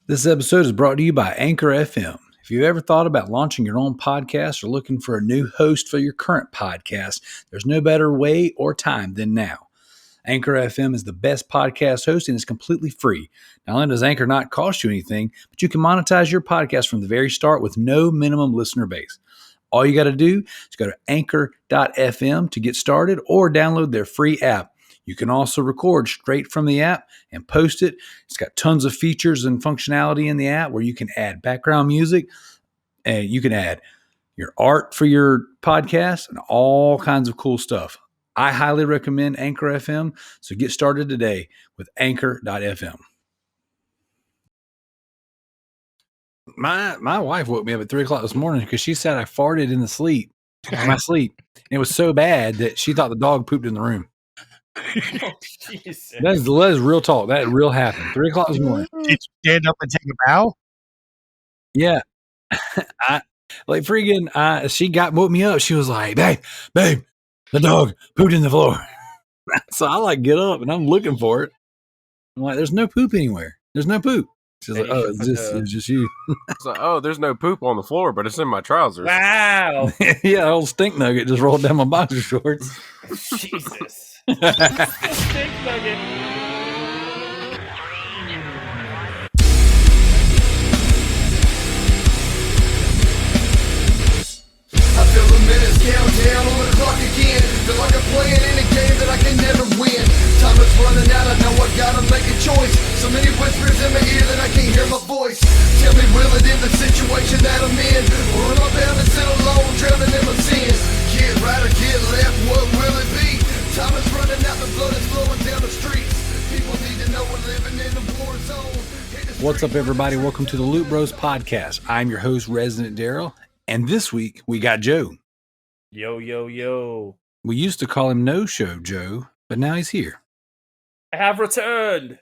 This episode is brought to you by Anchor FM. If you've ever thought about launching your own podcast or looking for a new host for your current podcast, there's no better way or time than now. Anchor FM is the best podcast host and is completely free. Not only does Anchor not cost you anything, but you can monetize your podcast from the very start with no minimum listener base. All you got to do is go to anchor.fm to get started or download their free app. You can also record straight from the app and post it. It's got tons of features and functionality in the app where you can add background music and you can add your art for your podcast and all kinds of cool stuff. I highly recommend Anchor FM, so get started today with anchor.fm. My wife woke me up at 3 o'clock this morning because she said I farted in my sleep. And it was so bad that she thought the dog pooped in the room. Oh, that is real talk. That real happened. 3 o'clock this morning. Did you stand up and take a bow? Yeah. She woke me up. She was like, babe, the dog pooped in the floor. So I get up and I'm looking for it. I'm like, there's no poop anywhere. There's no poop. She's like, oh, it's just you. It's like, oh, there's no poop on the floor, but it's in my trousers. Wow. Yeah, old stink nugget just rolled down my boxer shorts. Jesus. Stink nugget. I feel the minutes count down on the clock again. Feel like I'm playing in a game that I can never win. Time is running out, I know I gotta make a choice. So many whispers in my ear that I can't hear my voice. Tell me, will it end the situation that I'm in? Or am I bound to sit alone, drowning in my sins? Get right or get left, what will it be? Time is running out, the blood is flowing down the streets. People need to know we're living in a war zone. What's up, everybody? Welcome to the Loot Bros podcast. I'm your host, ResidentDarrell, and this week we got Joe. Yo. We used to call him No Show Joe, but now he's here. I have returned.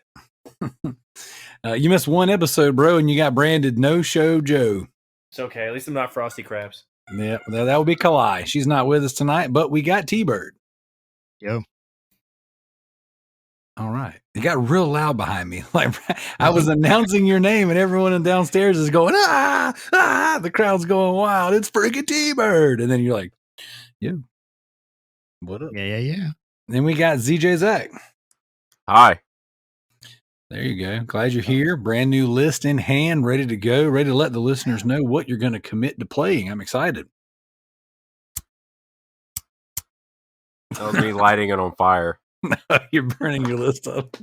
You missed one episode, bro, and you got branded No Show Joe. It's okay. At least I'm not Frosty Krabs. Yeah, that would be Kalai. She's not with us tonight, but we got TByrd. Yo. All right. It got real loud behind me. Like I was announcing your name and everyone downstairs is going, the crowd's going wild. It's freaking TByrd. And then you're like, yo, what up? Yeah. Then we got ZJ Zack. Hi. There you go. Glad you're here. Brand new list in hand, ready to go, ready to let the listeners know what you're going to commit to playing. I'm excited. That was me lighting it on fire. You're burning your list up.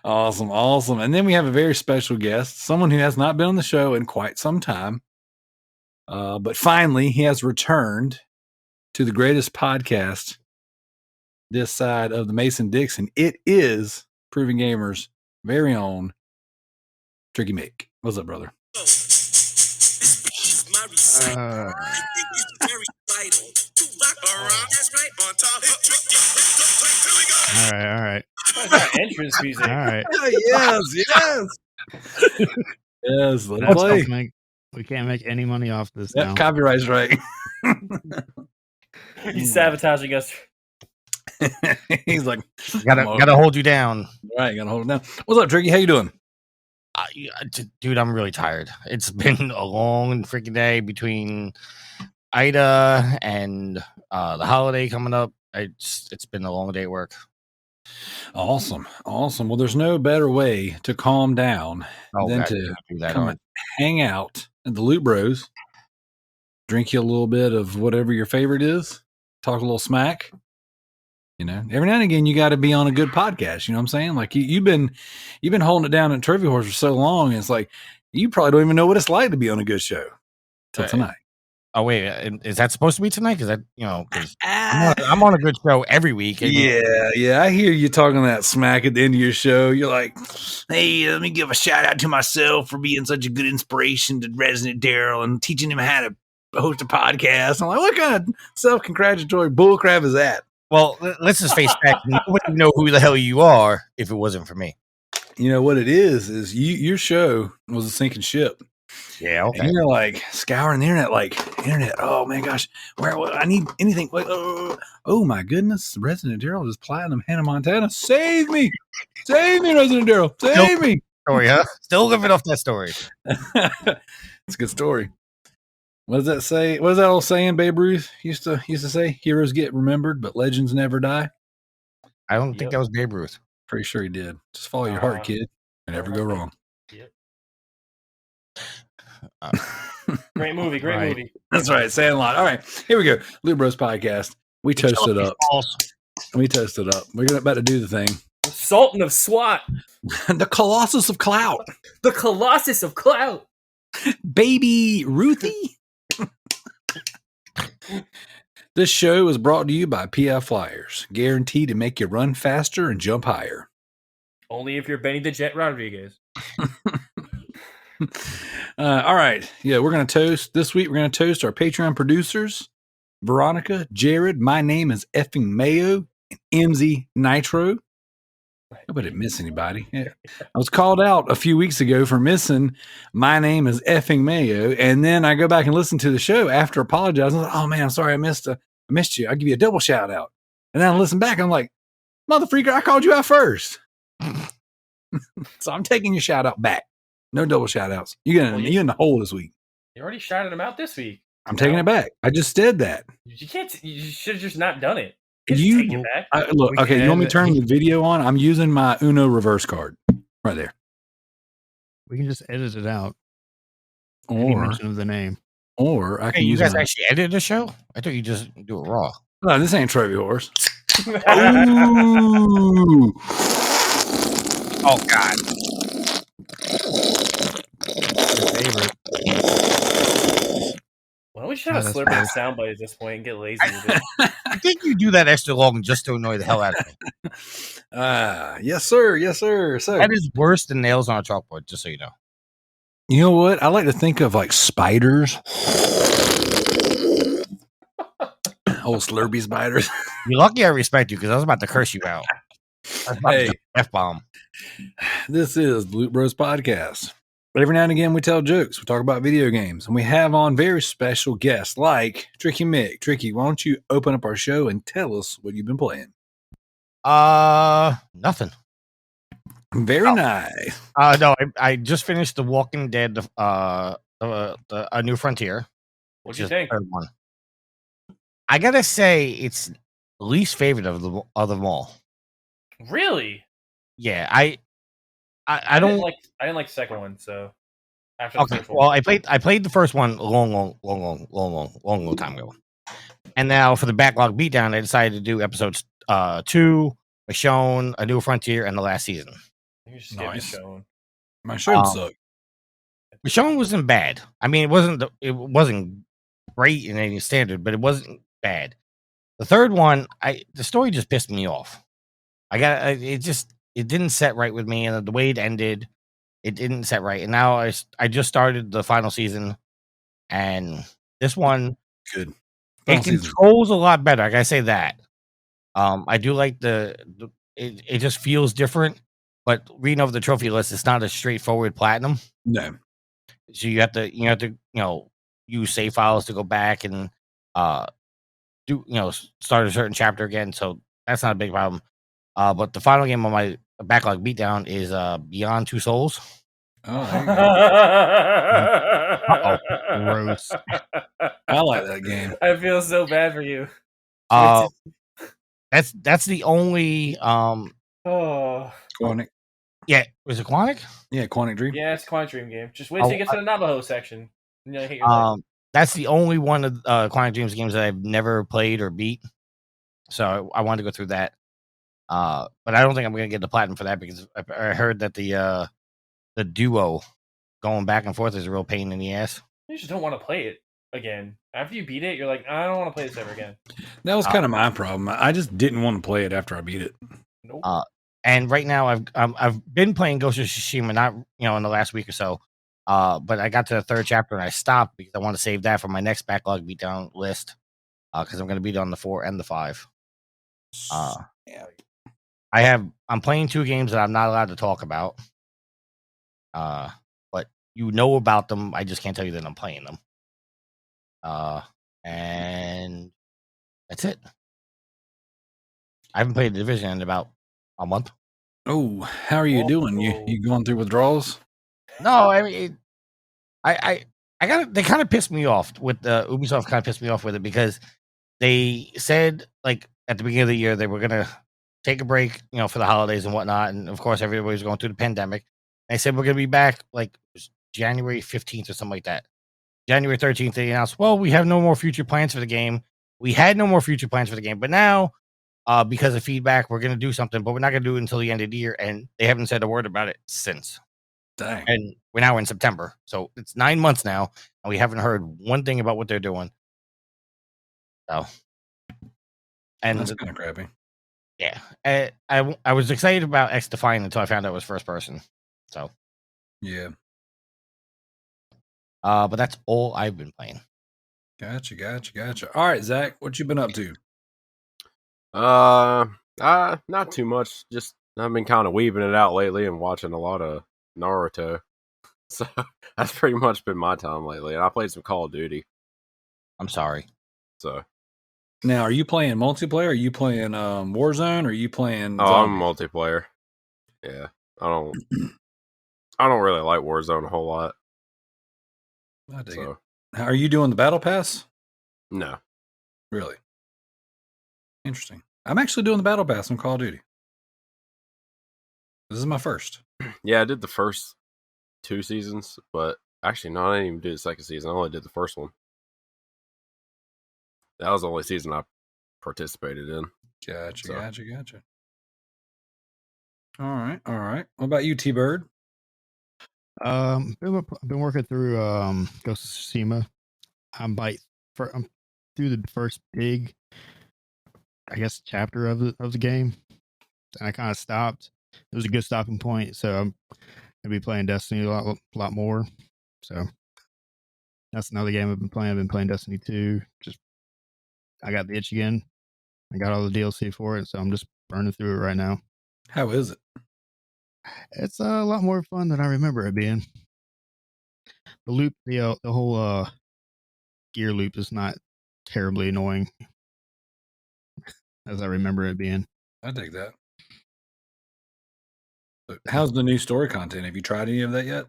Awesome. And then we have a very special guest, someone who has not been on the show in quite some time. But finally, he has returned to the greatest podcast this side of the Mason-Dixon. It is Proving Gamer's very own Trickymic. What's up, brother? All right. Entrance music. All right. Yes. Yes, let's play. We can't make any money off this Yep, now. copyright's right. He's sabotaging us. He's like, gotta hold you down. Right, gotta hold it down. What's up, Tricky? How you doing? Dude, I'm really tired. It's been a long freaking day between Ida and the holiday coming up. It's been a long day at work. Awesome. Well, there's no better way to calm down than to come and hang out at the Loot Bros, drink you a little bit of whatever your favorite is, talk a little smack. You know, every now and again, you got to be on a good podcast. You know what I'm saying? Like you've been holding it down at Trophy Horse for so long. And it's like, you probably don't even know what it's like to be on a good show till tonight. Oh wait, is that supposed to be tonight? Because I'm on a good show every week. Yeah. I hear you talking that smack at the end of your show. You're like, hey, let me give a shout out to myself for being such a good inspiration to ResidentDarrell and teaching him how to host a podcast. I'm like, what kind of self-congratulatory bullcrap is that? Well, let's just face fact. Nobody would know who the hell you are if it wasn't for me. You know what it is your show was a sinking ship. Yeah, okay. And you're like scouring the internet, oh my gosh, where I need anything. Oh my goodness, ResidentDarrell is platinum Hannah Montana. Save me, ResidentDarrell, save me. story, huh? Still living off that story. It's a good story. What does that say? What is that old saying Babe Ruth used to say? Heroes get remembered, but legends never die. I don't think that was Babe Ruth. Pretty sure he did. Just follow your heart, kid, and never go wrong. Yep. Uh, Great movie. Great Right. movie. That's right, Sandlot. All right, here we go. Loot Bros podcast. We toast it up. We toast it up. We're about to do the thing. The Sultan of SWAT. The Colossus of Clout, The Colossus of Clout. baby Ruthie. This show is brought to you by PF Flyers, guaranteed to make you run faster and jump higher. Only if you're Benny the Jet Rodriguez. All right. Yeah, we're going to toast. This week, we're going to toast our Patreon producers, Veronica, Jared, My Name is Effing Mayo, and MZ Nitro. Hope I didn't miss anybody. Yeah. I was called out a few weeks ago for missing My Name is Effing Mayo, and then I go back and listen to the show after apologizing. I'm like, oh, man, I'm sorry I missed you. I'll give you a double shout out. And then I listen back. I'm like, mother freaker, I called you out first. So I'm taking your shout out back. No double shout outs. You're in the hole this week. You already shouted him out this week. I'm taking it back. I just said that. You can't. You should have just not done it. You take it back. Look, okay, you want me to turn the video on? I'm using my Uno reverse card right there. We can just edit it out. Any Or mention of the name. I can Hey, you use guys my... actually edited the show? I thought you just do it raw. No, this ain't Trophy Horse. Ooh. Oh God! Your favorite. Why don't we just have a that's Slurpee fair. soundbite at this point and get lazy with it? I think you do that extra long just to annoy the hell out of me. Yes, sir. Yes, sir. So, That is worse than nails on a chalkboard. Just so you know. you know what? I like to think of like spiders. Old Slurpee spiders. You're lucky I respect you because I was about to curse you out. I was about to Hey. drop an F-bomb. This is the Loot Bros podcast. Every now and again, we tell jokes. We talk about video games, and we have on very special guests like Trickymic. Tricky, why don't you open up our show and tell us what you've been playing? Nothing. Very nice. No, I just finished The Walking Dead, A New Frontier. What'd which you is the think? third one. I gotta say, it's least favorite of them all. Really? Yeah, I don't like. I didn't like the second one. So after the Okay, first well, one, I played the first one a long time ago, and now for the backlog beatdown, I decided to do episodes 2, Michonne, A New Frontier, and the last season. you just skip Nice. the show. My show sucked. Michonne wasn't bad. I mean, it wasn't great in any standard, but it wasn't bad. The third one, the story just pissed me off. It didn't set right with me, and the way it ended, it didn't set right. And now I just started the final season, and this one Good. it Final season. controls a lot better. I gotta say that. I do like it just feels different. But reading over the trophy list, it's not a straightforward platinum. No. So you have to use save files to go back and start a certain chapter again. So that's not a big problem. But the final game on my backlog beatdown is Beyond Two Souls. Oh, there you go. Gross. I like that game. I feel so bad for you. That's the only Oh, Quantic. yeah, was it Quantic? Yeah, Quantic Dream. yeah, it's a Quantic Dream game. Just wait till you get to the Navajo section. You know, hit your leg. That's the only one of Quantic Dreams games that I've never played or beat. So I wanted to go through that. But I don't think I'm gonna get the platinum for that because I heard that the duo going back and forth is a real pain in the ass. You just don't want to play it again. After you beat it, you're like, I don't want to play this ever again. That was kind of my problem. I just didn't want to play it after I beat it. Nope. And right now I've been playing Ghost of Tsushima, not in the last week or so. But I got to the third chapter and I stopped because I want to save that for my next backlog beatdown list. Because I'm going to beat on the 4 and the 5. Yeah. I'm playing 2 games that I'm not allowed to talk about. But you know about them. I just can't tell you that I'm playing them. And that's it. I haven't played The Division in about a month. Oh, how are you doing? You going through withdrawals? No, I mean, I got they kind of pissed me off with Ubisoft. Kind of pissed me off with it because they said like at the beginning of the year they were gonna take a break, for the holidays and whatnot, and of course everybody's going through the pandemic. They said we're gonna be back like it was January 15th or something like that. January 13th, they announced, well, we have no more future plans for the game. We had no more future plans for the game, but now, because of feedback, we're going to do something, but we're not going to do it until the end of the year. And they haven't said a word about it since. Dang. And we're now in September. So it's 9 months now, and we haven't heard one thing about what they're doing. So, and That's kind of crappy. yeah, I was excited about X Defiant until I found out it was first person. So, yeah. But that's all I've been playing. Gotcha. All right, Zach, what you been up to? Not too much. Just I've been kind of weaving it out lately and watching a lot of Naruto. So that's pretty much been my time lately. And I played some Call of Duty. I'm sorry. So now, are you playing multiplayer? Are you playing Warzone? Or are you playing? Oh, I'm multiplayer. Yeah, I don't really like Warzone a whole lot. I dig it. Are you doing the battle pass? No. Really? Interesting. I'm actually doing the battle pass on Call of Duty. This is my first. Yeah, I did the first 2 seasons, but actually, no, I didn't even do the second season. I only did the first one. That was the only season I participated in. Gotcha. All right. What about you, TByrd? I've been working through Ghost of Tsushima. I'm through the first big, I guess, chapter of the game, and I kind of stopped. It was a good stopping point, so I'm gonna be playing Destiny a lot more. So that's another game I've been playing. I've been playing Destiny 2. Just I got the itch again. I got all the DLC for it, so I'm just burning through it right now. How is it? It's a lot more fun than I remember it being. The loop, the whole gear loop is not terribly annoying as I remember it being. I dig that. But how's the new story content? Have you tried any of that yet?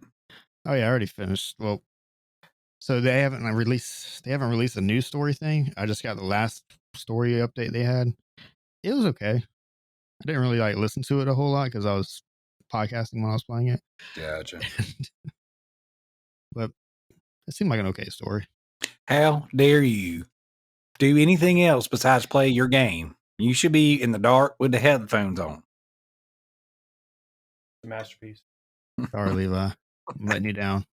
Oh yeah, I already finished. Well, so they haven't released a new story thing. I just got the last story update they had. It was okay. I didn't really listen to it a whole lot because I was podcasting when I was playing it. Gotcha. But it seemed like an okay story. How dare you do anything else besides play your game? You should be in the dark with the headphones on. A masterpiece. Sorry, Levi. I'm letting you down.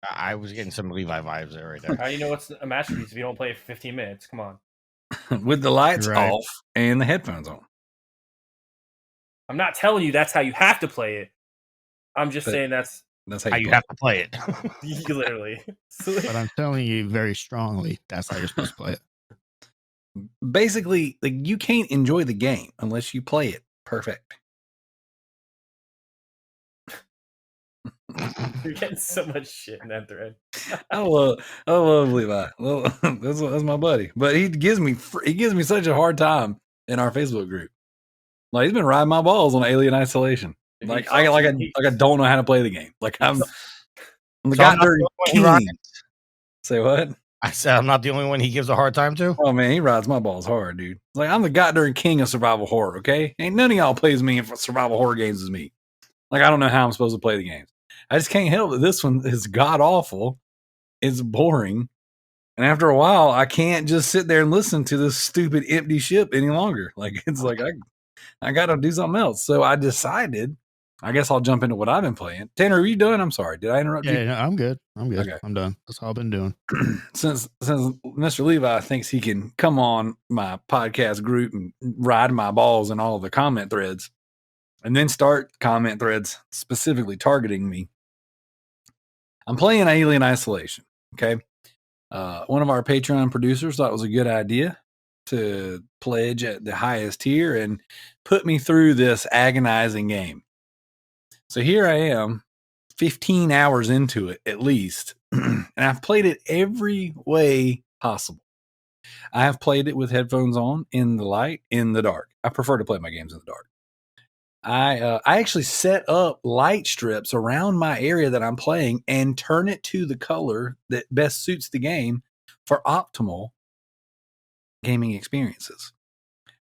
I was getting some Levi vibes there right there. How do you know it's a masterpiece if you don't play it for 15 minutes? Come on. With the lights You're right. off and the headphones on. I'm not telling you that's how you have to play it. I'm just But saying that's How you have to play it. literally. But I'm telling you very strongly, that's how you're supposed to play it. Basically, you can't enjoy the game unless you play it perfect. You're getting so much shit in that thread. I love Levi. Well, that's my buddy, but he gives me such a hard time in our Facebook group. Like he's been riding my balls on Alien Isolation. Like I don't know how to play the game. Like I'm the goddamn king. Say what? I said I'm not the only one he gives a hard time to. Oh man, he rides my balls hard, dude. Like I'm the goddamn king of survival horror. Okay, ain't none of y'all plays me in survival horror games as me. Like I don't know how I'm supposed to play the games. I just can't help it. This one is god awful. It's boring. And after a while, I can't just sit there and listen to this stupid empty ship any longer. Like it's like I gotta do something else. So I decided, I guess I'll jump into what I've been playing. Tanner, are you done? I'm sorry. Did I interrupt you? Yeah, no, I'm good. Okay. I'm done. That's all I've been doing. Since Mr. Levi thinks he can come on my podcast group and ride my balls in all the comment threads and then start comment threads specifically targeting me, I'm playing Alien Isolation. Okay. One of our Patreon producers thought it was a good idea to pledge at the highest tier and put me through this agonizing game. So here I am, 15 hours into it at least, and I've played it every way possible. I have played it with headphones on, in the light, in the dark. I prefer to play my games in the dark. I actually set up light strips around my area that I'm playing and turn it to the color that best suits the game for optimal gaming experiences.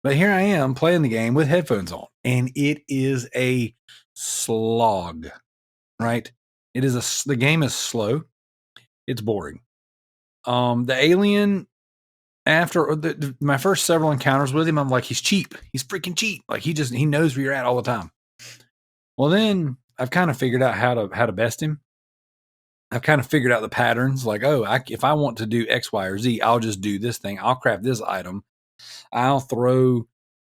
But here I am playing the game with headphones on, and it is a slog, right? The game is slow. It's boring. The alien, after my first several encounters with him, I'm like, he's cheap. He's freaking cheap. Like he knows where you're at all the time. Well, then I've kind of figured out how to best him. I've kind of figured out the patterns. Like, if I want to do X, Y, or Z, I'll just do this thing. I'll craft this item. I'll throw,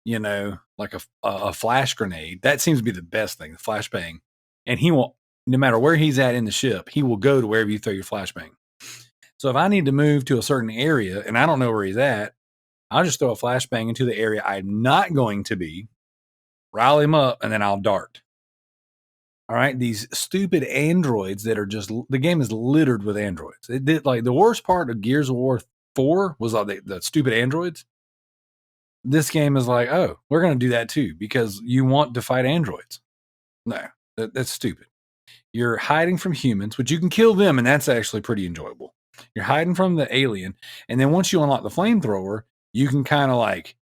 like a flash grenade. That seems to be the best thing, the flashbang. And he will, no matter where he's at in the ship, he will go to wherever you throw your flashbang. So if I need to move to a certain area and I don't know where he's at, I'll just throw a flashbang into the area I'm not going to be, rile him up, and then I'll dart. All right, these stupid androids that are the game is littered with androids. It did, like, the worst part of Gears of War 4 was like the stupid androids. This game is like, oh, we're going to do that too because you want to fight androids. No, that's stupid. You're hiding from humans, which you can kill them, and that's actually pretty enjoyable. You're hiding from the alien, and then once you unlock the flamethrower, you can kind of like,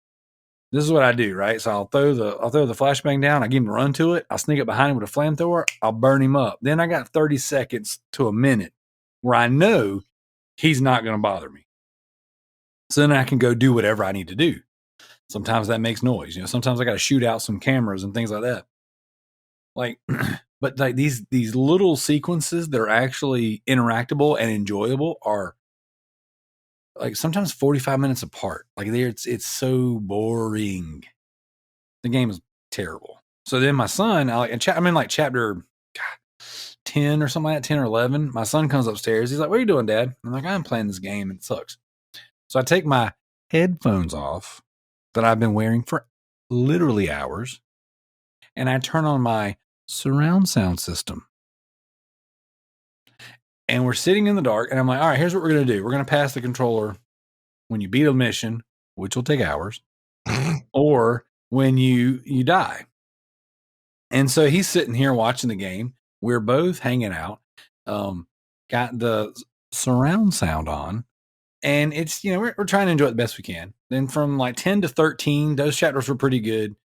this is what I do, right? So I'll throw the flashbang down. I give him a run to it. I'll sneak up behind him with a flamethrower. I'll burn him up. Then I got 30 seconds to a minute where I know he's not going to bother me. So then I can go do whatever I need to do. Sometimes that makes noise. Sometimes I got to shoot out some cameras and things like that. Like, but like these little sequences that are actually interactable and enjoyable are like sometimes 45 minutes apart. Like it's so boring. The game is terrible. So then my son, I'm in like chapter 10 or something like that, 10 or 11. My son comes upstairs. He's like, "What are you doing, Dad?" I'm like, "I'm playing this game and it sucks." So I take my headphones off that I've been wearing for literally hours, and I turn on my surround sound system. And we're sitting in the dark, and I'm like, all right, here's what we're going to do. We're going to pass the controller when you beat a mission, which will take hours, or when you die. And so he's sitting here watching the game. We're both hanging out, got the surround sound on, and it's, we're trying to enjoy it the best we can. Then from like 10 to 13, those chapters were pretty good.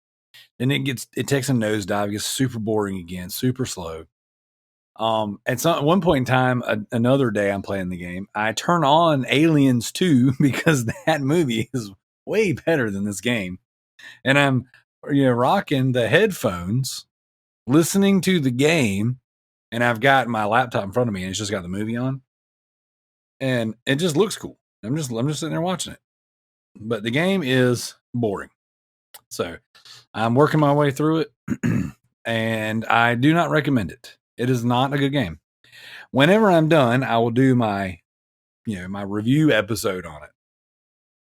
Then it takes a nosedive, gets super boring again, super slow. At one point in time, another day I'm playing the game, I turn on Aliens 2 because that movie is way better than this game. And I'm, rocking the headphones, listening to the game, and I've got my laptop in front of me and it's just got the movie on. And it just looks cool. I'm just sitting there watching it. But the game is boring. So I'm working my way through it and I do not recommend it. It is not a good game. Whenever I'm done, I will do my review episode on it.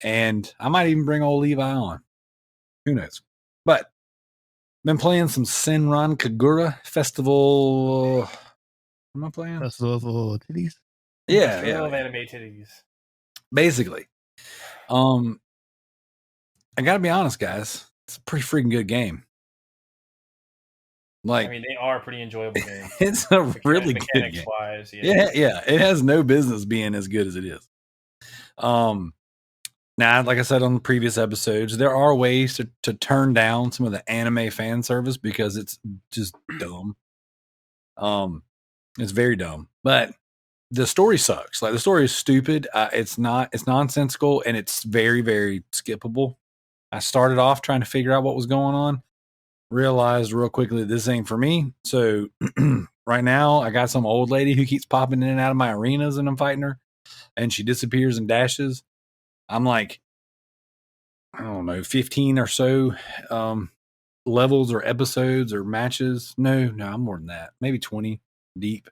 And I might even bring old Levi on. Who knows? But been playing some Senran Kagura Festival. What am I playing? Festival of Titties? Yeah. I love anime titties. Basically. I gotta be honest, guys. It's a pretty freaking good game. Like, they are pretty enjoyable games. It's a really good game. Wise, yeah. It has no business being as good as it is. Now, like I said on the previous episodes, there are ways to turn down some of the anime fan service because it's just dumb. It's very dumb. But the story sucks. Like, the story is stupid. It's nonsensical, and it's very, very skippable. I started off trying to figure out what was going on. Realized real quickly this ain't for me. So right now I got some old lady who keeps popping in and out of my arenas and I'm fighting her and she disappears and dashes. I'm like, I don't know, 15 or so levels or episodes or matches. No, I'm more than that. Maybe 20 deep.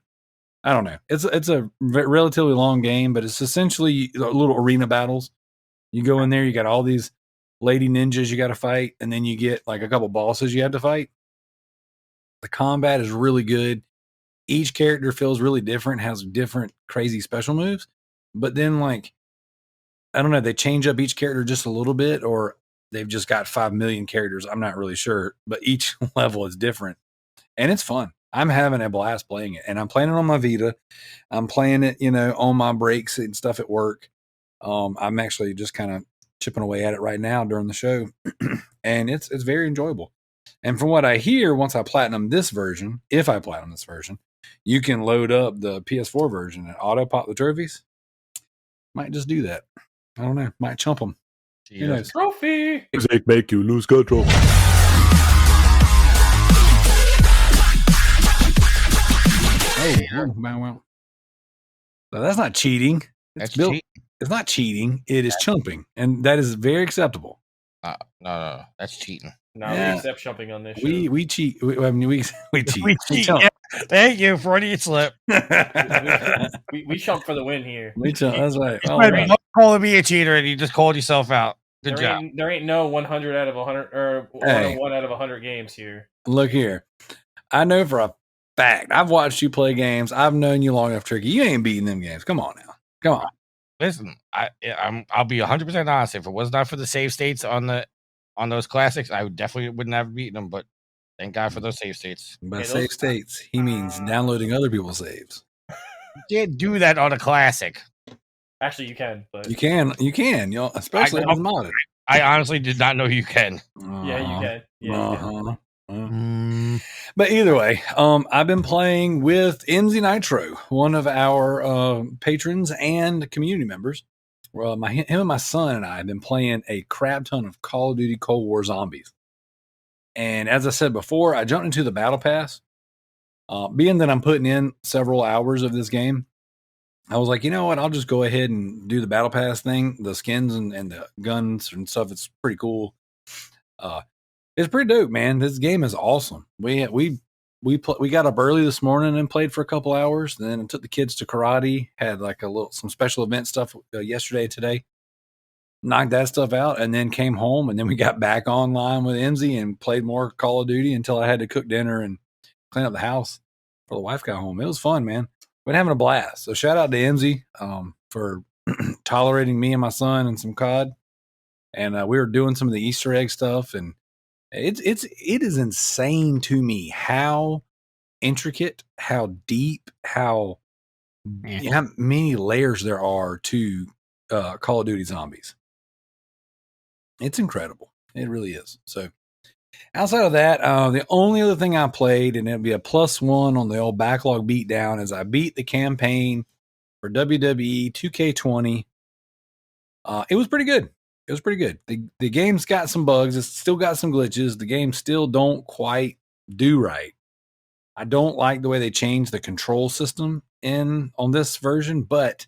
I don't know. It's a relatively long game, but it's essentially little arena battles. You go in there, you got all these lady ninjas you got to fight, and then you get like a couple bosses you have to fight. The combat is really good. Each character feels really different, has different crazy special moves, but then, like, I don't know, they change up each character just a little bit, or they've just got 5 million characters. I'm not really sure, but each level is different, and it's fun. I'm having a blast playing it, and I'm playing it on my Vita. I'm playing it, on my breaks and stuff at work. I'm actually just kind of chipping away at it right now during the show, and it's very enjoyable. And from what I hear, once I platinum this version, if I platinum this version, you can load up the PS4 version and auto pop the trophies. Might just do that. I don't know. Might chump them. Who knows? Trophy. Music make you lose control. Oh, wow. So that's not cheating. That's built- cheating. It's not cheating. It is chumping, and that is very acceptable. No, that's cheating. No, Yeah. we accept jumping on this show. We cheat. We cheat. We cheat. chump. Yeah. Thank you, Freudian slip. we chump for the win here. We chump. That's right. Oh, Wait, right. don't call me a cheater, and you just called yourself out. Good There job. ain't no 100 out of 100 or Hey. 101 out of 100 games here. Look here. I know for a fact. I've watched you play games. I've known you long enough, Tricky. You ain't beating them games. Come on now. Come on. Listen, I'll be 100% honest. If it was not for the save states on those classics, I definitely wouldn't have beaten them. But thank God for those save states. By Hey, save those- states, he means downloading other people's saves. You can't do that on a classic. Actually, you can, but You can, especially if it's modded. I honestly did not know you can. yeah, you can. Yeah, you can. But either way, I've been playing with MZ Nitro, one of our patrons and community members. Well, him and my son and I have been playing a crap ton of Call of Duty Cold War Zombies. And as I said before, I jumped into the Battle Pass. Being that I'm putting in several hours of this game, I was like, you know what? I'll just go ahead and do the Battle Pass thing. The skins and the guns and stuff, it's pretty cool. It's pretty dope, man. This game is awesome. We got up early this morning and played for a couple hours. Then I took the kids to karate. Had like some special event stuff yesterday, today. Knocked that stuff out, and then came home. And then we got back online with MZ and played more Call of Duty until I had to cook dinner and clean up the house before the wife got home. It was fun, man. Been having a blast. So shout out to MZ for tolerating me and my son and some COD. And we were doing some of the Easter egg stuff, and it is insane to me how intricate, how deep, how many layers there are to Call of Duty Zombies. It's incredible. It really is. So outside of that, the only other thing I played, and it'll be a +1 on the old backlog beatdown, is I beat the campaign for WWE 2K20. It was pretty good. It was pretty good. The game's got some bugs. It's still got some glitches. The game still don't quite do right. I don't like the way they changed the control system on this version, but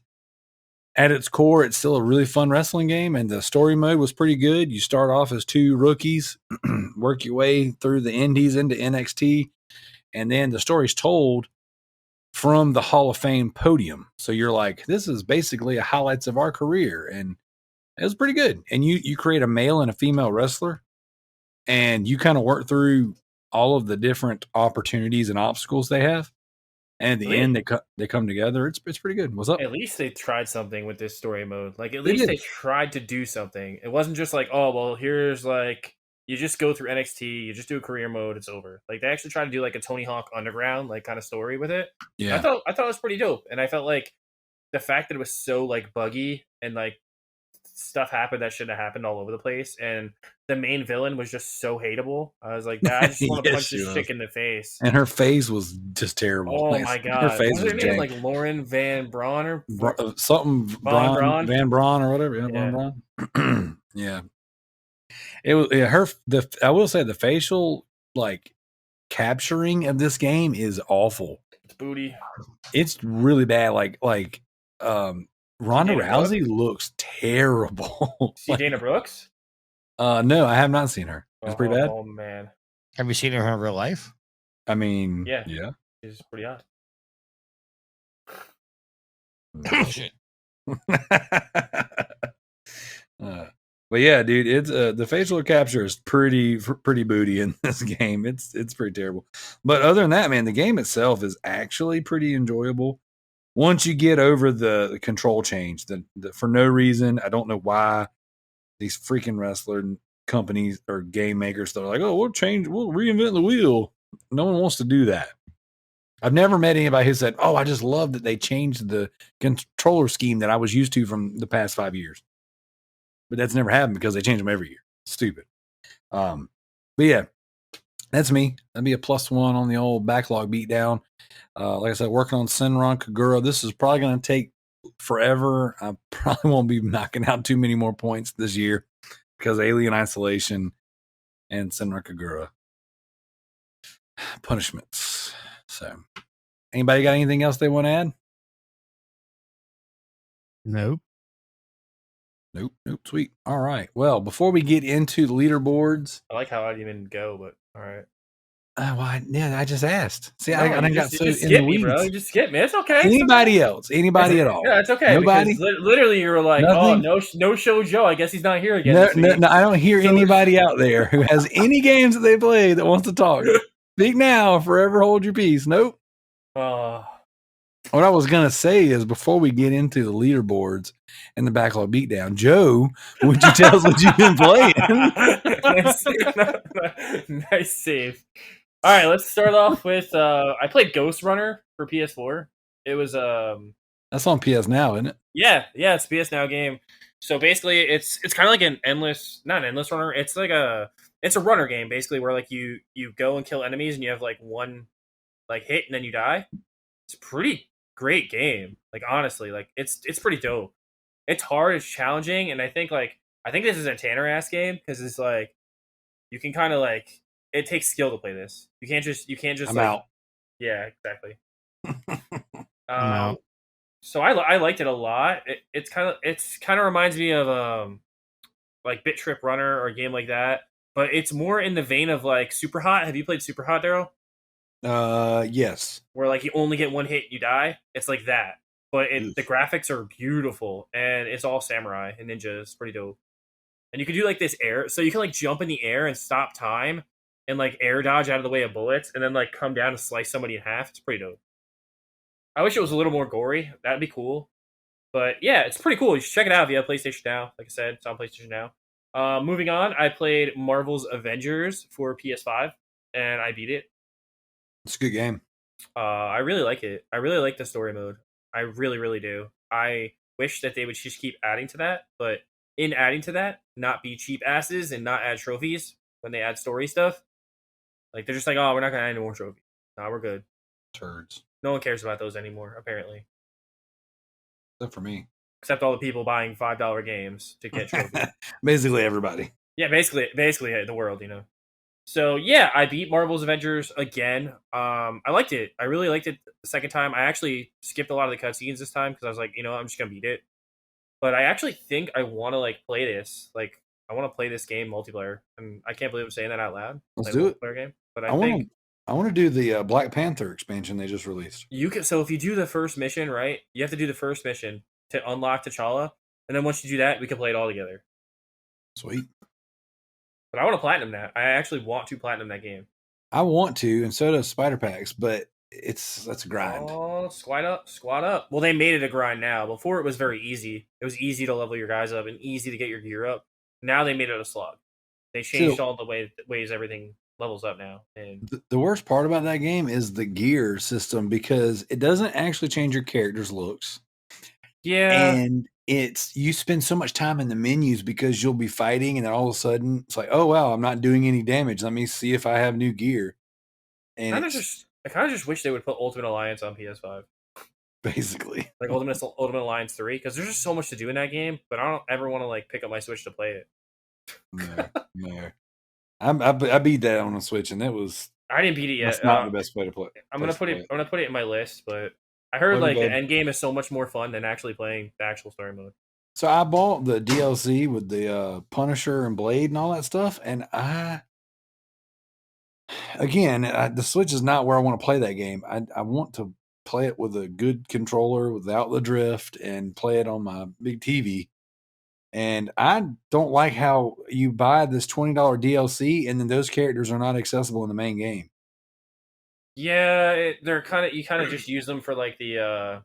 at its core, it's still a really fun wrestling game, and the story mode was pretty good. You start off as two rookies, work your way through the indies into NXT, and then the story's told from the Hall of Fame podium. So you're like, this is basically a highlights of our career, and it was pretty good. And you create a male and a female wrestler, and you kind of work through all of the different opportunities and obstacles they have. And at the end, they come together. It's pretty good. What's up? At least they tried something with this story mode. Like, at They least did. they tried to do something. It wasn't just like, oh, well, here's like, you just go through NXT, you just do a career mode, it's over. Like, they actually tried to do like a Tony Hawk Underground like kind of story with it. Yeah. I thought it was pretty dope, and I felt like the fact that it was so like buggy and like stuff happened that shouldn't have happened all over the place, and the main villain was just so hateable. I was like, I just want to Yes, punch she this was. chick in the face. And her face was just terrible. Oh Like, my her god! face What's was her name? jank. Like Lauren Van Braun or Something Braun? Van Braun or whatever. Yeah, Yeah. Von Braun. Yeah. It was I will say the facial like capturing of this game is awful. It's booty. It's really bad. Like Ronda Dana Rousey looks terrible. See Dana Brooks? No, I have not seen her. It's pretty bad. Oh man, Have you seen her in real life? I mean, Yeah. yeah. she's pretty hot. Shit. But yeah, dude, it's the facial capture is pretty booty in this game. It's pretty terrible. But other than that, man, the game itself is actually pretty enjoyable. Once you get over the control change, the for no reason, I don't know why these freaking companies or game makers that are like, oh, we'll reinvent the wheel. No one wants to do that. I've never met anybody who said, oh, I just love that they changed the controller scheme that I was used to from the past 5 years. But that's never happened because they change them every year. Stupid. But yeah, that's me. That'd be a +1 on the old backlog beatdown. Like I said, working on Senran Kagura. This is probably going to take forever. I probably won't be knocking out too many more points this year because Alien Isolation and Senran Kagura. Punishments. So, anybody got anything else they want to add? Nope. Nope. Sweet. All right. Well, before we get into the leaderboards, I like how I didn't even go, but all right. I just asked. See, No, I you got just so in skip the me, weeds. bro. You just skip me. It's okay. Anybody else? Anybody at all? Yeah, it's okay. Nobody? Because literally, you were like, Nothing? "Oh, no show Joe. I guess he's not here again." No, this week." I don't hear So- anybody out there who has any games that they play that wants to talk. Speak now, forever hold your peace. Nope. What I was going to say is before we get into the leaderboards and the backlog beatdown, Joe, would you tell us what you've been playing? Nice save. All right, let's start off with I played Ghost Runner for PS4. It was That's on PS Now, isn't it? yeah, it's a PS Now game. So basically, it's kind of like not an endless runner. It's a runner game basically where like you go and kill enemies and you have like one like hit and then you die. It's a pretty great game. Like honestly, like it's pretty dope. It's hard, it's challenging, and I think this is a Tanner ass game because it's like you can kind of like it takes skill to play this. You can't just I'm like out. yeah, exactly. I'm out. So I liked it a lot. It's kind of reminds me of like Bit Trip Runner or a game like that, but it's more in the vein of like Super Hot. Have you played Super Hot, Darrell? Yes. Where like you only get one hit, you die. It's like that, but the graphics are beautiful and it's all samurai and ninjas. It's pretty dope. And you can do like this air, so you can like jump in the air and stop time and like air dodge out of the way of bullets and then like come down and slice somebody in half. It's pretty dope. I wish it was a little more gory. That'd be cool. But yeah, it's pretty cool. You should check it out if you have PlayStation Now. Like I said, it's on PlayStation Now. Moving on, I played Marvel's Avengers for PS5 and I beat it. It's a good game. I really like it. I really like the story mode. I really, really do. I wish that they would just keep adding to that, but in adding to that, not be cheap asses and not add trophies when they add story stuff. Like they're just like, oh, we're not gonna add any more trophies. No, we're good. Turds. No one cares about those anymore, apparently. Except for me. Except all the people buying $5 games to get trophies. Basically everybody. Yeah, basically the world, you know. So yeah, I beat Marvel's Avengers again. I liked it. I really liked it the second time. I actually skipped a lot of the cutscenes this time because I was like, I'm just gonna beat it. But I actually think I want to like play this. Like, I want to play this game multiplayer, and I can't believe I'm saying that out loud. Let's do it. Multiplayer game. But I want to do the Black Panther expansion they just released. You can. So if you do the first mission, right, you have to do the first mission to unlock T'Challa, and then once you do that, we can play it all together. Sweet. But I want to platinum that. I actually want to platinum that game. I want to, and so does Spider Packs, but that's a grind. Oh, squat up. Well, they made it a grind now. Before it was very easy. It was easy to level your guys up and easy to get your gear up. Now they made it a slog. They changed all the ways everything levels up now. And the worst part about that game is the gear system because it doesn't actually change your character's looks. Yeah. And you spend so much time in the menus because you'll be fighting and then all of a sudden it's like, oh wow, I'm not doing any damage. Let me see if I have new gear. And I kind of just wish they would put Ultimate Alliance on PS5. Basically. Like Ultimate Alliance 3, because there's just so much to do in that game, but I don't ever want to like pick up my Switch to play it. No. I beat that on the Switch and I didn't beat it yet. That's not the best way to play. I'm gonna put it in my list, but I heard like the end game is so much more fun than actually playing the actual story mode. So I bought the DLC with the Punisher and Blade and all that stuff, and the Switch is not where I want to play that game. I want to play it with a good controller without the drift and play it on my big TV. And I don't like how you buy this $20 DLC and then those characters are not accessible in the main game. Yeah, they're you kind of just use them for like the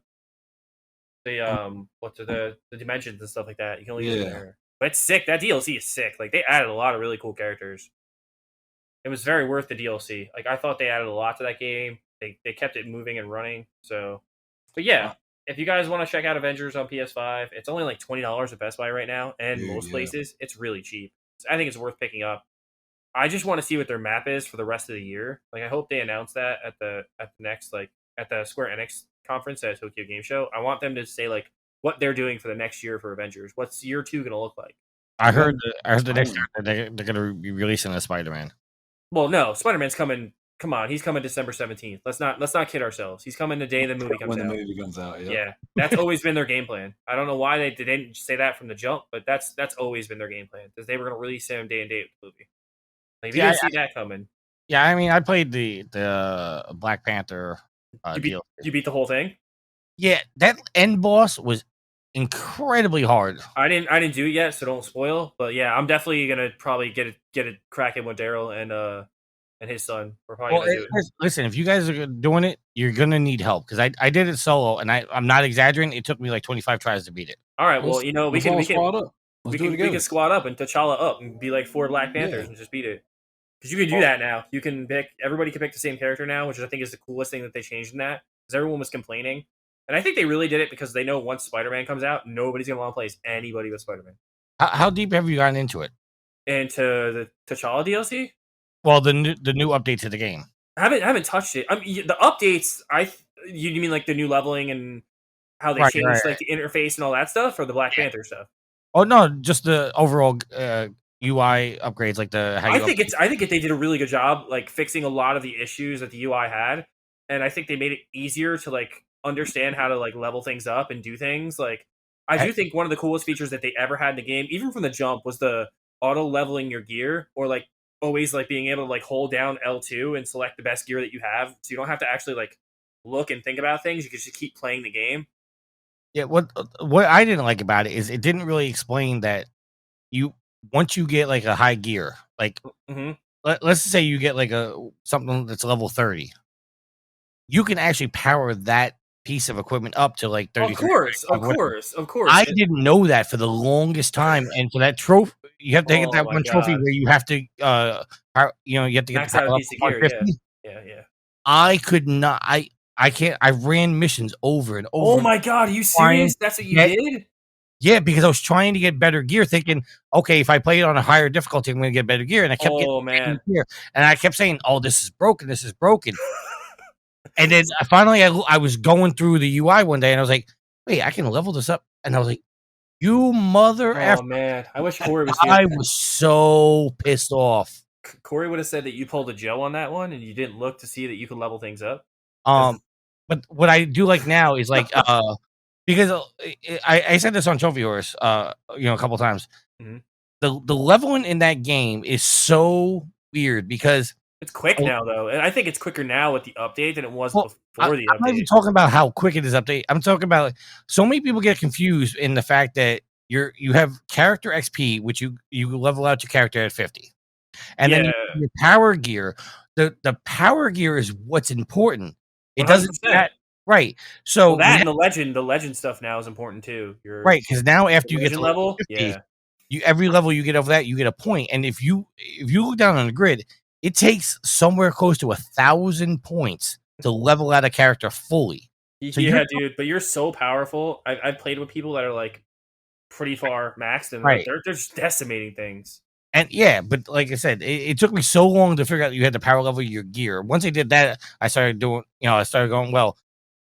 dimensions and stuff like that. You can only use them there. But it's sick. That DLC is sick. Like they added a lot of really cool characters. It was very worth the DLC. Like I thought they added a lot to that game. They kept it moving and running. So, but yeah, if you guys want to check out Avengers on PS5, it's only like $20 at Best Buy right now, and most places it's really cheap. I think it's worth picking up. I just want to see what their map is for the rest of the year. Like I hope they announce that at the next at the Square Enix conference at Tokyo Game Show. I want them to say like what they're doing for the next year for Avengers. What's year 2 going to look like? I heard the next year they're going to be releasing a Spider-Man. Well, no, Spider-Man's coming. Come on, he's coming December 17th. Let's not kid ourselves. He's coming the day the movie comes out. When the movie comes out, yeah. That's always been their game plan. I don't know why they didn't say that from the jump, but that's always been their game plan because they were going to release him day and date with the movie. Like, you didn't see that coming. Yeah, I mean, I played the Black Panther. You beat the whole thing? Yeah, that end boss was incredibly hard. I didn't do it yet, so don't spoil. But yeah, I'm definitely gonna probably get it cracking with Darrell and his son. We're probably gonna do it. Listen, if you guys are doing it, you're gonna need help because I did it solo, and I'm not exaggerating. It took me like 25 tries to beat it. All right, well, you know we can squad up. We can squad up and T'Challa up and be like 4 Black Panthers and just beat it. Because you can do that now. You can everybody can pick the same character now, which I think is the coolest thing that they changed in that. Because everyone was complaining. And I think they really did it because they know once Spider-Man comes out, nobody's going to want to play as anybody but Spider-Man. How deep have you gotten into it? Into the T'Challa DLC? Well, the new update to the game. I haven't touched it. I mean, the updates, you mean like the new leveling and how they changed like the interface and all that stuff, or the Black Panther stuff? Oh no, just the overall UI upgrades, like I think they did a really good job, like fixing a lot of the issues that the UI had, and I think they made it easier to like understand how to like level things up and do things. Like I do think one of the coolest features that they ever had in the game, even from the jump, was the auto leveling your gear, or like always like being able to like hold down L2 and select the best gear that you have, so you don't have to actually like look and think about things. You can just keep playing the game. Yeah, what I didn't like about it is it didn't really explain that once you get like a high gear, like let's say you get like something that's level 30, you can actually power that piece of equipment up to like 30. Of course. I didn't know that for the longest time, and for that trophy, you have to get that one trophy where you have to, you have to get max out a piece of gear. Yeah. I could not. I can't. I ran missions over and over. Oh my god, are you serious? That's what you did? Yeah, because I was trying to get better gear, thinking, okay, if I play it on a higher difficulty, I'm going to get better gear. And I kept getting gear, and I kept saying, "Oh, this is broken. This is broken." And then finally, I was going through the UI one day, and I was like, "Wait, I can level this up." And I was like, "You mother!" Oh man, I wish Corey was here. I was so pissed off. Corey would have said that you pulled a Joe on that one, and you didn't look to see that you could level things up. But what I do like now is like because I said this on Trophy Horse, a couple times. Mm-hmm. The leveling in that game is so weird because it's quick now, though, and I think it's quicker now with the update than it was before the update. I'm not even talking about how quick it is update. I'm talking about like, so many people get confused in the fact that you have character XP, which you level out your character at 50, and then your power gear. The power gear is what's important. It 100%. Doesn't that right. So and the legend stuff now is important too. Right, because now after you get to level 50, every level you get over that, you get a point. And if you look down on the grid, it takes somewhere close to 1,000 points to level out a character fully. So dude, but you're so powerful. I've played with people that are like pretty far maxed, and they're just decimating things. And but like I said, it took me so long to figure out you had to power level your gear. Once I did that, I started going well.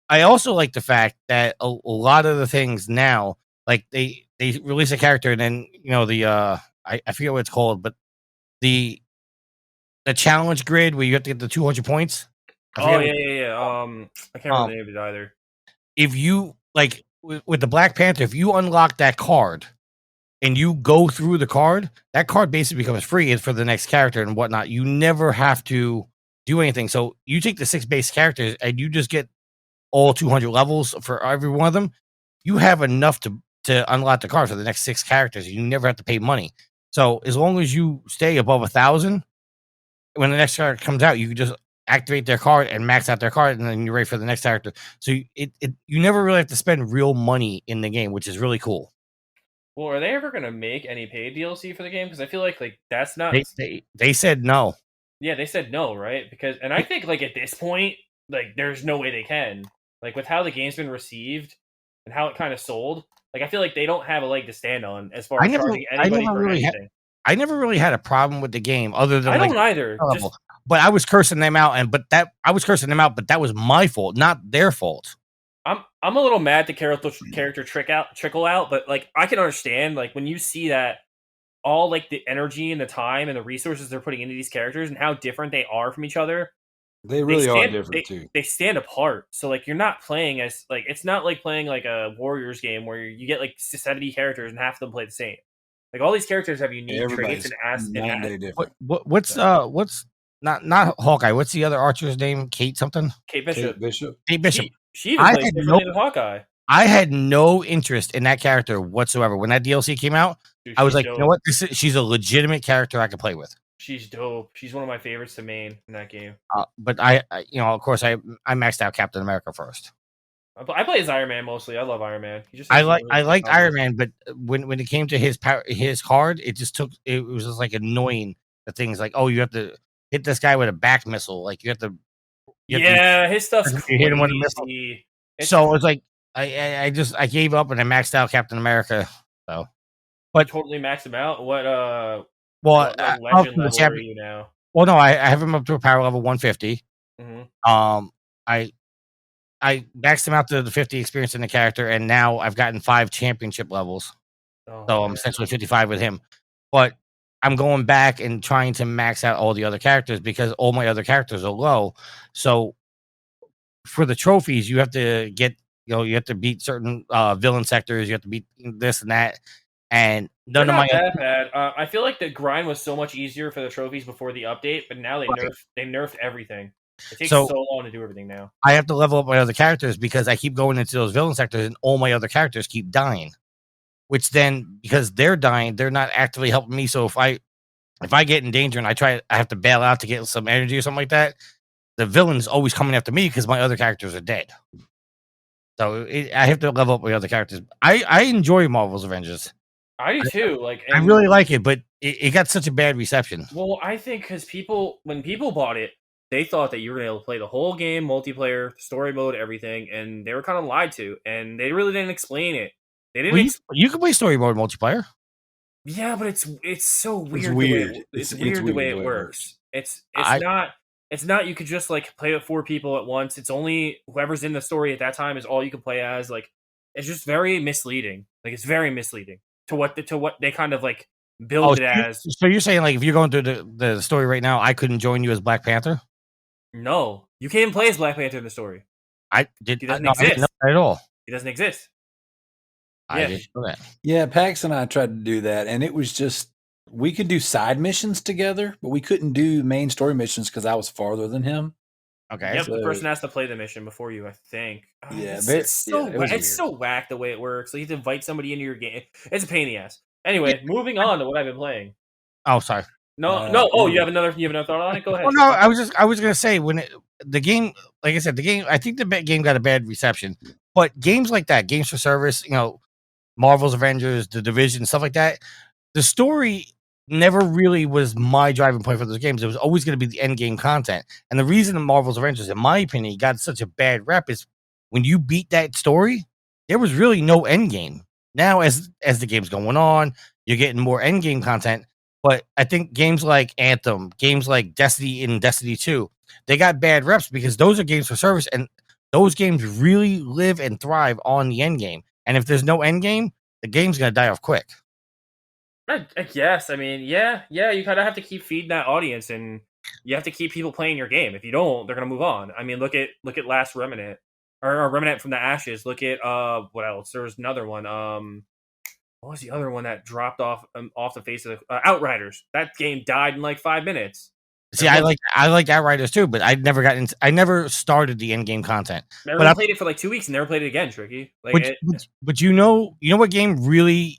I also like the fact that a lot of the things now, like they release a character and then I forget what it's called, but the challenge grid where you have to get the 200 points. I can't remember the name of it either. If you like with the Black Panther, if you unlock that card and you go through the card, that card basically becomes free for the next character and whatnot. You never have to do anything. So you take the 6 base characters and you just get all 200 levels for every one of them. You have enough to unlock the card for the next 6 characters. You never have to pay money. So as long as you stay above 1,000, when the next character comes out, you can just activate their card and max out their card, and then you're ready for the next character. So you never really have to spend real money in the game, which is really cool. Well, are they ever gonna make any paid DLC for the game? Because I feel like that's not. They said no. Yeah, they said no, right? And I think at this point, there's no way they can. With how the game's been received and how it kind of sold, I feel like they don't have a leg to stand on as far as charging anybody for anything. I never really had a problem with the game, other than I don't either. But I was cursing them out, but that was my fault, not their fault. I'm a little mad the character trickle out, but I can understand when you see that all the energy and the time and the resources they're putting into these characters and how different they are from each other. They really are different too. They stand apart. So you're not playing as it's not like playing a Warriors game where you get 70 characters and half of them play the same. All these characters have unique traits and different. What's not Hawkeye? What's the other archer's name? Kate something? Kate Bishop. Kate Bishop. She even plays differently than Hawkeye. I had no interest in that character whatsoever. When that DLC came out, I was like, dope. You know what? She's a legitimate character I could play with. She's dope. She's one of my favorites to main in that game. But I of course, I maxed out Captain America first. I play as Iron Man mostly. I love Iron Man. I liked Iron Man, but when it came to his card, it was just annoying. The things you have to hit this guy with a back missile. You have to. His stuff's crazy. You hit him with a missile. So it was I gave up and I maxed out Captain America. So, but totally maxed him out. What legend level are you now? Well, no, I have him up to a power level 150. Mm-hmm. I maxed him out to the 50 experience in the character, and now I've gotten 5 championship levels. So I'm essentially 55 with him. But I'm going back and trying to max out all the other characters because all my other characters are low. So for the trophies, you have to get, you have to beat certain villain sectors. You have to beat this and that. And none of my that bad. I feel like the grind was so much easier for the trophies before the update, but now they nerfed everything. It takes so long to do everything now. I have to level up my other characters because I keep going into those villain sectors and all my other characters keep dying. Which then, because they're dying, they're not actively helping me. So if I get in danger and I have to bail out to get some energy or something like that, the villain's always coming after me because my other characters are dead. So I have to level up my other characters. I enjoy Marvel's Avengers. I do too. I really like it, but it got such a bad reception. Well, I think because when people bought it, they thought that you were going to be able to play the whole game, multiplayer, story mode, everything, and they were kind of lied to, and they really didn't explain it. They didn't. You can play story mode multiplayer. Yeah, but it's so weird. It's weird the way it works. It's not. You could just play with 4 people at once. It's only whoever's in the story at that time is all you can play as. It's just very misleading. It's very misleading to what they kind of build it as. So you're saying if you're going through the story right now, I couldn't join you as Black Panther? No, you can't even play as Black Panther in the story. He doesn't exist at all. He doesn't exist. I didn't know that. Yeah, Pax and I tried to do that, and it was just we could do side missions together, but we couldn't do main story missions because I was farther than him. Okay. Yeah, so the person has to play the mission before you, I think. Yeah, it's so whack the way it works. You have to invite somebody into your game. It's a pain in the ass. Anyway, moving on to what I've been playing. Oh, sorry. No. You have another thought on it? Go ahead. Well, no, I was gonna say the game, like I said, I think the game got a bad reception. But games like that, games for service, Marvel's Avengers, The Division, stuff like that, the story never really was my driving point for those games. It was always going to be the end game content. And the reason Marvel's Avengers, in my opinion, got such a bad rep is when you beat that story, there was really no end game. Now, as the game's going on, you're getting more end game content. But I think games like Anthem, games like Destiny and Destiny 2, they got bad reps because those are games for service, and those games really live and thrive on the end game. And if there's no end game, the game's going to die off quick. I guess. I mean, yeah, you kind of have to keep feeding that audience, and you have to keep people playing your game. If you don't, they're going to move on. I mean, look at Last Remnant, or Remnant from the Ashes. Look at what else? There was another one. What was the other one that dropped off the face of the Outriders? That game died in 5 minutes. See, I like Outriders too, but I never started the end game content. I played it for 2 weeks and never played it again, Tricky. But you know what game really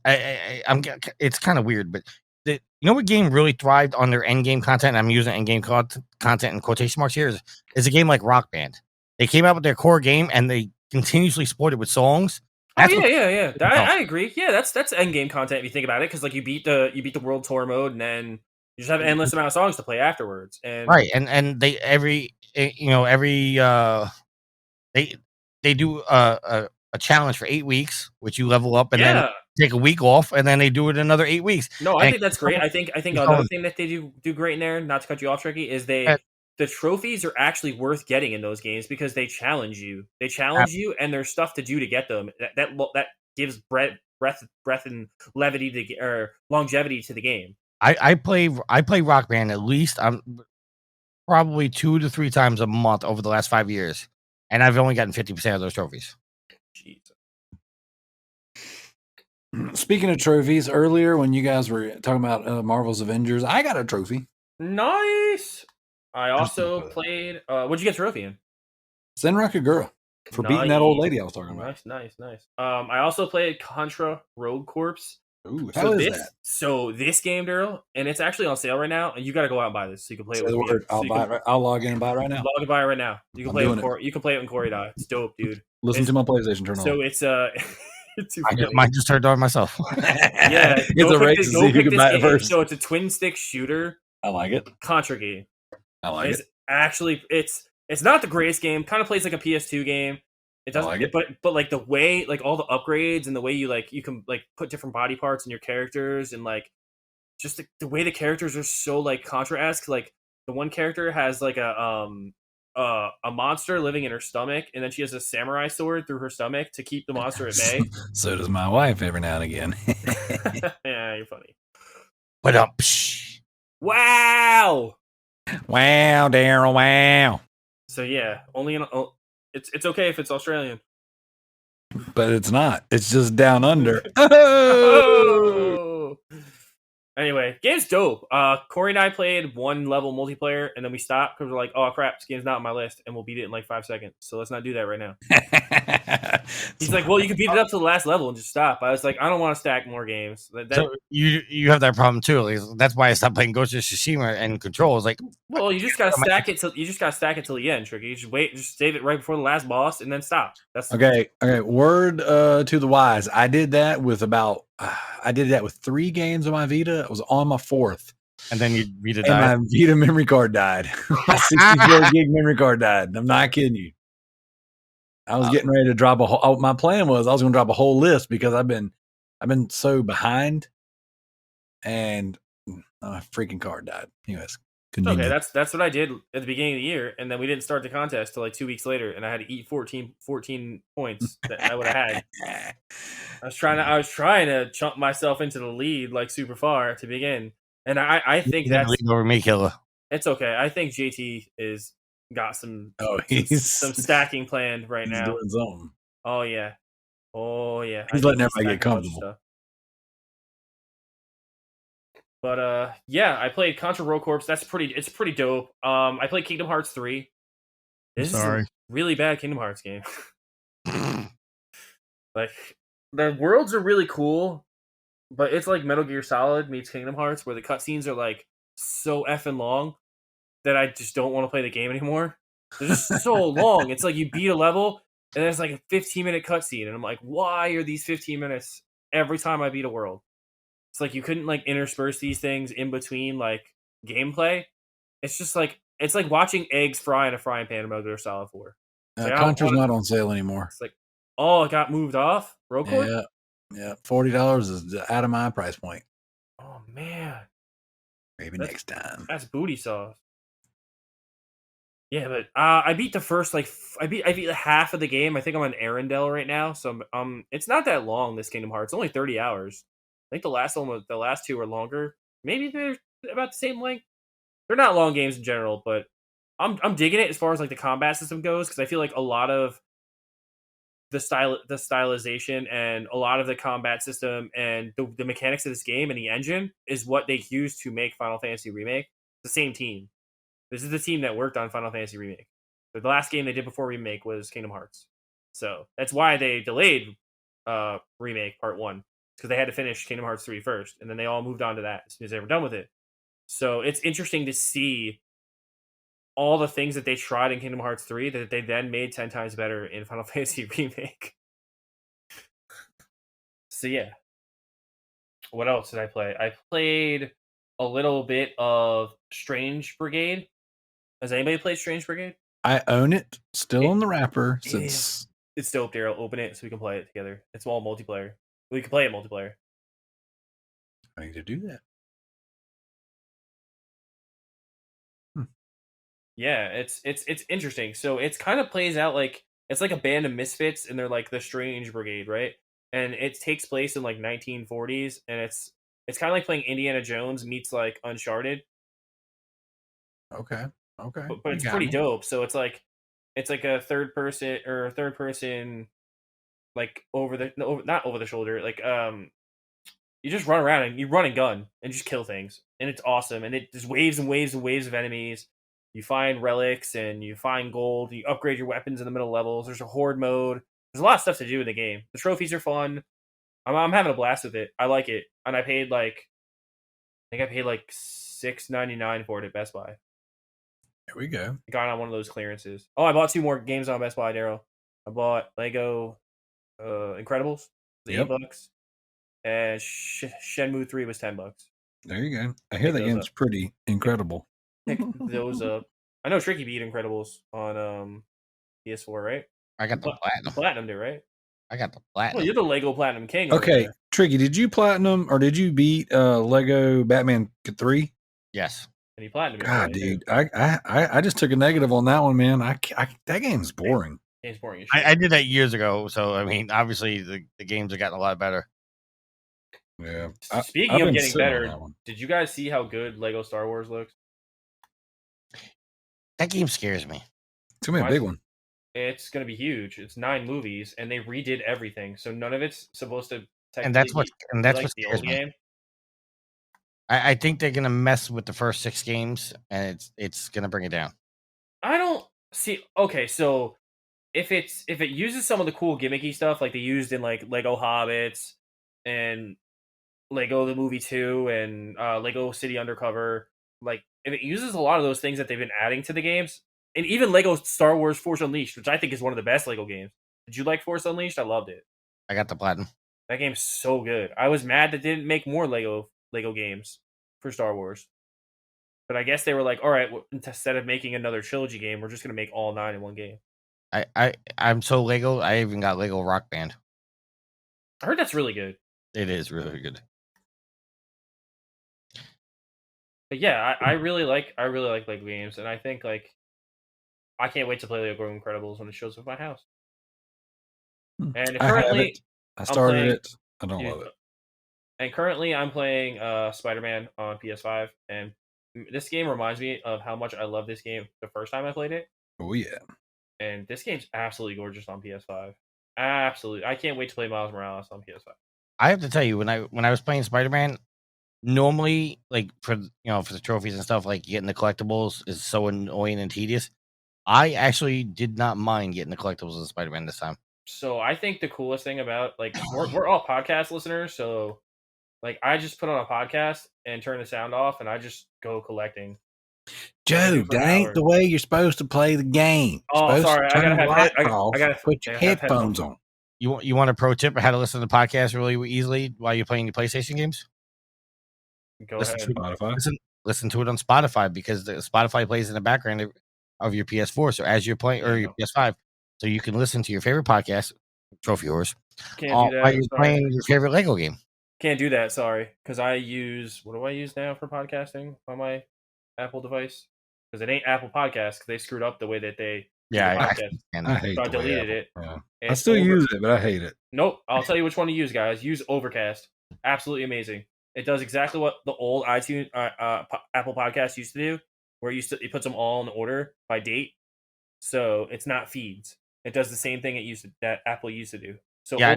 it's kind of weird, but you know what game really thrived on their end game content? And I'm using end game content in quotation marks here. Is a game like Rock Band. They came out with their core game and they continuously supported with songs. That's yeah. I agree. Yeah, that's end game content if you think about it, because like you beat the world tour mode, and then you just have an endless amount of songs to play afterwards. And right, and they every they do a challenge for 8 weeks, which you level up, and then take a week off, and then they do it another 8 weeks. No, I And think that's great. I think another thing that they do great in there, not to cut you off, Tricky, is the trophies are actually worth getting in those games because they challenge you. They challenge you, and there's stuff to do to get them. That gives breath and levity or longevity to the game. I play Rock Band at least probably 2 to 3 times a month over the last 5 years, and I've only gotten 50% of those trophies. Jesus. Speaking of trophies, earlier when you guys were talking about Marvel's Avengers, I got a trophy. Nice. I also played. What'd you get a trophy in? Zenrock Agura for beating that old lady I was talking about. Nice. I also played Contra Rogue Corps. Ooh, how is that? So this game, Darrell, and it's actually on sale right now, and you got to go out and buy this so you can play it with me. I'll log in and buy it right now. Log and buy it right now. You can play it. You can play it when Corey dies. It's dope, dude. Listen to my PlayStation turn on. So it's I just turned on myself. Yeah, it's a race to see who can buy it first. So it's a twin stick shooter. I like it. Contra game. I like it. Actually, it's not the greatest game. Kind of plays like a PS2 game. It doesn't, like it. But like the way, like all the upgrades and the way you can like put different body parts in your characters, and like just the way the characters are so like Contra-esque. Like the one character has like a monster living in her stomach, and then she has a samurai sword through her stomach to keep the monster at bay. So does my wife every now and again. Yeah, you're funny. What up? Wow, Darrell, wow. So yeah, only in it's okay if it's Australian, but it's not. It's just down under. Oh! Anyway, game's dope. Corey and I played 1 level multiplayer, and then we stopped because we're like, "Oh crap, this game's not on my list," and we'll beat it in like 5 seconds. So let's not do that right now. He's like, "Well, you can beat it up to the last level and just stop." I was like, "I don't want to stack more games." So you have that problem too. Like, that's why I stopped playing Ghost of Tsushima and Control. It's like, well, you just gotta stack it till the end, Tricky. You just wait, just save it right before the last boss, and then stop. That's okay. Word to the wise. I did that with 3 games on my Vita. I was on my 4th. And then your Vita died. And my Vita memory card died. My 64 gig memory card died. I'm not kidding you. I was getting ready to drop a whole. My plan was I was going to drop a whole list because I've been so behind, and my freaking card died. Anyways, okay, that's what I did at the beginning of the year, and then we didn't start the contest till like 2 weeks later, and I had to eat 14 points that I would have had. I was trying to chump myself into the lead like super far to begin, and I think that's lead over me, killer. It's okay. I think JT is got some some stacking planned right now. Doing something. Oh yeah. He's letting everybody get comfortable. But yeah, I played Contra Rogue Corps. It's pretty dope. I played Kingdom Hearts 3. This is a really bad Kingdom Hearts game. Like the worlds are really cool, but it's like Metal Gear Solid meets Kingdom Hearts, where the cutscenes are like so effing long that I just don't want to play the game anymore. They're just so long. It's like you beat a level and there's like a 15-minute cutscene, and I'm like, why are these 15 minutes every time I beat a world? It's like you couldn't like intersperse these things in between like gameplay. It's just like it's like watching eggs fry in a frying pan in Metal Gear Solid 4. Like, Contra's not on sale anymore. It's like, oh, it got moved off? Rogue Corps? Yeah. $40 is out of my price point. Oh man. Maybe next time. That's booty sauce. Yeah, but I beat the first I beat half of the game. I think I'm on Arendelle right now, so it's not that long. This Kingdom Hearts, only 30 hours. I think the last 2 are longer. Maybe they're about the same length. They're not long games in general, but I'm digging it as far as like the combat system goes, because I feel like a lot of the stylization and a lot of the combat system and the mechanics of this game and the engine is what they used to make Final Fantasy Remake. The same team. This is the team that worked on Final Fantasy Remake. The last game they did before Remake was Kingdom Hearts. So that's why they delayed Remake Part 1. Because they had to finish Kingdom Hearts 3 first. And then they all moved on to that as soon as they were done with it. So it's interesting to see all the things that they tried in Kingdom Hearts 3 that they then made 10 times better in Final Fantasy Remake. So yeah. What else did I play? I played a little bit of Strange Brigade. Has anybody played Strange Brigade? I own it, still It- on the wrapper Yeah. since. It's dope, Daryl. Open it so we can play it together. It's all multiplayer. We can play it multiplayer. I need to do that. Yeah, it's interesting. So it's kind of plays out like it's like a band of misfits, and they're like the Strange Brigade, right? And it takes place in like 1940s, and it's kind of like playing Indiana Jones meets like Uncharted, Okay. Okay. but You it's got pretty me. dope. So it's like a third person like over the no, not over the shoulder, like you just run around and you run and gun and just kill things, and it's awesome. And there's waves and waves and waves of enemies. You find relics and you find gold. You upgrade your weapons in the middle levels. There's a horde mode. There's a lot of stuff to do in the game. The trophies are fun. I'm having a blast with it. I like it, and I paid like I think I paid like $6.99 for it at Best Buy. There we go. I got it on one of those clearances. Oh, I bought 2 more games on Best Buy, Daryl. I bought Lego Incredibles, the Yep. $8, and Shenmue 3 was $10. There you go. I hear Pick that those game's up. pretty incredible. Pick those up. I know Tricky beat Incredibles on PS4, right? I got the platinum. Platinum did, right? I got the Well, platinum. you're the Lego Platinum King. over Okay, there. Tricky, did you platinum or did you beat Lego Batman 3? Yes. And he platinum. God, dude, I just took a negative on that one, man. That game's boring. It's boring as shit. I did that years ago, so I mean, obviously the games have gotten a lot better. Yeah. Speaking I've of been getting sitting on better, that one. did you guys see how good Lego Star Wars looks? That game scares me. It's gonna be a Why- big one. It's going to be huge. It's 9 movies, and they redid everything, so none of it's supposed to. And that's what technically be like what the scares old me. game. I think they're gonna mess with the first 6 games, and it's gonna bring it down. I don't see. Okay, so if it uses some of the cool gimmicky stuff like they used in like Lego Hobbits and Lego the Movie 2 and Lego City Undercover, like if it uses a lot of those things that they've been adding to the games, and even Lego Star Wars Force Unleashed, which I think is one of the best Lego games. Did you like Force Unleashed? I loved it. I got the platinum. That game's so good. I was mad that they didn't make more Lego games for Star Wars. But I guess they were like, all right, instead of making another trilogy game, we're just going to make all 9 in one game. I'm so Lego. I even got Lego Rock Band. I heard that's really good. It is really good. But yeah, I really like Lego games, and I think like I can't wait to play Lego Incredibles when it shows up at my house. And I have currently, it. I started playing- it. I don't love it. And currently, I'm playing Spider-Man on PS5, and this game reminds me of how much I love this game the first time I played it. Oh yeah. And this game's absolutely gorgeous on PS5. Absolutely, I can't wait to play Miles Morales on PS5. I have to tell you, when I was playing Spider-Man, normally like for the trophies and stuff, like getting the collectibles is so annoying and tedious. I actually did not mind getting the collectibles in Spider-Man this time. So I think the coolest thing about like we're all podcast listeners, so like I just put on a podcast and turn the sound off, and I just go collecting. Joe, for that an ain't hour. the way you're supposed to play the game. You're Oh, supposed sorry, to I turn gotta the have light head- I off, gotta- put your I have headphones on. You want a pro tip of how to listen to the podcast really easily while you're playing your PlayStation games? Go Listen ahead. to Spotify. listen to it on Spotify, because the Spotify plays in the background of your PS4. So as you're playing, or your PS5, so you can listen to your favorite podcast, Trophy Horse, Can't do while that. you're Sorry. playing your favorite Lego game. Can't do that. Sorry, because I use what do I use now for podcasting on my Apple device? Because it ain't Apple Podcast because they screwed up the way that they do the podcast. I hate So I the way deleted it. Yeah. I It's still use it, but I hate it. Nope. I'll tell you which one to use, guys. Use Overcast. Absolutely amazing. It does exactly what the old iTunes Apple Podcast used to do, where it puts them all in order by date. So it's not feeds. It does the same thing that Apple used to do. So Yeah,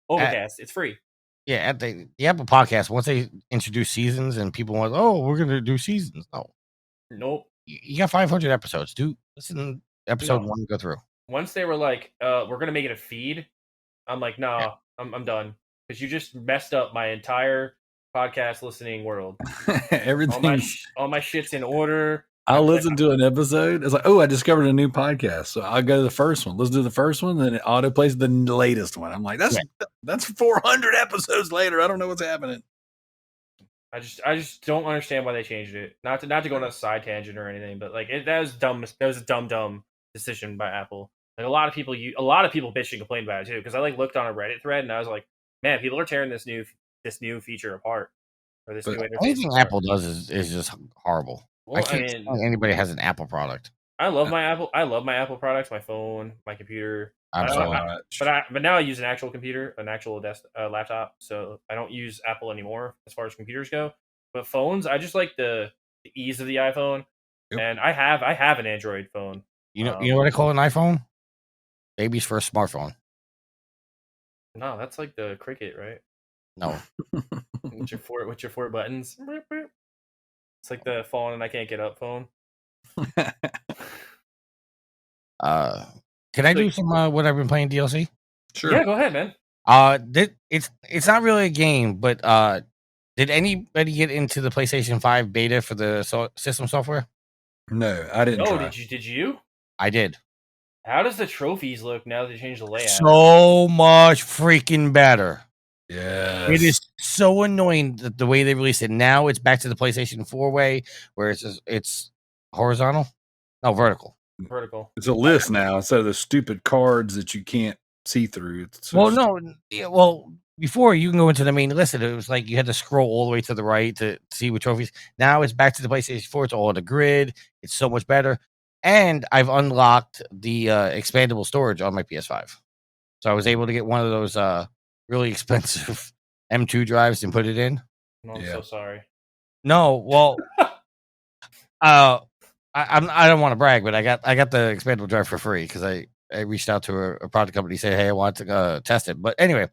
Overcast, it's free. Yeah, at the Apple Podcast, once they introduce seasons and people want, we're gonna do seasons. No, Nope. you got 500 episodes. Listen to episode No. 1, go through. Once they were like, we're gonna make it a feed, I'm like, nah, I'm done. Because you just messed up my entire podcast listening world. Everything. All my shit's in order. I'll listen to an episode. It's like, oh, I discovered a new podcast, so I'll go to the first one. Let's do the first one, then it auto plays the latest one. I'm like, that's 400 episodes later. I don't know what's happening. I just don't understand why they changed it. Not to go on a side tangent or anything, but like that was dumb. That was a dumb decision by Apple. Like a lot of people bitched and complained about it too. Because I like looked on a Reddit thread and I was like, man, people are tearing this new feature apart. Or this new interface. Anything apart. Apple does is just horrible. Well, I can't stand anybody has an Apple product. I love my Apple products, my phone, my computer. Absolutely. But now I use an actual computer, an actual laptop. So I don't use Apple anymore as far as computers go. But phones, I just like the ease of the iPhone. Yep. And I have an Android phone. You know what I call an iPhone? Baby's first smartphone. No, that's like the Cricket, right? No. With your four buttons. It's like the falling and I can't get up phone. Can I do some what I've been playing DLC? Sure. Yeah, go ahead, man. It's not really a game, but did anybody get into the PlayStation 5 beta for the system software? No, I didn't. Oh, did you? I did. How does the trophies look now that they changed the layout? So much freaking better. Yeah, it is so annoying that the way they released it. Now it's back to the PlayStation 4 way, where it's horizontal, no vertical. Vertical. It's a list now instead of the stupid cards that you can't see through. Before you can go into the main list, it was like you had to scroll all the way to the right to see what trophies. Now it's back to the PlayStation 4. It's all on the grid. It's so much better, and I've unlocked the expandable storage on my PS5, so I was able to get one of those really expensive M2 drives and put it in. No, I'm so sorry. No, well, I don't want to brag, but I got the expandable drive for free because I reached out to a product company, said, hey, I want to test it. But anyway,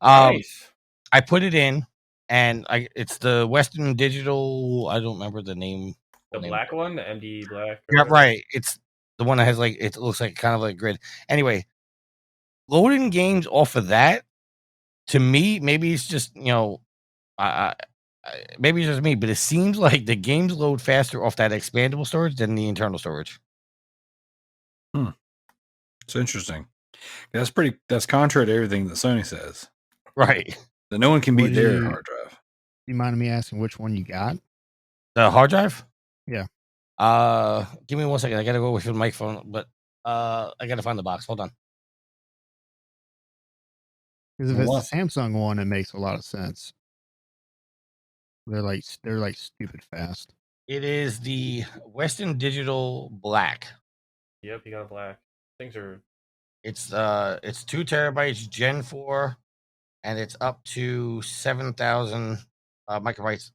nice. I put it in, and it's the Western Digital. I don't remember the name. The black one, the MD black. Yeah, right. It's the one that has it looks like kind of like a grid. Anyway, loading games off of that. To me, maybe it's just maybe it's just me, but it seems like the games load faster off that expandable storage than the internal storage. It's interesting. That's contrary to everything that Sony says. Right. That no one can beat their hard drive. You mind me asking which one you got? The hard drive? Yeah. Give me 1 second. I gotta go with the microphone, but I gotta find the box. Hold on. Because if it's the Samsung one, it makes a lot of sense. They're like stupid fast. It is the Western Digital Black. Yep, you got a black. Things are. It's 2 terabytes Gen 4, and it's up to 7,000 microbytes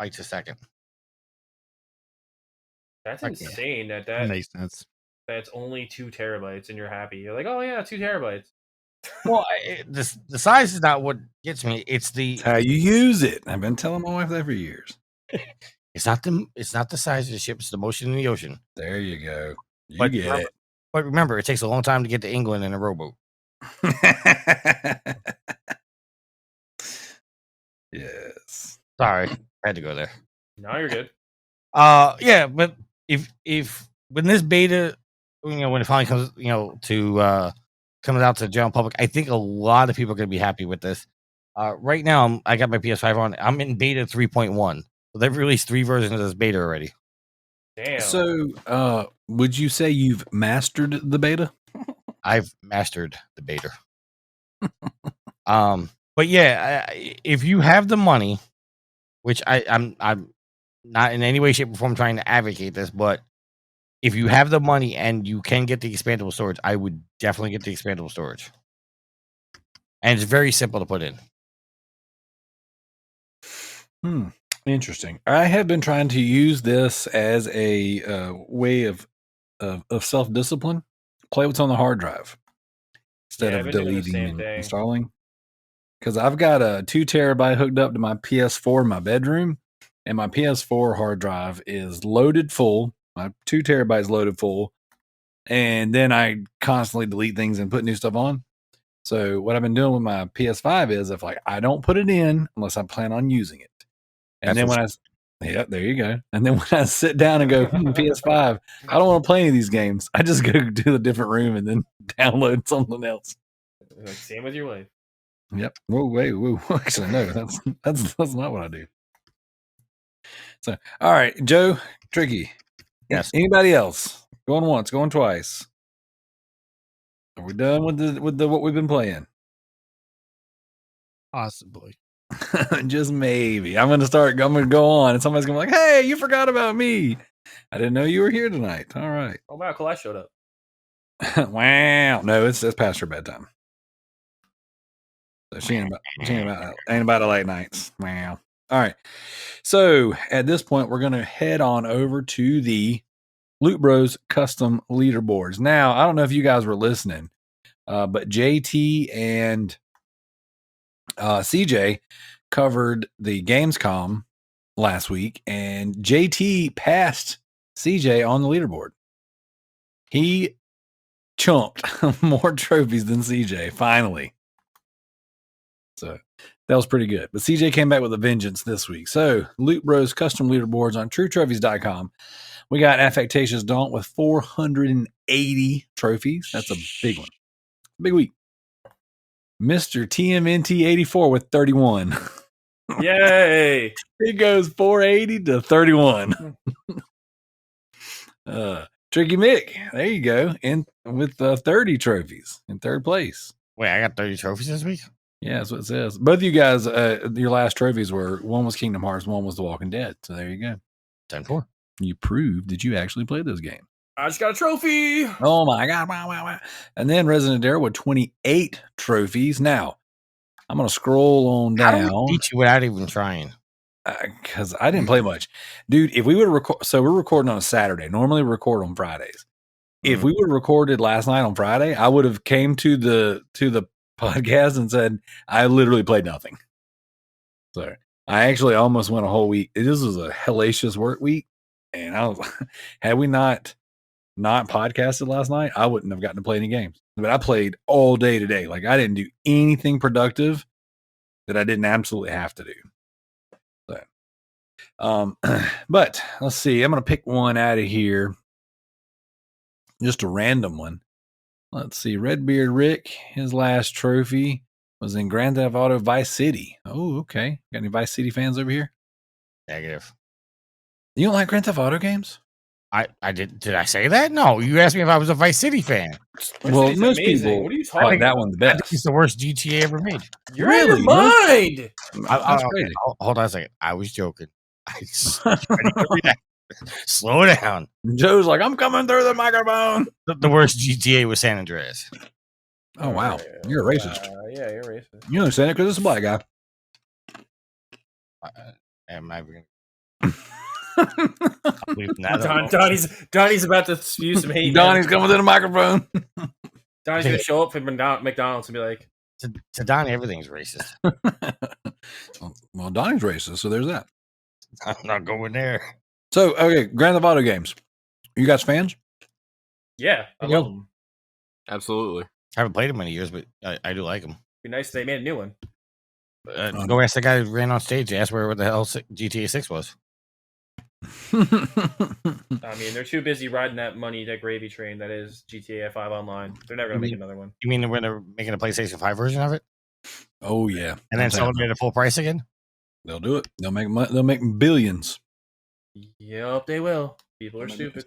a second. That's insane. That makes sense. That's only 2 terabytes, and you're happy. You're like, oh yeah, 2 terabytes. Well, the size is not what gets me. It's how you use it. I've been telling my wife that for years. It's not the size of the ship. It's the motion in the ocean. There you go. You get it. But remember, it takes a long time to get to England in a rowboat. Yes. Sorry, I had to go there. No, you're good. Yeah, but if when this beta, when it finally comes, to comes out to the general public, I think a lot of people are going to be happy with this. Right now, I got my PS5 on. I'm in beta 3.1. So they've released 3 versions of this beta already. Damn. So, would you say you've mastered the beta? I've mastered the beta. But yeah, if you have the money, which I'm not in any way, shape, or form trying to advocate this, but if you have the money and you can get the expandable storage, I would definitely get the expandable storage. And it's very simple to put in. Interesting. I have been trying to use this as a way of self-discipline. Play what's on the hard drive instead of deleting and installing. Because I've got a 2 terabyte hooked up to my PS4 in my bedroom, and my PS4 hard drive is loaded full. My 2 terabytes loaded full, and then I constantly delete things and put new stuff on. So what I've been doing with my PS5 is I don't put it in unless I plan on using it. And then Yeah, there you go. And then when I sit down and go PS5, I don't want to play any of these games. I just go to a different room and then download something else. Like, same with your wife. Yep. Whoa, wait, whoa. Actually, no, that's not what I do. So, all right, Joe, Tricky. Yes. Anybody else? Going once, going twice. Are we done with the what we've been playing? Possibly. Just maybe. I'm gonna go on, and somebody's gonna be like, "Hey, you forgot about me. I didn't know you were here tonight." All right. Oh wow, Colette showed up. Wow. No, it's past her bedtime. So she ain't about the late nights. Wow. All right. So at this point, we're gonna head on over to the Loot Bros custom leaderboards. Now, I don't know if you guys were listening, but JT and CJ covered the Gamescom last week, and JT passed CJ on the leaderboard. He chumped more trophies than CJ, finally. So that was pretty good. But CJ came back with a vengeance this week. So Loot Bros custom leaderboards on TrueTrophies.com. We got Affectatious Daunt with 480 trophies. That's a big one. Big week. Mr. TMNT84 with 31. Yay! It goes 480 to 31. Trickymic, there you go. And with 30 trophies in third place. Wait, I got 30 trophies this week? Yeah, that's what it says. Both of you guys, your last trophies were, one was Kingdom Hearts, one was The Walking Dead. So there you go. 10-4. You proved that you actually played those games. I just got a trophy. Oh my God. Wow. And then ResidentDarrell with 28 trophies. Now, I'm going to scroll on How do down. we beat you without even trying? Because I didn't play much. Dude, if we would record, so we're recording on a Saturday. Normally we record on Fridays. If we would have recorded last night on Friday, I would have came to the podcast and said, I literally played nothing. So I actually almost went a whole week. This was a hellacious work week. And I was, had we not podcasted last night, I wouldn't have gotten to play any games. But I played all day today. Like I didn't do anything productive that I didn't absolutely have to do. So, but let's see. I'm going to pick one out of here. Just a random one. Let's see. Redbeard Rick, his last trophy was in Grand Theft Auto Vice City. Oh, okay. Got any Vice City fans over here? Negative. You don't like Grand Theft Auto games? I did I say that? No, you asked me if I was a Vice City fan. Well, most amazing. people What are you like talking that one the I think best. it's the worst GTA ever made. You're out of your mind. That's crazy. Hold on a second. I was joking. Slow down. Joe's like, I'm coming through the microphone. The worst GTA was San Andreas. Oh, wow. You're a racist. Yeah, you're racist. You understand it because it's a black guy. Am I Donnie's about to spew some hate. Donnie's coming to the microphone. Donnie's gonna show up for McDonald's and be like, to Donnie, everything's racist. Well, Donnie's racist, so there's that. I'm not going there. So, okay, Grand Theft Auto games. You guys fans? yeah, I love them. Absolutely. I haven't played them in years, but I do like them. Be nice if they made a new one. Go ask the guy who ran on stage. Ask where the hell GTA 6 was. I mean, they're too busy riding that gravy train that is GTA 5 Online. They're never gonna make another one. You mean when they're making a PlayStation 5 version of it? Oh, yeah. And then selling it at full price again? They'll do it. They'll make billions. Yep, they will. People are stupid.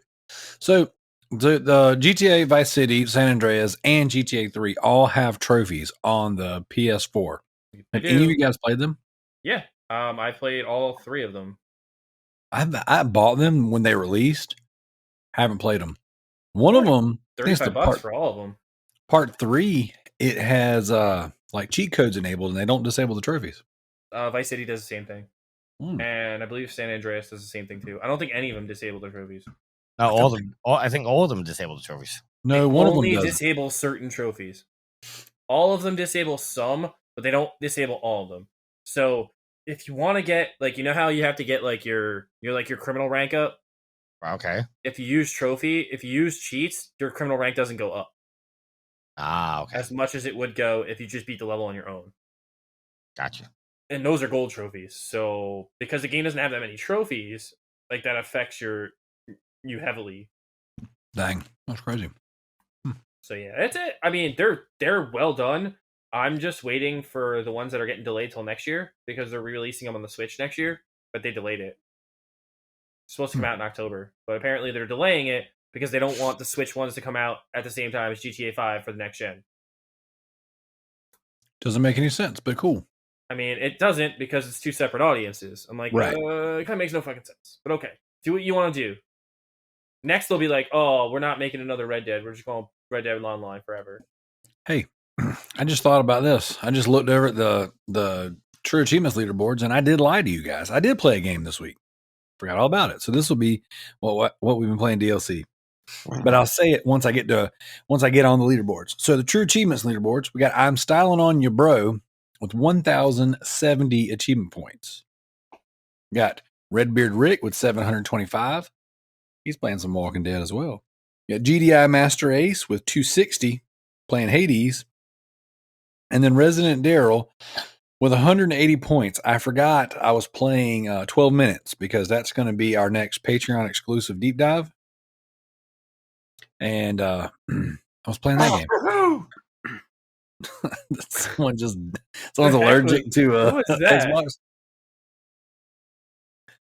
So the GTA Vice City, San Andreas, and GTA 3 all have trophies on the PS4. Have any of you guys played them? Yeah. I played all 3 of them. I bought them when they released. Haven't played them. One of them, $35 for all of them. Part 3, it has like cheat codes enabled, and they don't disable the trophies. Vice City does the same thing. And I believe San Andreas does the same thing too. I don't think any of them disable their trophies. No, all of them. I think all of them disable the trophies. No, one of them doesn't. Disable certain trophies. All of them disable some, but they don't disable all of them. So if you want to get like, you know how you have to get like your criminal rank up. Okay. If you use cheats, your criminal rank doesn't go up. Ah, okay. As much as it would go if you just beat the level on your own. Gotcha. and those are gold trophies. So because the game doesn't have that many trophies, like that affects you heavily. Dang, that's crazy. So yeah, it's it. I mean, they're well done. I'm just waiting for the ones that are getting delayed till next year because they're re-releasing them on the Switch next year, but they delayed it. It's supposed to come out in October, but apparently they're delaying it because they don't want the Switch ones to come out at the same time as GTA 5 for the next gen. Doesn't make any sense, but cool. I mean, it doesn't because it's two separate audiences. I'm like, Right. It kind of makes no fucking sense. But okay, do what you want to do. Next, they'll be like, oh, we're not making another Red Dead. We're just going Red Dead Online forever. Hey, I just thought about this. I just looked over at the True Achievements leaderboards, and I did lie to you guys. I did play a game this week. Forgot all about it. So this will be what we've been playing DLC. But I'll say it once I get on the leaderboards. So the True Achievements leaderboards, we got I'm Styling on You Bro with 1,070 achievement points. Got Redbeard Rick with 725. He's playing some Walking Dead as well. Got GDI Master Ace with 260 playing Hades. And then ResidentDarrell with 180 points. I forgot I was playing 12 minutes because that's going to be our next Patreon exclusive deep dive. And I was playing that game. Someone's allergic to Xbox.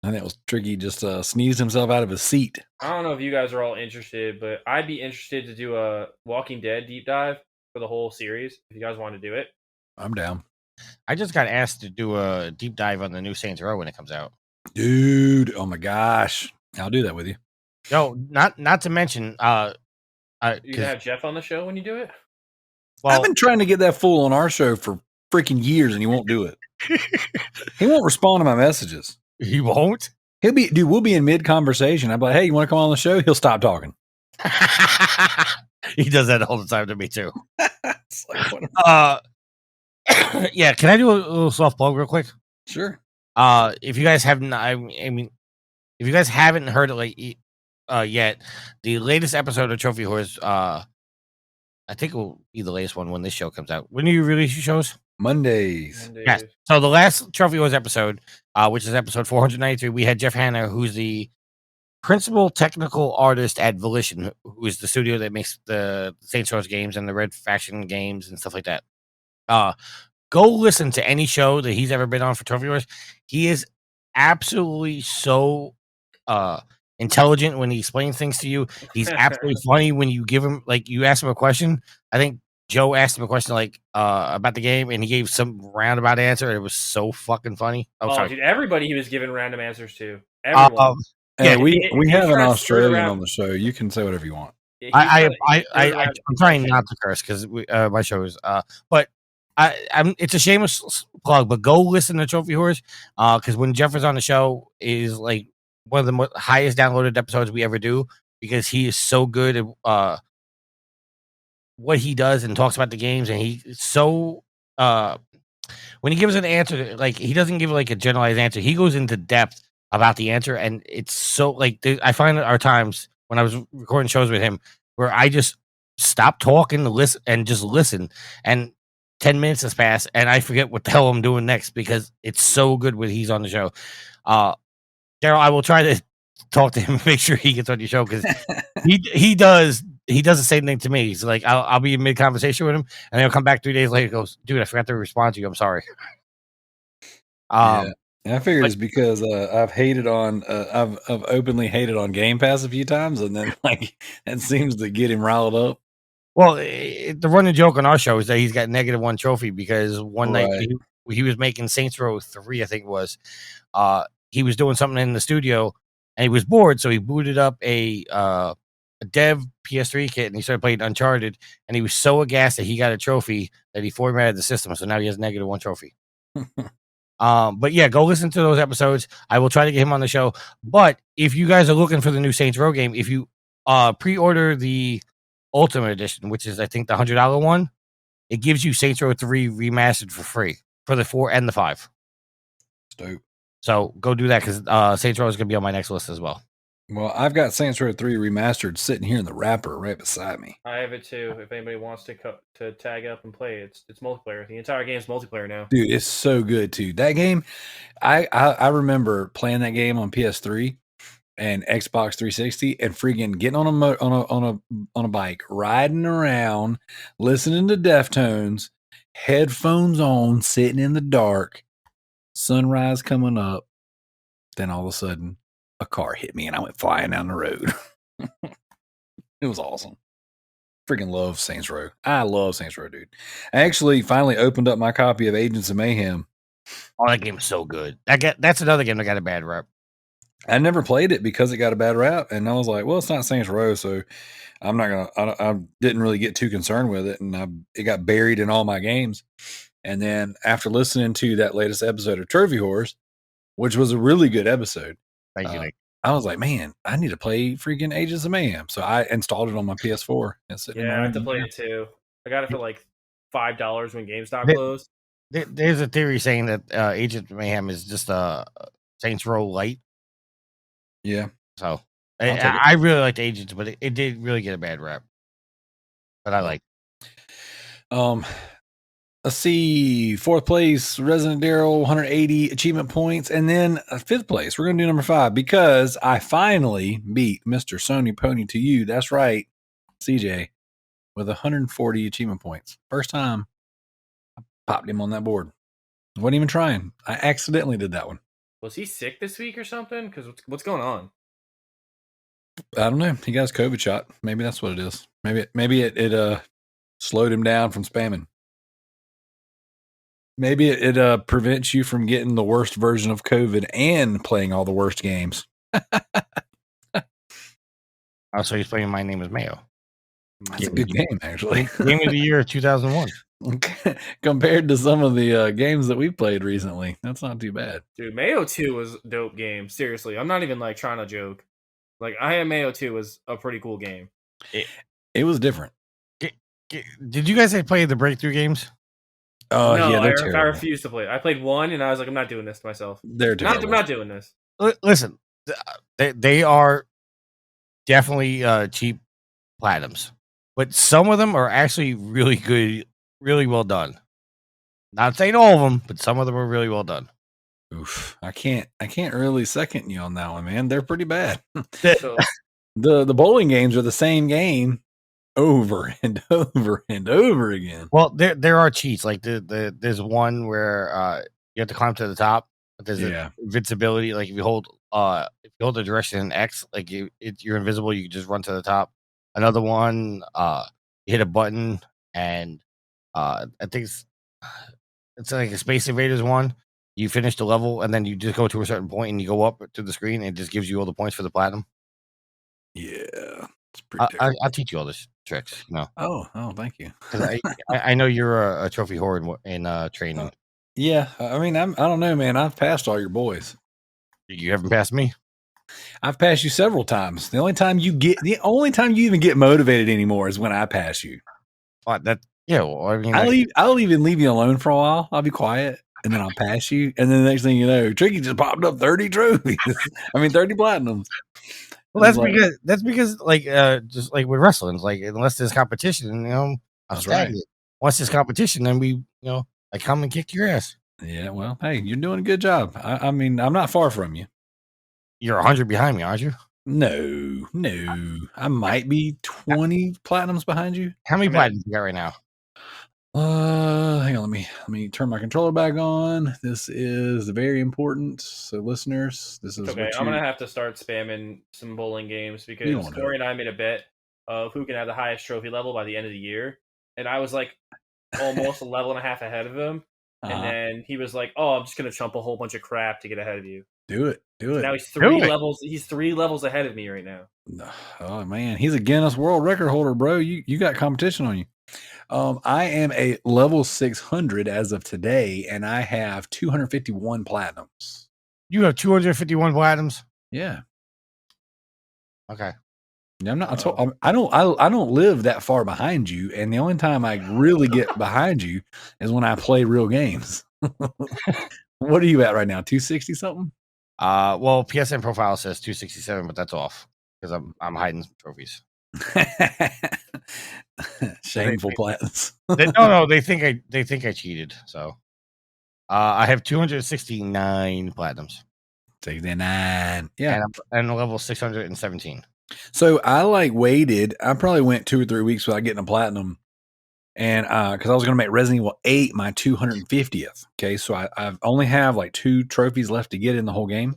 I think it was Tricky just sneezed himself out of his seat. I don't know if you guys are all interested, but I'd be interested to do a Walking Dead deep dive for the whole series if you guys want to do it. I'm down. I just got asked to do a deep dive on the new Saints Row when it comes out. Dude, oh my gosh. I'll do that with you. No, not to mention You can have Jeff on the show when you do it? Well, I've been trying to get that fool on our show for freaking years and he won't do it. He won't respond to my messages. He won't? We'll be in mid conversation. I'm like, hey, you want to come on the show? He'll stop talking. He does that all the time to me too. Yeah, can I do a little soft plug real quick? Sure. If you guys haven't, if you guys haven't heard it yet, the latest episode of Trophy Horse, I think it will be the latest one when this show comes out. When do you release your shows? Mondays. Yes. So the last Trophy Horse episode, which is episode 493, we had Jeff Hanna, who's the principal technical artist at Volition, who is the studio that makes the Saints Row games and the Red Faction games and stuff like that. Go listen to any show that he's ever been on for Trophy Wars. He is absolutely so intelligent when he explains things to you. He's absolutely funny when you give him, like, you ask him a question. I think Joe asked him a question about the game, and he gave some roundabout answer. It was so fucking funny. Oh, sorry. Dude, everybody he was giving random answers to. Everyone. Yeah, we have an Australian on the show. You can say whatever you want. Yeah, I'm trying not to curse because my show is. But it's a shameless plug. But go listen to Trophy Horse because when Jeff is on the show, is like one of the highest downloaded episodes we ever do because he is so good at what he does and talks about the games, and he's so when he gives an answer, like he doesn't give like a generalized answer. He goes into depth about the answer, and it's so like I find there are times when I was recording shows with him where I just stop talking to listen and just listen, and 10 minutes has passed and I forget what the hell I'm doing next because it's so good when he's on the show. Darrell, I will try to talk to him and make sure he gets on your show because he does the same thing to me. He's like, I'll be in mid conversation with him, and he'll come back 3 days later and goes, dude, I forgot to respond to you. I'm sorry. Yeah. I figured it's because I've openly hated on Game Pass a few times, and then like that seems to get him riled up. Well, the running joke on our show is that he's got -1 trophy because one night he was making Saints Row 3, I think it was. He was doing something in the studio and he was bored, so he booted up a dev PS3 kit and he started playing Uncharted, and he was so aghast that he got a trophy that he formatted the system, so now he has -1 trophy. But yeah, go listen to those episodes. I will try to get him on the show. But if you guys are looking for the new Saints Row game, if you pre-order the Ultimate Edition, which is I think the $100 one, it gives you Saints Row 3 remastered for free for the 4 and the 5. Dope. So go do that because Saints Row is going to be on my next list as well. Well, I've got Saints Row 3 Remastered sitting here in the wrapper right beside me. I have it too. If anybody wants to tag up and play, it's multiplayer. The entire game's multiplayer now. Dude, it's so good too. That game, I remember playing that game on PS3 and Xbox 360 and freaking getting on a bike, riding around, listening to Deftones, headphones on, sitting in the dark, sunrise coming up. Then all of a sudden, a car hit me and I went flying down the road. It was awesome. Freaking love Saints Row. I love Saints Row, dude. I actually finally opened up my copy of Agents of Mayhem. Oh, that game is so good. That's another game that got a bad rap. I never played it because it got a bad rap, and I was like, well, it's not Saints Row, so I'm not gonna. I didn't really get too concerned with it, and it got buried in all my games. And then after listening to that latest episode of Trophy Horse, which was a really good episode, Thank you, Nick. I was like, man, I need to play freaking Agents of Mayhem. So I installed it on my PS4. Yeah, I have to play it too. I got it for like $5 when GameStop closed. There's a theory saying that Agent Mayhem is just a Saints Row light. Yeah. So I really liked Agents, but it did really get a bad rap. But I like. Let's see, 4th place, ResidentDarrell, 180 achievement points, and then 5th place. We're going to do number 5 because I finally beat Mr. Sony Pony to you. That's right, CJ, with 140 achievement points. First time I popped him on that board. Wasn't even trying. I accidentally did that one. Was he sick this week or something? Because what's going on? I don't know. He got his COVID shot. Maybe that's what it is. Maybe it slowed him down from spamming. Maybe it prevents you from getting the worst version of COVID and playing all the worst games. So he's playing My Name is Mayo. That's a good game, actually. Game of the year 2001. Compared to some of the games that we've played recently, that's not too bad. Dude, Mayo 2 was a dope game. Seriously, I'm not even like trying to joke. Like, I Am Mayo 2 was a pretty cool game. It was different. Did you guys play the breakthrough games? Oh, no, yeah, I refused to play it. I played one, and I was like, I'm not doing this to myself. They're terrible. I'm not doing this. Listen, they are definitely cheap platinums, but some of them are actually really good, really well done. Not saying all of them, but some of them are really well done. Oof, I can't really second you on that one, man. They're pretty bad. So, the bowling games are the same game over and over and over again. Well, there are cheats. Like there's one where you have to climb to the top. But there's an invincibility. Like if you hold the direction in X, like you're invisible. You can just run to the top. Another one, you hit a button, and I think it's like a Space Invaders one. You finish the level, and then you just go to a certain point, and you go up to the screen, and it just gives you all the points for the platinum. Yeah, it's pretty. I'll teach you all this tricks. You know. Oh, thank you. I know you're a trophy whore in training. Yeah, I mean, I don't know, man. I've passed all your boys. You haven't passed me. I've passed you several times. The only time you even get motivated anymore is when I pass you. Well, I mean, I'll even leave you alone for a while. I'll be quiet, and then I'll pass you, and then the next thing you know, Tricky just popped up 30 trophies. 30 platinums. Well, that's because like just like with wrestling, like unless there's competition, I'm stagnant. Right. Once there's competition, then I come and kick your ass. Yeah, well, hey, you're doing a good job. I mean, I'm not far from you. You're 100 behind me, aren't you? No. I might be 20 platinums behind you. How many platinums you got right now? Hang on, let me turn my controller back on. This is very important. So, listeners, this is okay. I'm gonna have to start spamming some bowling games because Corey and I made a bet of who can have the highest trophy level by the end of the year, and I was like almost a level and a half ahead of him, and then he was like, "Oh, I'm just gonna chump a whole bunch of crap to get ahead of you." Do it. Now he's 3 levels. He's 3 levels ahead of me right now. Oh man, he's a Guinness World Record holder, bro. You got competition on you. I am a level 600 as of today, and I have 251 platinums. You have 251 platinums? Yeah. Okay. I'm not. I don't live that far behind you, and the only time I really get behind you is when I play real games. What are you at right now? 260 something? Well, PSN profile says 267, but that's off. because I'm hiding some trophies. Shameful plans. No, they think I cheated. So I have 269 platinums. 69. Yeah. And level 617. So I waited. I probably went 2 or 3 weeks without getting a platinum. And because I was going to make Resident Evil 8 my 250th. Okay. So I've only have 2 trophies left to get in the whole game.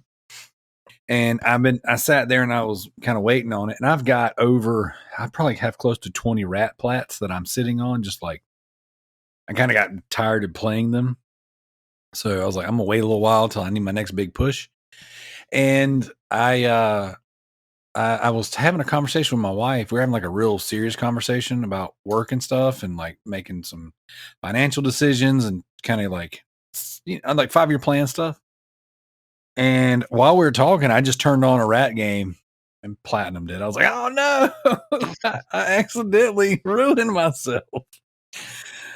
And I sat there and I was kind of waiting on it. And I've got I probably have close to 20 rat plats that I'm sitting on. Just I kind of got tired of playing them. So I was like, I'm going to wait a little while till I need my next big push. And I was having a conversation with my wife. We were having a real serious conversation about work and stuff and making some financial decisions and kind of 5-year plan stuff. And while we were talking, I just turned on a rat game and platinumed it. I was like, oh no, I accidentally ruined myself.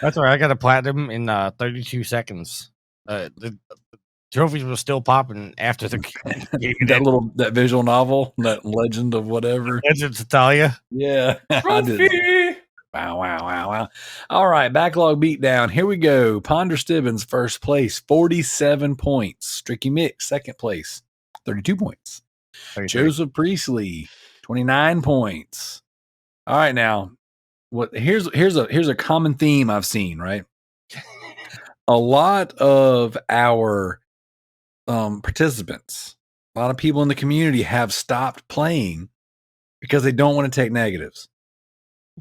That's all right. I got a platinum in 32 seconds. The trophies were still popping after the game. that visual novel, that Legend of whatever. Legend of Talia. Yeah. I did. Wow. All right. Backlog beatdown. Here we go. Ponder Stibbins, first place, 47 points. Trickymic, second place, 32 points. 33. Joseph Priestley, 29 points. All right. Now, here's a common theme I've seen, right? A lot of our participants, a lot of people in the community have stopped playing because they don't want to take negatives.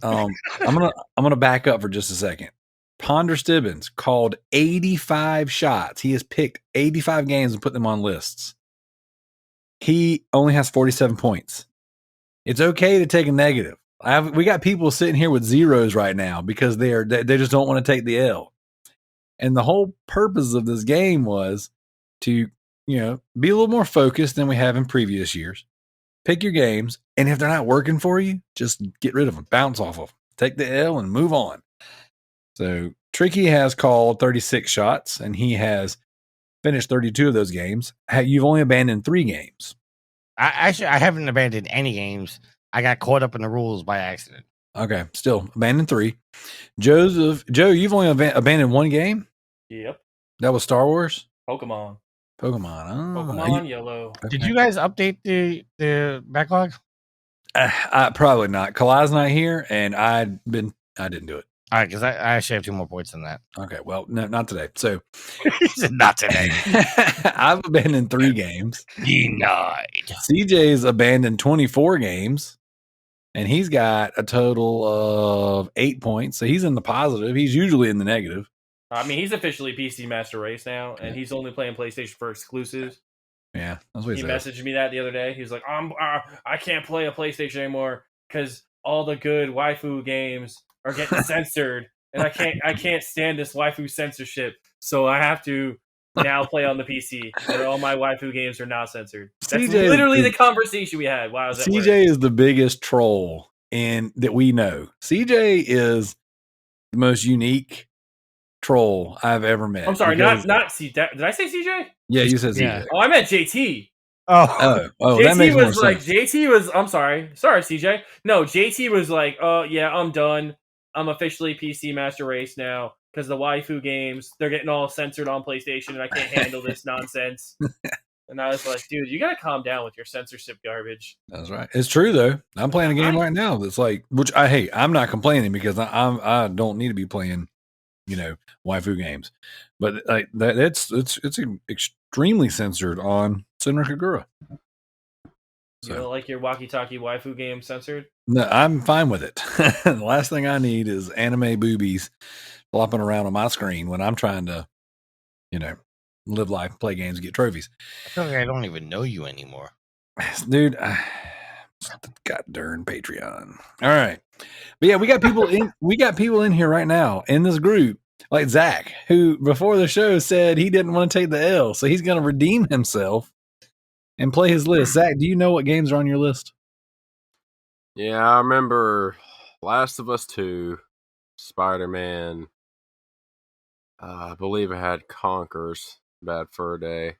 I'm gonna back up for just a second. Ponder Stibbins called 85 shots. He has picked 85 games and put them on lists. He only has 47 points. It's okay to take a negative. We got people sitting here with zeros right now because they just don't want to take the L. And the whole purpose of this game was to, be a little more focused than we have in previous years. Pick your games, and if they're not working for you, just get rid of them, bounce off of them, take the L, and move on. So Tricky has called 36 shots, and he has finished 32 of those games. You've only abandoned 3 games. I haven't abandoned any games. I got caught up in the rules by accident. Okay, still abandoned 3. Joe, you've only abandoned 1 game? Yep. That was Star Wars? Pokemon. Pokemon Yellow. Okay. Did you guys update the backlog? Probably not. Kalai's not here, and I didn't do it. All right, because I actually have 2 more points than that. Okay, well, no, not today. So He said not today. I've abandoned 3 games. Denied. CJ's abandoned 24 games, and he's got a total of 8 points. So he's in the positive. He's usually in the negative. I mean, he's officially PC Master Race now, and he's only playing PlayStation for exclusives. Yeah, that's what he messaged me that the other day. He was like, I can't play a PlayStation anymore because all the good waifu games are getting censored, and I can't stand this waifu censorship. So I have to now play on the PC where all my waifu games are not censored. That's CJ literally the conversation we had while I was at work. CJ is the biggest troll that we know. CJ is the most unique troll I've ever met. I'm sorry, not CJ. Did I say CJ? Yeah, you said CJ. Yeah. Oh, I meant JT. Oh, JT that makes more was like, sense. JT was, I'm sorry, CJ. No, JT was like, oh yeah, I'm done. I'm officially PC Master Race now because the waifu games, they're getting all censored on PlayStation and I can't handle this nonsense. And I was like, dude, you gotta calm down with your censorship garbage. That's right. It's true though. I'm playing a game right now that's which I hate. I'm not complaining because I don't need to be playing, waifu games. But it's extremely censored on Senran Kagura. You don't like your walkie-talkie waifu game censored? No, I'm fine with it. The last thing I need is anime boobies flopping around on my screen when I'm trying to, live life, play games, get trophies. I feel like I don't even know you anymore. Dude, God darn Patreon. All right. But yeah, we got people in here right now in this group, like Zack, who before the show said he didn't want to take the L, so he's going to redeem himself and play his list. Zack, do you know what games are on your list? Yeah, I remember Last of Us 2, Spider-Man. I believe I had Conker's Bad Fur Day.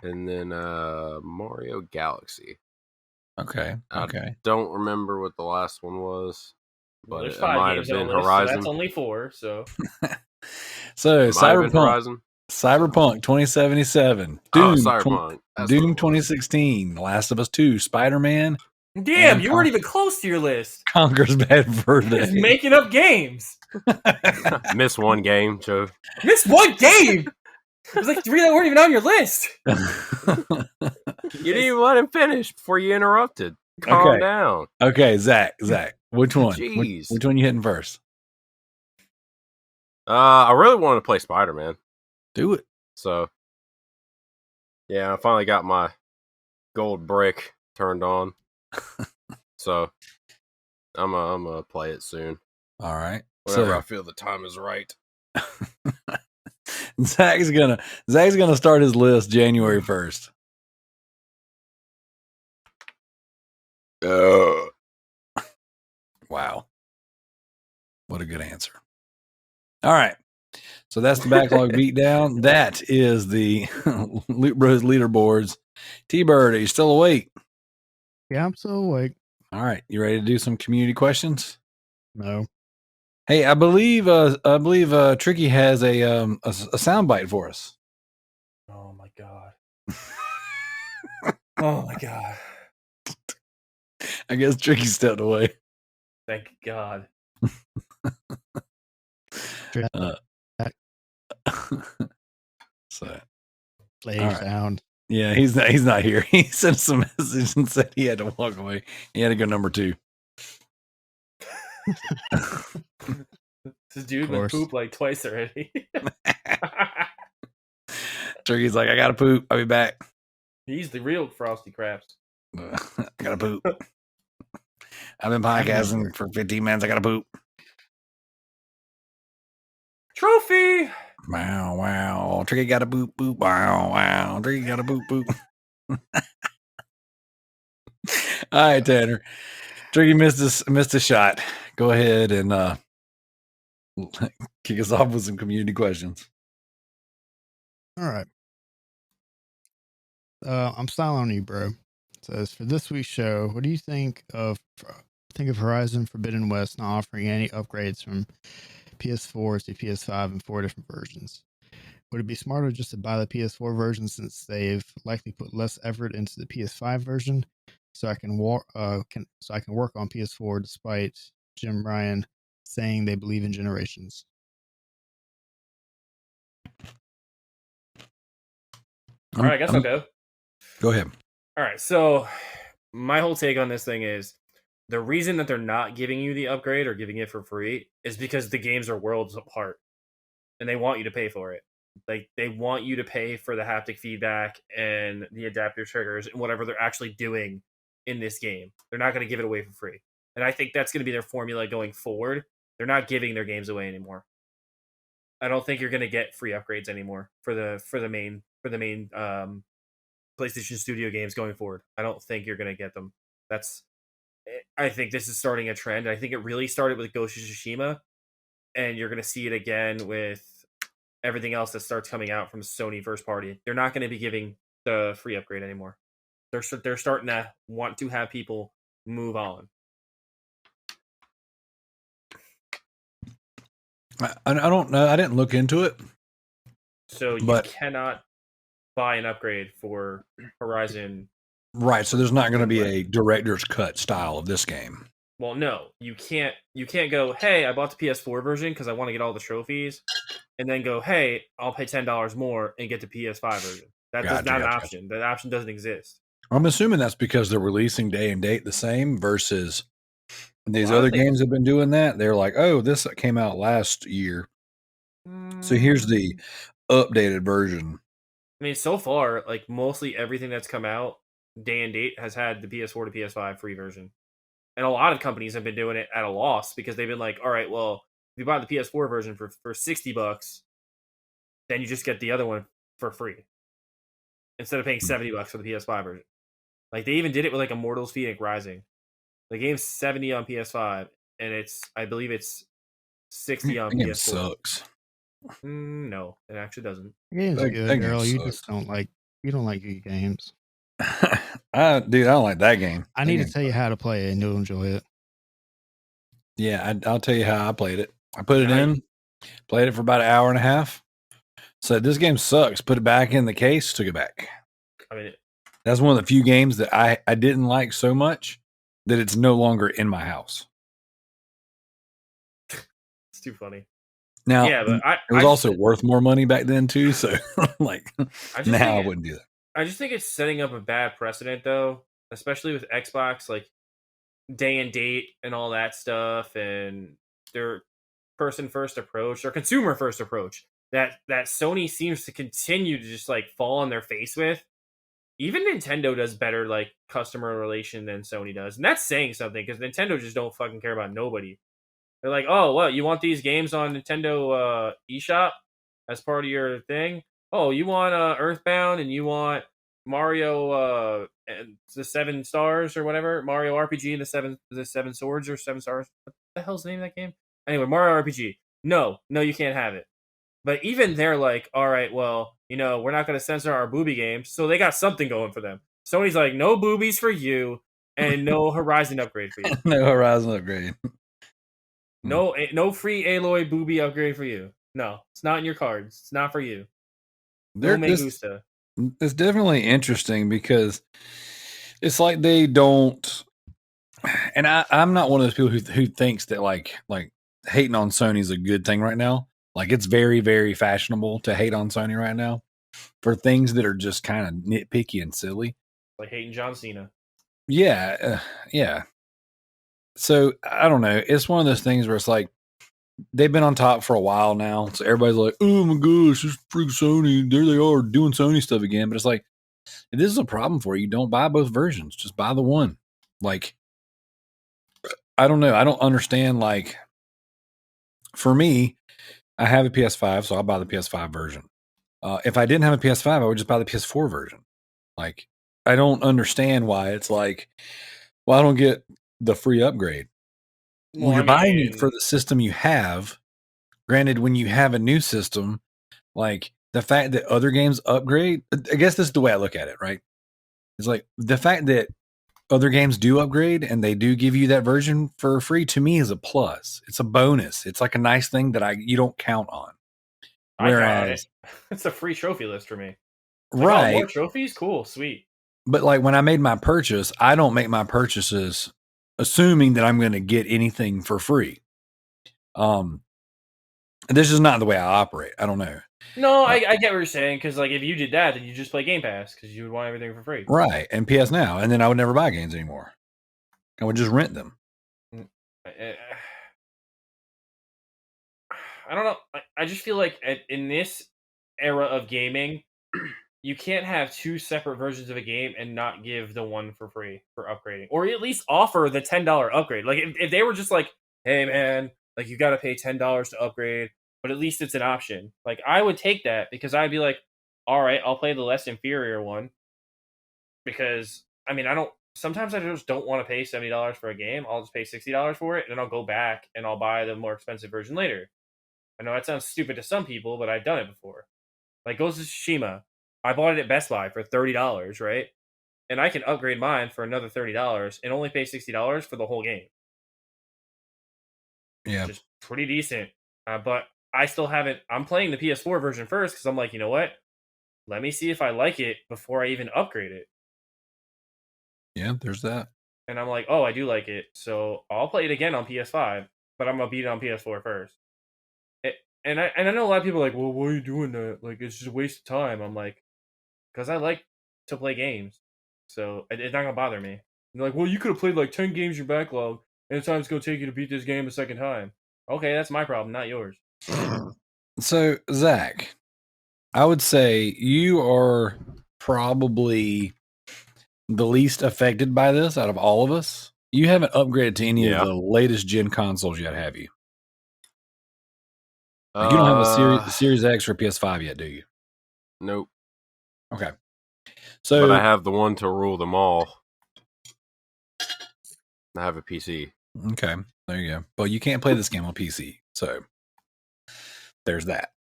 And then Mario Galaxy. Okay. Okay. Don't remember what the last one was, Well, but there's it 5 might games have on been the list, so Horizon. that's only 4. So So It might have been Horizon. Cyberpunk 2077, Oh, Doom, Cyberpunk. That's Doom what it was. 2016, The Last of Us 2, Spider-Man, damn, And you weren't even close to your list. Conker's Bad Fur You're just Day. making up games. Missed one game, Joe. Missed one game. There's like 3 that weren't even on your list. You didn't even let him finish before you interrupted. Calm Okay. down. Okay, Zach, which one? Jeez. Which one you hitting first? I really wanted to play Spider-Man. Do it. So, yeah, I finally got my gold brick turned on. So, I'm gonna play it soon. All right. Whenever I feel the time is right. Zach's gonna start his list January 1st. Wow. What a good answer. All right. So that's the backlog beatdown. That is the Loot Bros leaderboards. TByrd, are you still awake? Yeah, I'm still awake. All right. You ready to do some community questions? No. Hey, I believe Tricky has a soundbite for us. Oh my god. Oh my god. I guess Tricky stepped away. Thank God. So Play all right. sound. Yeah, he's not here. He sent us a message and said he had to walk away. He had to go number 2. This dude been pooped like twice already. Tricky's like, I gotta poop. I'll be back. He's the real Frosty Craps. I gotta poop. I've been podcasting for 15 minutes. I gotta poop. Trophy. Wow. Tricky gotta boop. Wow. Tricky gotta boop. All right, Tanner. Tricky missed a shot. Go ahead and kick us off with some community questions. All right. I'm styling on you, bro. It says, for this week's show, what do you think of Horizon Forbidden West not offering any upgrades from PS4 to PS5 in 4 different versions? Would it be smarter just to buy the PS4 version since they've likely put less effort into the PS5 version, so I can work on PS4 despite Jim Ryan saying they believe in generations? All right, I guess I'll go. Go ahead. All right, so my whole take on this thing is the reason that they're not giving you the upgrade or giving it for free is because the games are worlds apart, and they want you to pay for it. Like, they want you to pay for the haptic feedback and the adaptive triggers and whatever they're actually doing in this game. They're not going to give it away for free, and I think that's going to be their formula going forward. They're not giving their games away anymore. I don't think you're going to get free upgrades anymore for the main PlayStation Studio games going forward. I don't think you're going to get them. I think this is starting a trend. I think it really started with Ghost of Tsushima, and you're going to see it again with everything else that starts coming out from Sony first party. They're not going to be giving the free upgrade anymore. They're starting to want to have people move on. I don't know. I didn't look into it. So you cannot buy an upgrade for Horizon. Right. So there's not going to be a director's cut style of this game. Well, no, you can't go, hey, I bought the PS4 version because I want to get all the trophies, and then go, hey, I'll pay $10 more and get the PS5 version. That's not an option. That option doesn't exist. I'm assuming that's because they're releasing day and date the same versus these other games have been doing that. They're like, oh, this came out last year, so here's the updated version. I mean, so far, like, mostly everything that's come out day and date has had the PS4 to PS5 free version. And a lot of companies have been doing it at a loss because they've been like, all right, well, if you buy the PS4 version for $60, then you just get the other one for free instead of paying $70 for the PS5 version. Like, they even did it with like Immortals Phoenix Rising. The game's $70 on PS5, and I believe it's $60 on PS4. Game sucks. No, it actually doesn't. The game's good, girl. You just don't like good games. Dude, I don't like that game. I need to tell you how to play it, and you'll enjoy it. Yeah, I'll tell you how I played it. I put it in, played it for about an hour and a half. Said this game sucks. Put it back in the case. Took it back. I mean, That's one of the few games that I didn't like so much that it's no longer in my house. it's too funny. Now, Yeah, but it was also worth more money back then too. So, like, now I wouldn't do that. I just think it's setting up a bad precedent, though, especially with Xbox, like day and date and all that stuff, and their person first approach, their consumer first approach that Sony seems to continue to just like fall on their face with. Even Nintendo does better like customer relation than Sony does, and that's saying something because Nintendo just don't fucking care about nobody. They're like, oh, what, you want these games on Nintendo eShop as part of your thing? Oh, you want Earthbound and you want Mario and the 7 stars or whatever, Mario RPG and the seven swords or 7 stars. What the hell's the name of that game? Anyway, Mario RPG. No, you can't have it. But even they're like, all right, well, we're not going to censor our booby games, so they got something going for them. Sony's like, no boobies for you, and no Horizon upgrade for you. No Horizon upgrade. No free Aloy booby upgrade for you. No, it's not in your cards. It's not for you. No me gusta. It's definitely interesting because it's like they don't. And I'm not one of those people who thinks that like hating on Sony is a good thing right now. Like it's very, very fashionable to hate on Sony right now for things that are just kind of nitpicky and silly. Like hating John Cena. Yeah. Yeah. So I don't know. It's one of those things where it's like they've been on top for a while now. So everybody's like, oh my gosh, this freak Sony. There they are doing Sony stuff again. But it's like, if this is a problem for you, don't buy both versions. Just buy the one. Like, I don't know. I don't understand. Like, for me, I have a PS5, so I'll buy the PS5 version. If I didn't have a PS5, I would just buy the PS4 version. Like, I don't understand why it's like, well, I don't get the free upgrade. Well, you're buying it for the system you have. Granted, when you have a new system, like the fact that other games upgrade, I guess this is the way I look at it, right? It's like the fact that other games do upgrade and they do give you that version for free to me is a plus. It's a bonus. It's like a nice thing that you don't count on. Whereas it's a free trophy list for me. Like, right. Oh, more trophies? Cool. Sweet. But like when I made my purchase, I don't make my purchases assuming that I'm going to get anything for free. This is not the way I operate. I don't know. No, I get what you're saying, because like if you did that, then you just play Game Pass because you would want everything for free. Right, and PS Now, and then I would never buy games anymore. I would just rent them. I don't know. I just feel like in this era of gaming, you can't have two separate versions of a game and not give the one for free for upgrading, or at least offer the $10 upgrade. Like if they were just like, hey man, like you got to pay $10 to upgrade, but at least it's an option. Like I would take that because I'd be like, all right, I'll play the less inferior one. Because I mean, sometimes I just don't want to pay $70 for a game. I'll just pay $60 for it, and then I'll go back and I'll buy the more expensive version later. I know that sounds stupid to some people, but I've done it before. Like Ghost of Tsushima, I bought it at Best Buy for $30, right? And I can upgrade mine for another $30 and only pay $60 for the whole game. Yeah, which is pretty decent. But I still haven't. I'm playing the PS4 version first because I'm like, you know what? Let me see if I like it before I even upgrade it. Yeah, there's that. And I'm like, oh, I do like it, so I'll play it again on PS5, but I'm gonna beat it on PS4 first. And I know a lot of people are like, well, why are you doing that? Like, it's just a waste of time. I'm like, because I like to play games, so it's not gonna bother me. And they're like, well, you could have played like 10 games in your backlog, and the time it's gonna take you to beat this game a second time. Okay, that's my problem, not yours. So, Zach, I would say you are probably the least affected by this out of all of us. You haven't upgraded to any of the latest gen consoles yet, have you? You don't have a Series X or PS5 yet, do you? Nope. Okay. So, but I have the one to rule them all. I have a PC. Okay, there you go. But you can't play this game on PC, so there's that.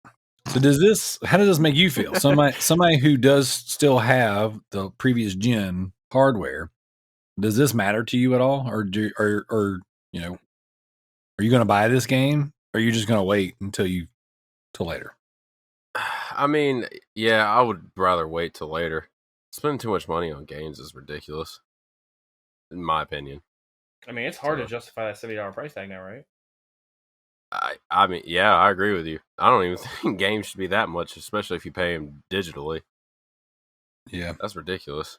So how does this make you feel? Somebody who does still have the previous gen hardware, does this matter to you at all? Or are you going to buy this game? Or are you just going to wait till later? I mean, yeah, I would rather wait till later. Spending too much money on games is ridiculous, in my opinion. I mean, it's hard to justify that $70 price tag now, right? I mean, yeah, I agree with you. I don't even think games should be that much, especially if you pay them digitally. Yeah, that's ridiculous.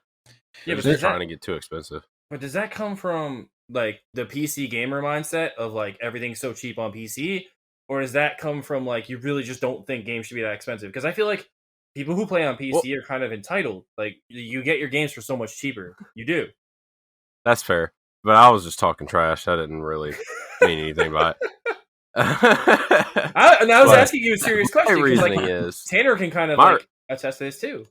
Yeah, they're but just trying to get too expensive. But does that come from like the PC gamer mindset of like everything's so cheap on PC, or does that come from like you really just don't think games should be that expensive? Because I feel like people who play on PC are kind of entitled. Like you get your games for so much cheaper. You do. That's fair, but I was just talking trash. I didn't really mean anything by it. I was asking you a serious question. My reasoning like, is Tanner can kind of attest to this too.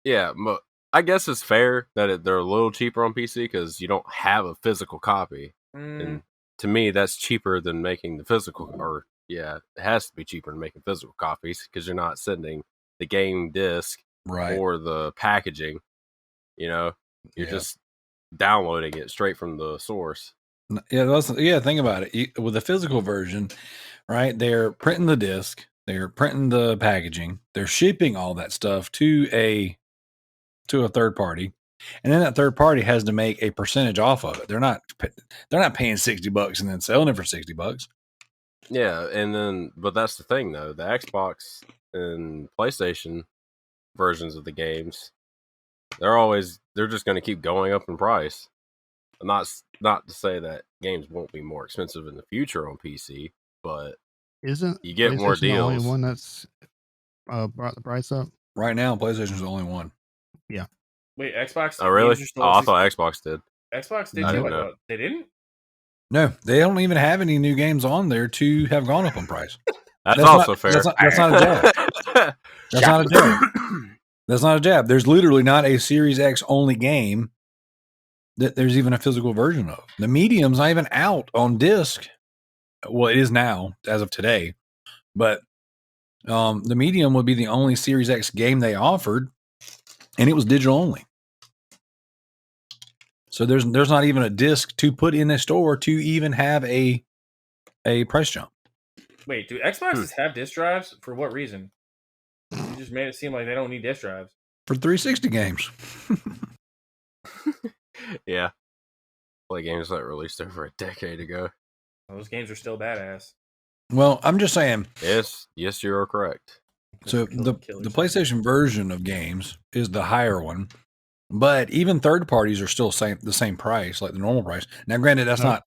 Yeah, but I guess it's fair that they're a little cheaper on PC because you don't have a physical copy. And to me, that's cheaper than making the physical. Or it has to be cheaper than making physical copies because you're not sending the game disc or the packaging. You're just downloading it straight from the source. Yeah, think about it. With the physical version, right? They're printing the disc, they're printing the packaging, they're shipping all that stuff to a third party, and then that third party has to make a percentage off of it. They're not paying $60 and then selling it for $60. Yeah, but that's the thing though. The Xbox and PlayStation versions of the games, they're just going to keep going up in price. Not to say that games won't be more expensive in the future on PC, but you get more deals. The only one that's brought the price up right now. PlayStation's the only one. Yeah. Wait, Xbox? Oh, really? I thought Xbox did. Xbox did. They didn't. No, they don't even have any new games on there to have gone up in price. That's also fair. That's not a jab. That's not a jab. That's not a jab. There's literally not a Series X only game that there's even a physical version of. The Medium's not even out on disc. Well, it is now, as of today. But the Medium would be the only Series X game they offered, and it was digital only. So there's not even a disc to put in the store to even have a price jump. Wait, do Xboxes have disc drives? For what reason? You just made it seem like they don't need disc drives. For 360 games. Yeah. Play games that released over a decade ago. Those games are still badass. Well, I'm just saying. Yes, you are correct. So the PlayStation version of games is the higher one, but even third parties are still the same price, like the normal price. Now, granted, that's not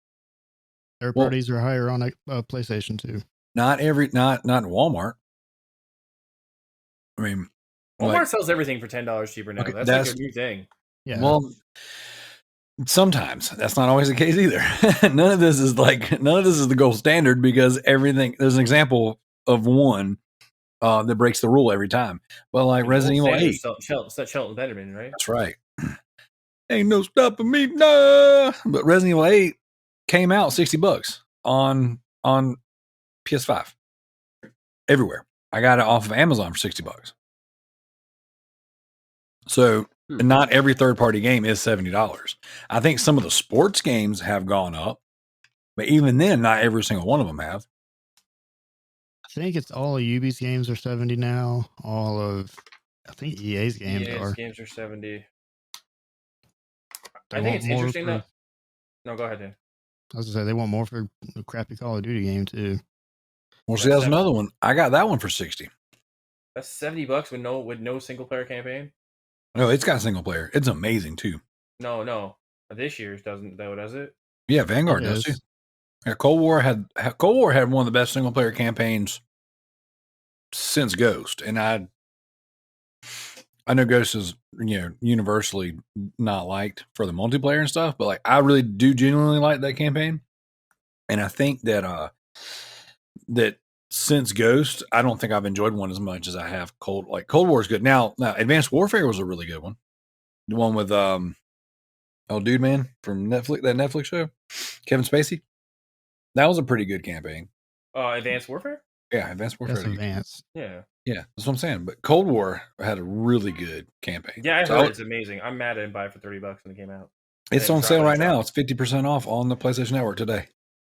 third parties are higher on PlayStation too. Not Walmart. I mean, Walmart sells everything for $10 cheaper now. Okay, that's like a new thing. Yeah. Well, sometimes that's not always the case either. None of this is the gold standard because everything. There's an example of one that breaks the rule every time. Well, like Resident Evil 8. Shelton Benjamin, right? That's right. Ain't no stopping me, no. But Resident Evil 8 came out $60 on PS5 everywhere. I got it off of Amazon for $60. So not every third-party game is $70. I think some of the sports games have gone up, but even then, not every single one of them have. I think it's all of Ubi's games are $70 now. I think EA's games are. Games are $70. I think it's interesting though. No, go ahead, Dan. I was gonna say they want more for the crappy Call of Duty game too. Well, see, that's another one. I got that one for $60. That's $70 with no single player campaign. No, it's got single player. It's amazing too. No. This year's doesn't though, does it? Yeah, Vanguard does too. Yeah, Cold War had one of the best single player campaigns since Ghost, and I know Ghost is universally not liked for the multiplayer and stuff, but like I really do genuinely like that campaign, and I think that that since Ghost, I don't think I've enjoyed one as much as I have Cold War is good. Now Advanced Warfare was a really good one. The one with dude man from Netflix, that Netflix show, Kevin Spacey. That was a pretty good campaign. Advanced Warfare? Yeah, Advanced Warfare. That's advanced. Yeah. Yeah, that's what I'm saying. But Cold War had a really good campaign. Yeah, I So heard it's amazing. I'm mad I didn't buy it for $30 when it came out. it's Yeah, on drop sale it, right drop now. it. It's 50% off on the PlayStation Network today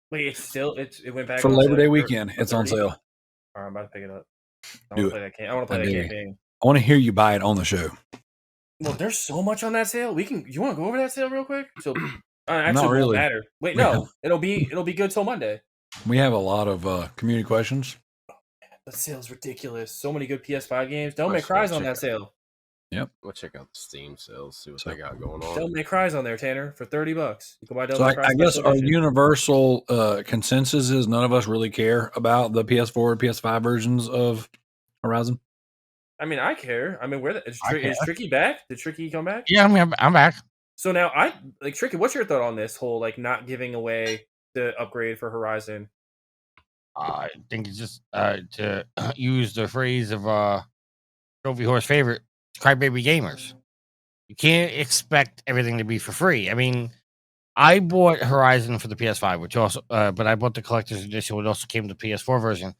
Wait, it went back for on Labor sale Day for weekend. It's on 30? sale. All right, I'm about to pick it up. I Do want it. to play that game. I want to play I that dare you. campaign. I want to hear you buy it on the show. Well, there's so much on that sale. You want to go over that sale real quick? So, actually, Not it won't really. matter. Wait, Yeah. no, it'll be good till Monday. We have a lot of community questions. The sale's ridiculous. So many good PS5 games. Don't Let's Make Cry's go on check that sale. We'll check out the Steam sales, see what So- they got going on. Don't Make Cry's on there, Tanner, for $30. You can buy Don't So Make Cry I guess Special our Edition. universal consensus is none of us really care about the PS4 or PS5 versions of Horizon. I mean, I care. I mean, is I care. Tricky back? Did Tricky come back? Yeah, I'm back. So now Tricky. What's your thought on this whole not giving away the upgrade for Horizon? I think it's just to use the phrase of Trophy Horse favorite, crybaby gamers. You can't expect everything to be for free. I mean, I bought Horizon for the PS5, which also, but I bought the collector's edition, which also came with the PS4 version.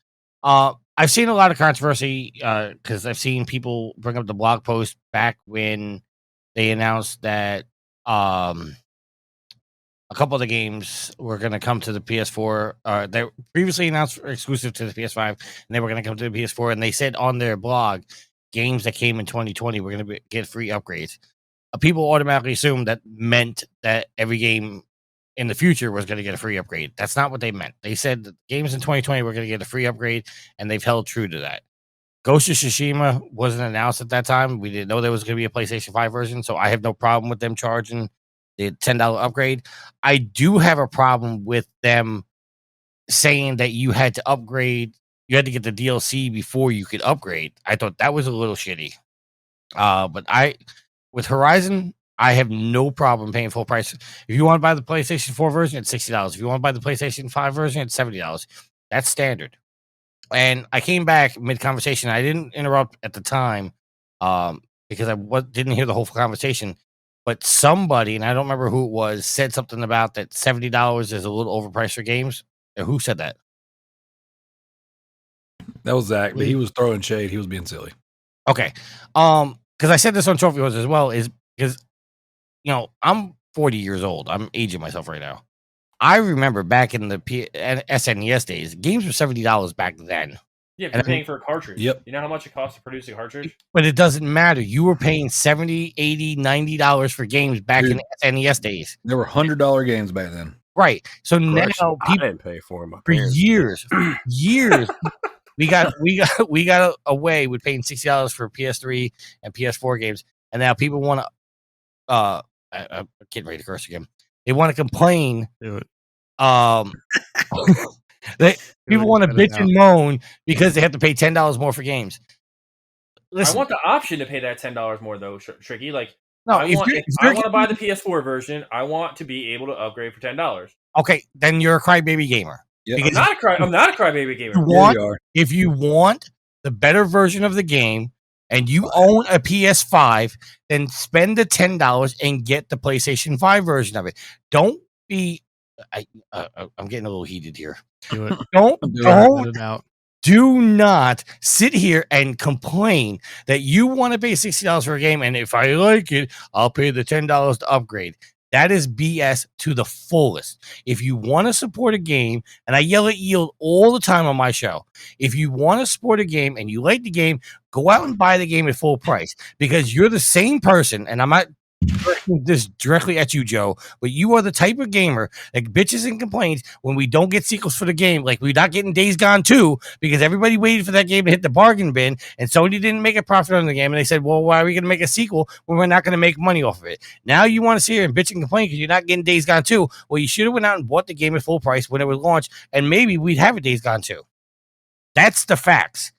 I've seen a lot of controversy because I've seen people bring up the blog post back when they announced that a couple of the games were going to come to the PS4. They previously announced exclusive to the PS5, and they were going to come to the PS4. And they said on their blog, games that came in 2020 were going to get free upgrades. People automatically assumed that meant that every game in the future was going to get a free upgrade. That's not what they meant. They said that games in 2020 were going to get a free upgrade, and they've held true to that. Ghost of Tsushima wasn't announced at that time. We didn't know there was going to be a PlayStation 5 version, so I have no problem with them charging the $10 upgrade. I do have a problem with them saying that you had to upgrade, you had to get the DLC before you could upgrade. I thought that was a little shitty. But with Horizon, I have no problem paying full price. If you want to buy the PlayStation 4 version, it's $60. If you want to buy the PlayStation 5 version, it's $70. That's standard. And I came back mid-conversation. I didn't interrupt at the time because I didn't hear the whole conversation. But somebody, and I don't remember who it was, said something about that $70 is a little overpriced for games. Who said that? That was Zack, but he was throwing shade. He was being silly. Okay. Because I said this on Trophy Horse as well, is because, I'm 40 years old. I'm aging myself right now. I remember back in the SNES days, games were $70 back then. Yeah, if you're paying for a cartridge. Yep. You know how much it costs to produce a cartridge? But it doesn't matter. You were paying $70, $80, $90 for games back in the SNES days. There were $100 games back then. Right. So Correction, now I didn't pay for them. for years, we got away with paying $60 for PS3 and PS4 games, and now people want to. I'm getting ready to curse again. They want to complain. Do it. People want to bitch and moan because they have to pay $10 more for games. Listen, I want the option to pay that $10 more though, Tricky. Like, no, I want to buy the PS4 version. I want to be able to upgrade for $10. Okay, then you're a crybaby gamer. Yep. I'm not a crybaby gamer. If you want the better version of the game and you own a PS5, then spend the $10 and get the PlayStation 5 version of it. Don't be. I'm getting a little heated here. Do it. Don't it out. do not sit here and complain that you want to pay $60 for a game, and if I like it, I'll pay the $10 to upgrade. That is BS to the fullest. If you want to support a game, and I yell at Yield all the time on my show, if you want to support a game and you like the game, go out and buy the game at full price, because you're the same person, and I'm not directing this directly at you, Joe, but you are the type of gamer that bitches and complains when we don't get sequels for the game, like we're not getting Days Gone 2 because everybody waited for that game to hit the bargain bin and Sony didn't make a profit on the game, and they said, well, why are we going to make a sequel when we're not going to make money off of it? Now you want to sit here and bitch and complain because you're not getting Days Gone 2. Well, you should have went out and bought the game at full price when it was launched, and maybe we'd have a Days Gone 2. That's the facts.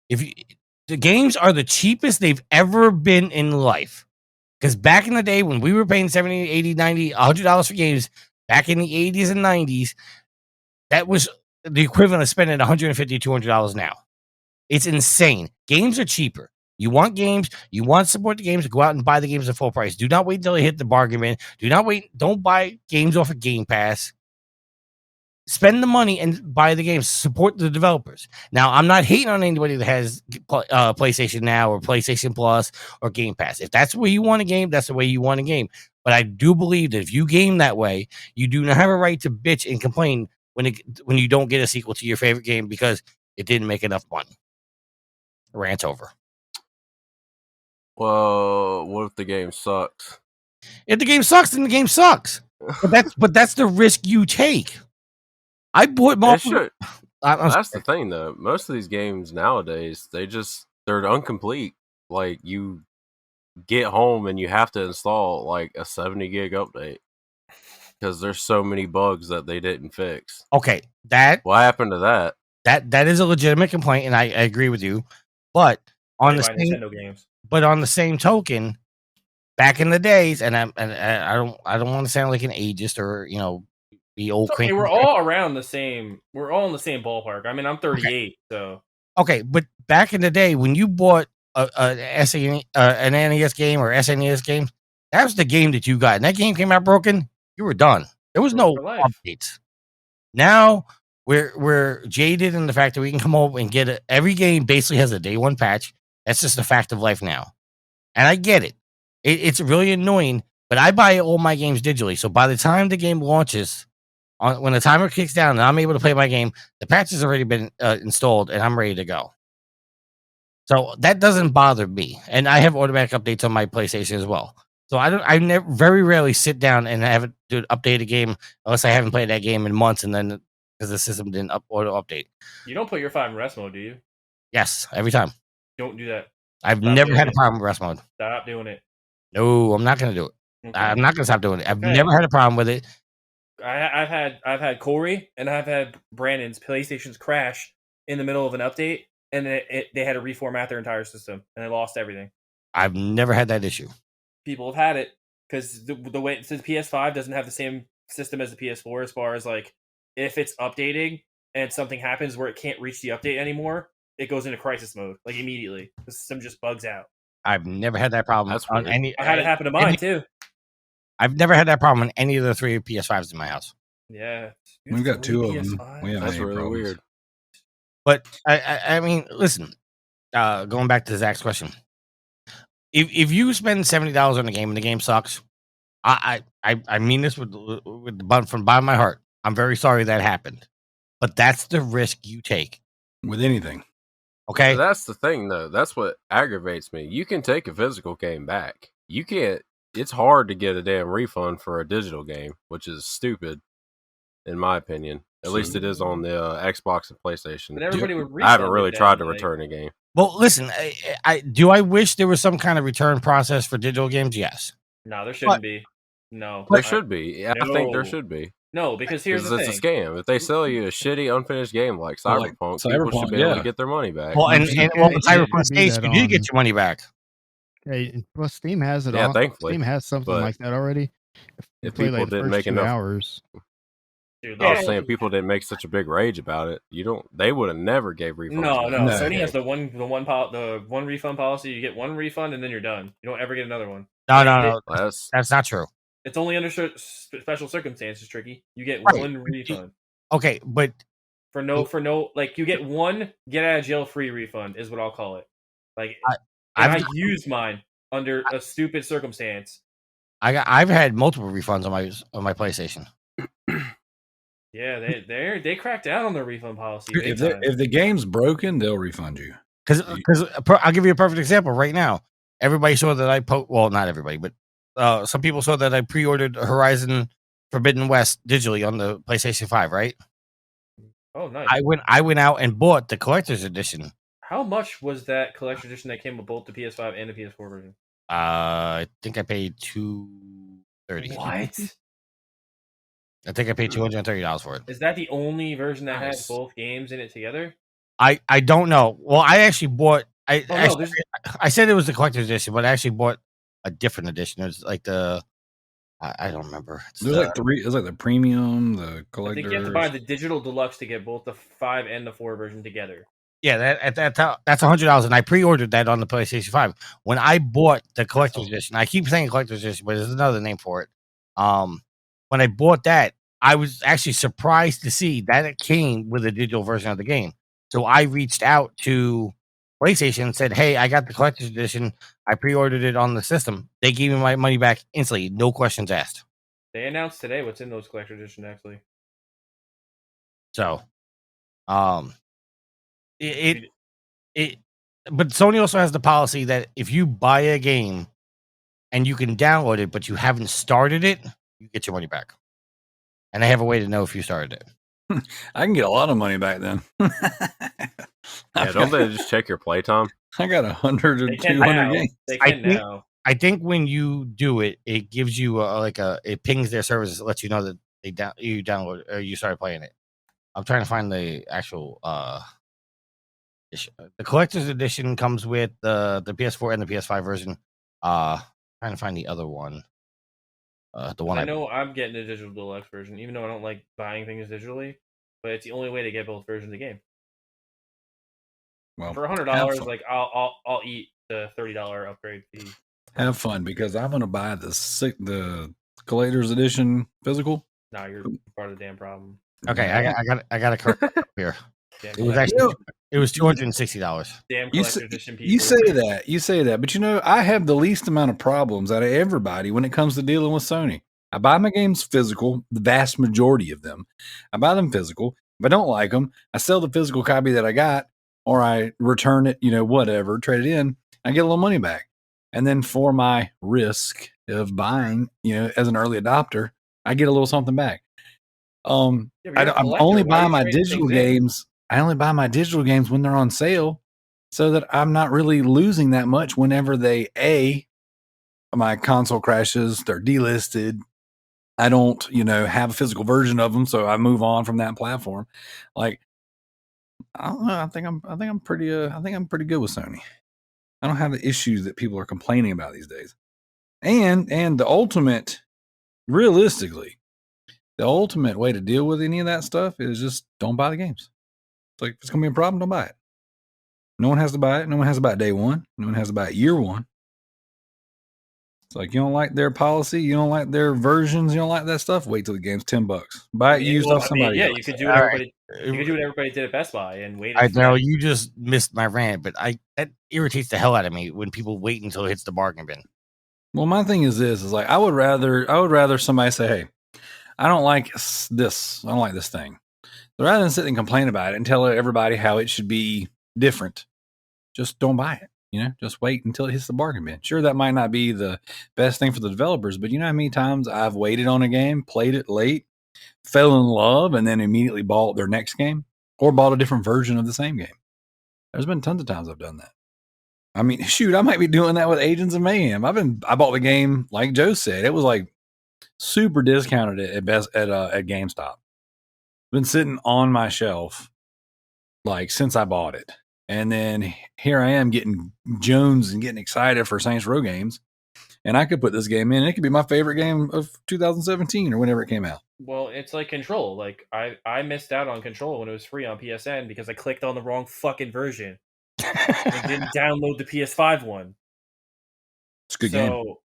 The games are the cheapest they've ever been in life. Because back in the day when we were paying $70, $80, $90, $100 for games, back in the 80s and 90s, that was the equivalent of spending $150, $200 now. It's insane. Games are cheaper. You want games, you want to support the games, go out and buy the games at full price. Do not wait until they hit the bargain bin. Don't buy games off of Game Pass. spend the money and buy the games. Support the developers. Now, I'm not hating on anybody that has PlayStation Now or PlayStation Plus or Game Pass. If that's the way you want a game, that's the way you want a game. But I do believe that if you game that way, you do not have a right to bitch and complain when you don't get a sequel to your favorite game because it didn't make enough money. Rant over. Well, what if the game sucks? If the game sucks, then the game sucks. But that's the risk you take. I bought multiple. That's the thing, though. Most of these games nowadays, they're incomplete. Like, you get home and you have to install like a 70 gig update because there's so many bugs that they didn't fix. Okay, what happened to that? That is a legitimate complaint, and I agree with you. But on the same token, back in the days, and I don't want to sound like an ageist or be old. Okay, we're all around the same. We're all in the same ballpark. I mean, I'm 38, so okay. But back in the day, when you bought an NES game or SNES game, that was the game that you got, and that game came out broken. You were done. There was no updates. Now we're jaded in the fact that we can come over and get it. Every game basically has a day one patch. That's just a fact of life now, and I get it. It's really annoying, but I buy all my games digitally. So by the time the game launches, when the timer kicks down and I'm able to play my game, the patch has already been installed and I'm ready to go. So that doesn't bother me, and I have automatic updates on my PlayStation as well. So I very rarely sit down and have to update a game unless I haven't played that game in months, and then because the system didn't auto update. You don't put your 5 in rest mode, do you? Yes, every time. Don't do that. I've never had a problem with rest mode. Stop doing it. No, I'm not going to do it. Okay. I'm not going to stop doing it. I've never had a problem with it. I've had Corey and I've had Brandon's PlayStations crash in the middle of an update, and they had to reformat their entire system, and they lost everything. I've never had that issue. People have had it because the way since PS5 doesn't have the same system as the PS4 as far as like if it's updating and something happens where it can't reach the update anymore, it goes into crisis mode like immediately. The system just bugs out. I've never had that problem on any. I had it happen to mine too. I've never had that problem on any of the 3 PS5s in my house. Yeah, we've got 2 of them. That's really weird. But I mean, listen. Going back to Zach's question, if you spend $70 on a game and the game sucks, I mean this with from the bottom of my heart. I'm very sorry that happened, but that's the risk you take with anything. Okay, so that's the thing, though. That's what aggravates me. You can take a physical game back. You can't. It's hard to get a damn refund for a digital game, which is stupid, in my opinion. At least it is on the Xbox and PlayStation. But everybody would I haven't really tried to return a game. Well, listen, I wish there was some kind of return process for digital games? Yes. No, there shouldn't be. No. There should be. Yeah, no. I think there should be. No, because here's the thing. It's a scam. If they sell you a shitty, unfinished game like Cyberpunk, people should be able to get their money back. Well, and Cyberpunk's case, you did get your money back. Hey, plus Steam has it. Yeah, thankfully. Steam has something like that already. If people like didn't make enough hours. Dude, I was saying people didn't make such a big rage about it. They would have never gave refunds. No. Sony has the one refund policy. You get one refund and then you're done. You don't ever get another one. No. That's not true. It's only under special circumstances, Tricky. You get one refund. Okay, but for no, like you get one get out of jail free refund is what I'll call it. Like I used mine under a stupid circumstance. I've had multiple refunds on my PlayStation. Yeah, they cracked down on their refund policy. If the game's broken, they'll refund you. Because I'll give you a perfect example right now. Everybody saw that well, not everybody, but some people saw that I pre-ordered Horizon Forbidden West digitally on the PlayStation 5, right? Oh, nice. I went out and bought the collector's edition. How much was that collector's edition that came with both the PS5 and the PS4 version? I think I paid $230. What? I think I paid $230 for it. Is that the only version that has both games in it together? I don't know. Well, I actually bought. I said it was the collector's edition, but I actually bought a different edition. It was like I don't remember. There's like 3. It's like the premium, the collector. I think you have to buy the digital deluxe to get both the 5 and the 4 version together. Yeah, that's $100, and I pre-ordered that on the PlayStation 5. When I bought the collector's edition, I keep saying collector's edition, but there's another name for it. When I bought that, I was actually surprised to see that it came with a digital version of the game. So I reached out to PlayStation and said, "Hey, I got the collector's edition. I pre-ordered it on the system." They gave me my money back instantly, no questions asked. They announced today what's in those collector edition actually. So, but Sony also has the policy that if you buy a game and you can download it, but you haven't started it, you get your money back. And they have a way to know if you started it. I can get a lot of money back then. Yeah, don't they just check your playtime? I got 100 or They can 200 now. games. They can now. I think when you do it, it gives you it pings their services, it lets you know that you download or you started playing it. I'm trying to find the actual the collector's edition comes with the PS4 and the PS5 version. Trying to find the other one. The one I know I'm getting the digital deluxe version, even though I don't like buying things digitally, but it's the only way to get both versions of the game. Well, for $100, like I'll eat the $30 upgrade fee. Have fun, because I'm gonna buy the collector's edition physical. No, you're part of the damn problem. Okay, I got a correct here. Damn It was actually it was $260. damn collector's edition people. You say that, but I have the least amount of problems out of everybody when it comes to dealing with Sony. I buy my games physical, the vast majority of them. I buy them physical. If I don't like them, I sell the physical copy that I got, or I return it, whatever, trade it in. I get a little money back. And then for my risk of buying, as an early adopter, I get a little something back. I'm only buying my digital games. I only buy my digital games when they're on sale, so that I'm not really losing that much whenever my console crashes, they're delisted. I don't, have a physical version of them, so I move on from that platform. Like, I don't know. I think I'm pretty good with Sony. I don't have the issues that people are complaining about these days. And realistically, the ultimate way to deal with any of that stuff is just don't buy the games. It's like, if it's going to be a problem, don't buy it. No one has to buy it. No one has to buy it day one. No one has to buy it year one. It's like, you don't like their policy, you don't like their versions, you don't like that stuff, wait till the game's $10. Buy it used off somebody else. You could do what everybody did at Best Buy and wait. I know you just missed my rant, but that irritates the hell out of me when people wait until it hits the bargain bin. Well, my thing is this: is like I would rather somebody say, "Hey, I don't like this. I don't like this thing," so rather than sit and complain about it and tell everybody how it should be different, just don't buy it. Just wait until it hits the bargain bin. Sure, that might not be the best thing for the developers, but you know how many times I've waited on a game, played it late, fell in love, and then immediately bought their next game or bought a different version of the same game. There's been tons of times I've done that. I mean, shoot, I might be doing that with Agents of Mayhem. I bought the game, like Joe said, it was like super discounted at GameStop. Been sitting on my shelf like since I bought it. And then here I am getting Jones and getting excited for Saints Row games. And I could put this game in. It could be my favorite game of 2017 or whenever it came out. Well, it's like Control. Like I missed out on Control when it was free on PSN because I clicked on the wrong fucking version. And didn't download the PS5 one. It's a good game. So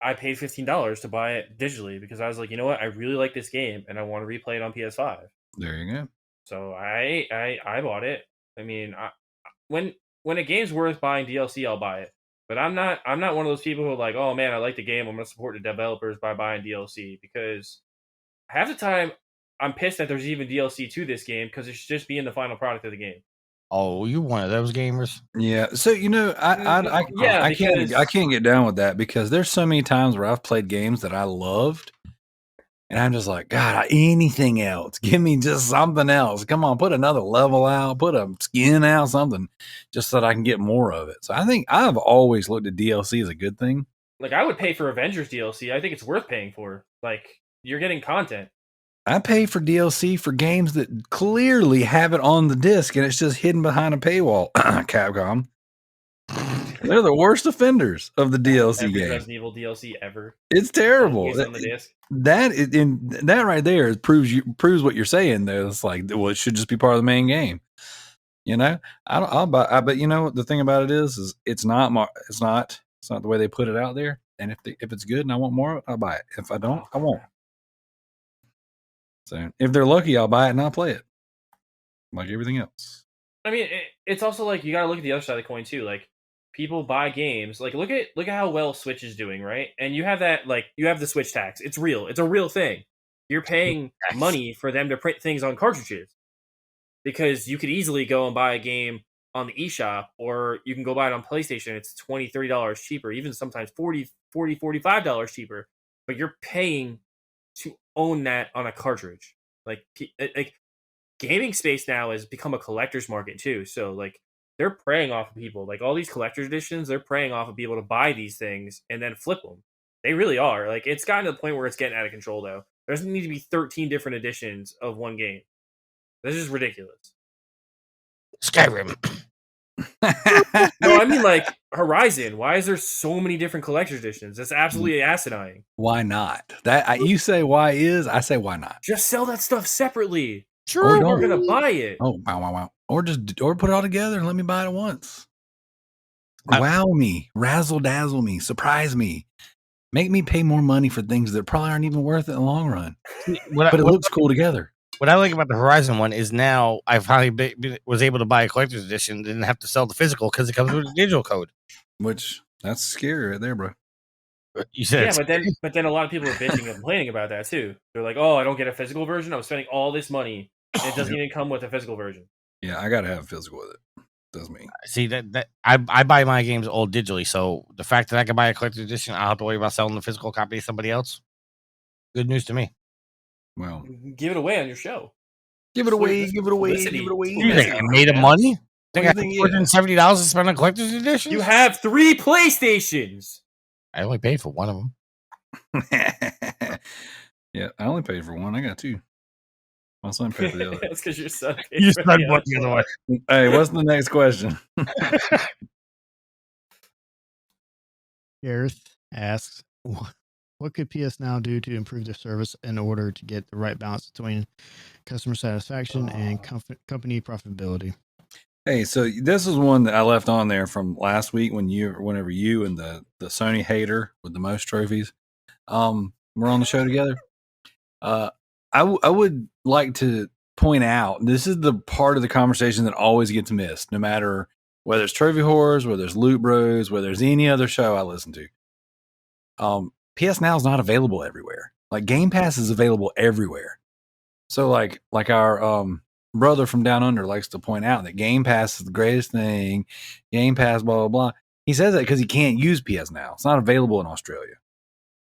I paid $15 to buy it digitally because I was like, you know what? I really like this game and I want to replay it on PS5. There you go. So I bought it. I mean, when a game's worth buying DLC, I'll buy it. But I'm not one of those people who are like, oh man, I like the game, I'm gonna support the developers by buying DLC, because half the time I'm pissed that there's even DLC to this game because it should just be in the final product of the game. Oh, you one of those gamers? Yeah. So I can't get down with that, because there's so many times where I've played games that I loved, and I'm just like, God, anything else? Give me just something else. Come on, put another level out, put a skin out, something, just so that I can get more of it. So I think I've always looked at DLC as a good thing. Like, I would pay for Avengers DLC. I think it's worth paying for. Like, you're getting content. I pay for DLC for games that clearly have it on the disc and it's just hidden behind a paywall. Capcom. They're the worst offenders of the DLC game. Resident Evil DLC ever. It's terrible. On the disc. That right there proves what you're saying. Though it's like, well, it should just be part of the main game. I'll buy. But the thing about it is it's not the way they put it out there. And if it's good and I want more, I'll buy it. If I don't, I won't. So if they're lucky, I'll buy it and I'll play it, like everything else. I mean, it's also like you got to look at the other side of the coin too. Like people buy games. Like look at how well Switch is doing, right? And you have that you have the Switch tax. It's real. It's a real thing. You're paying money for them to print things on cartridges because you could easily go and buy a game on the eShop, or you can go buy it on PlayStation. It's $20, $30 cheaper, even sometimes $40, $45 cheaper. But you're paying to own that on a cartridge. Like gaming space now has become a collector's market too. So like they're preying off of people. Like all these collector's editions, they're preying off of people to buy these things and then flip them. They really are. Like it's gotten to the point where it's getting out of control though. There doesn't need to be 13 different editions of one game. This is ridiculous. Skyrim. No, I mean like Horizon. Why is there so many different collector's editions? That's absolutely asinine. Why not? You say why is, I say why not? Just sell that stuff separately. Or We're don't. gonna buy it. Oh, wow. Or put it all together and let me buy it at once. Wow me, razzle dazzle me, surprise me. Make me pay more money for things that probably aren't even worth it in the long run. But it looks cool together. What I like about the Horizon one is now I finally was able to buy a collector's edition. Didn't have to sell the physical because it comes with a digital code. Which that's scary right there, bro. You said, yeah, but then a lot of people are bitching and complaining about that too. They're like, "Oh, I don't get a physical version. I'm spending all this money, and it doesn't even come with a physical version." Yeah, I gotta have a physical with it. That's me. See that I buy my games all digitally, so the fact that I can buy a collector's edition, I don't have to worry about selling the physical copy to somebody else. Good news to me. Well, give it away on your show. Give it away. You think I made money? I got $470 to spend on collector's edition. You have 3 PlayStations. I only paid for one of them. Yeah, I only paid for one. I got 2. My son paid for the other. That's because your son paid You for spent the one other the other one. way. Hey, what's the next question? Gareth asks, what could PS Now do to improve their service in order to get the right balance between customer satisfaction and company profitability? Hey, so this is one that I left on there from last week whenever you and the Sony hater with the most trophies were on the show together. I would like to point out, this is the part of the conversation that always gets missed, no matter whether it's Trophy Whores, whether it's Loot Bros, whether it's any other show I listen to. PS Now is not available everywhere. Like Game Pass is available everywhere. So like our brother from down under likes to point out that Game Pass is the greatest thing. Game Pass, blah, blah, blah. He says that because he can't use PS Now. It's not available in Australia.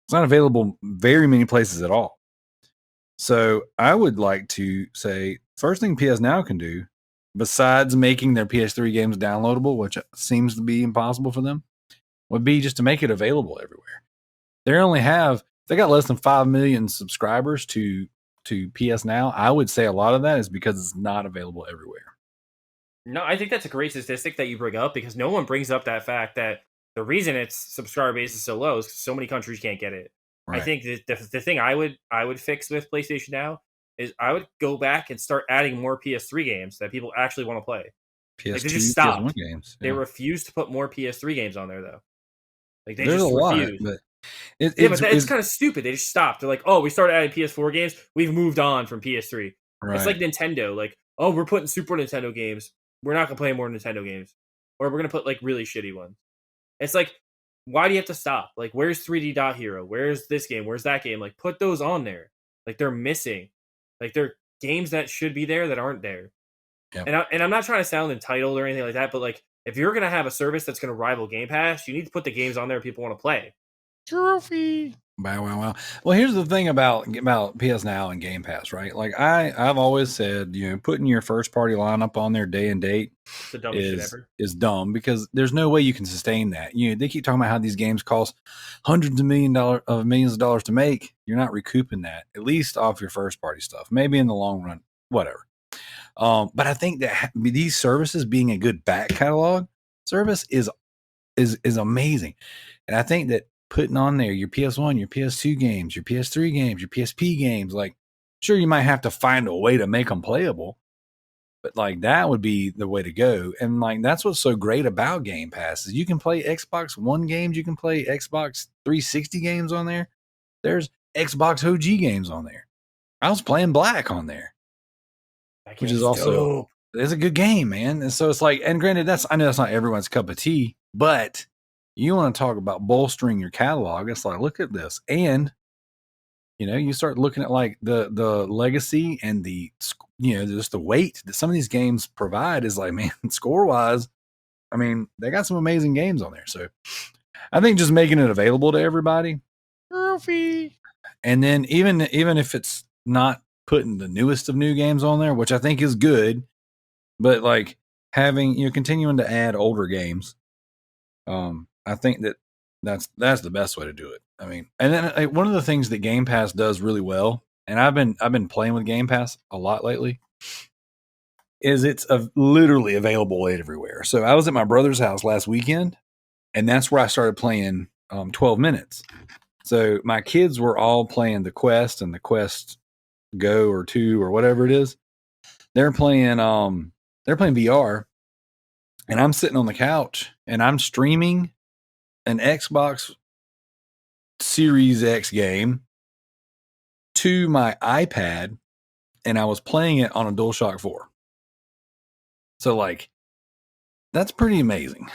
It's not available very many places at all. So I would like to say, first thing PS Now can do, besides making their PS3 games downloadable, which seems to be impossible for them, would be just to make it available everywhere. They got less than 5 million subscribers to PS Now. I would say a lot of that is because it's not available everywhere. No, I think that's a great statistic that you bring up because no one brings up that fact that the reason its subscriber base is so low is because so many countries can't get it. Right. I think the thing I would fix with PlayStation Now is I would go back and start adding more PS3 games that people actually want to play. PS2, like they just stopped. PS1 games. Yeah. They refuse to put more PS3 games on there though. Like they There's just refuse. But it's kind of stupid. They just stopped. They're like, oh, we started adding PS4 games. We've moved on from PS3. Right. It's like Nintendo. Like, oh, we're putting Super Nintendo games. We're not gonna play more Nintendo games, or we're gonna put like really shitty ones. It's like, why do you have to stop? Like, where's 3D Dot Hero? Where's this game? Where's that game? Like, put those on there. Like, they're missing. Like, they're games that should be there that aren't there. Yep. And I'm not trying to sound entitled or anything like that, but like, if you're gonna have a service that's gonna rival Game Pass, you need to put the games on there people want to play. Trophy. Wow. Well, here's the thing about PS Now and Game Pass, right? Like I've always said, putting your first party lineup on there day and date is dumb because there's no way you can sustain that. They keep talking about how these games cost hundreds of millions of dollars to make. You're not recouping that, at least off your first party stuff. Maybe in the long run, whatever. But I think that these services being a good back catalog service is amazing, and I think that putting on there your PS1, your PS2 games, your PS3 games, your PSP games, like, sure, you might have to find a way to make them playable, but like that would be the way to go. And like that's what's so great about Game Pass is you can play Xbox One games, you can play Xbox 360 games on there. There's Xbox OG games on there. I was playing Black on there, which is also it's a good game, man. And so it's like, and granted, I know that's not everyone's cup of tea, but you want to talk about bolstering your catalog. It's like, look at this, and you start looking at like the legacy and the just the weight that some of these games provide is like, man, score wise, I mean, they got some amazing games on there. So I think just making it available to everybody, trophy, and then even if it's not putting the newest of new games on there, which I think is good, but like having continuing to add older games, I think that's the best way to do it. I mean, and then one of the things that Game Pass does really well, and I've been playing with Game Pass a lot lately, is it's literally available everywhere. So I was at my brother's house last weekend, and that's where I started playing 12 minutes. So my kids were all playing the Quest and the Quest Go or 2 or whatever it is. They're playing VR, and I'm sitting on the couch and I'm streaming an Xbox Series X game to my iPad, and I was playing it on a DualShock 4. So like that's pretty amazing.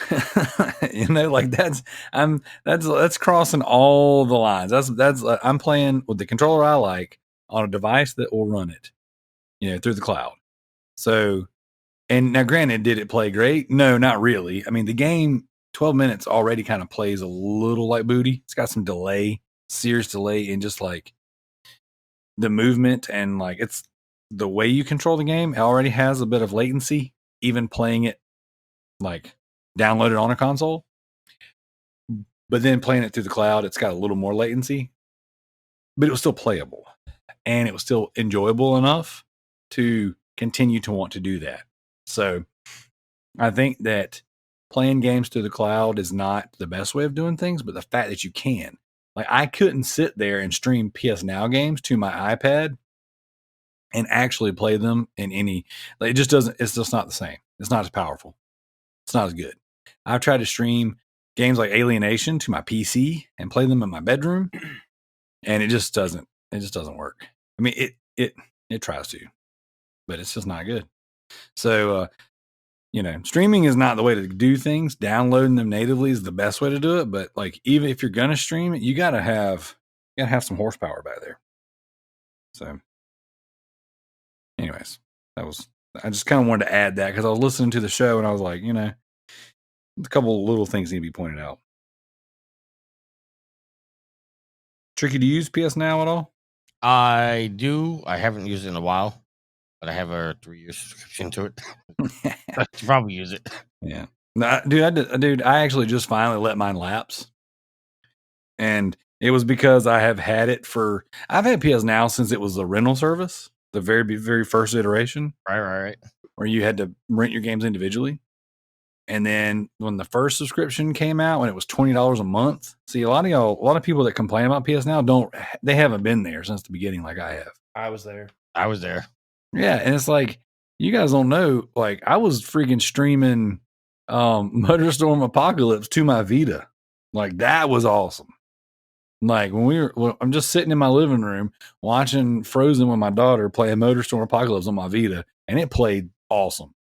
Like that's crossing all the lines. That's I'm playing with the controller I like on a device that will run it, through the cloud. So, and now granted, did it play great? No, not really. I mean, the game 12 minutes already kind of plays a little like booty. It's got some serious delay in just like the movement, and like it's the way you control the game. It already has a bit of latency, even playing it like downloaded on a console. But then playing it through the cloud, it's got a little more latency, but it was still playable, and it was still enjoyable enough to continue to want to do that. So I think that playing games through the cloud is not the best way of doing things, but the fact that you can, like, I couldn't sit there and stream PS Now games to my iPad and actually play them in any, like, it's just not the same. It's not as powerful. It's not as good. I've tried to stream games like Alienation to my PC and play them in my bedroom, and it just doesn't work. I mean, it tries to, but it's just not good. So, streaming is not the way to do things. Downloading them natively is the best way to do it. But like, even if you're gonna stream it, you gotta have some horsepower back there. So, anyways, I just kind of wanted to add that because I was listening to the show and I was like, a couple of little things need to be pointed out. Tricky, do you use PS Now at all? I do. I haven't used it in a while, but I have a 3-year subscription to it. I should probably use it. Yeah. No, dude, I actually just finally let mine lapse. And it was because I've had PS Now since it was a rental service, the very, very first iteration. Right. Where you had to rent your games individually. And then when the first subscription came out, when it was $20 a month, see, a lot of people that complain about PS Now they haven't been there since the beginning like I have. I was there. Yeah, and it's like, you guys don't know, like, I was freaking streaming Motorstorm Apocalypse to my Vita. Like, that was awesome. Like, I'm just sitting in my living room watching Frozen with my daughter playing Motorstorm Apocalypse on my Vita, and it played awesome.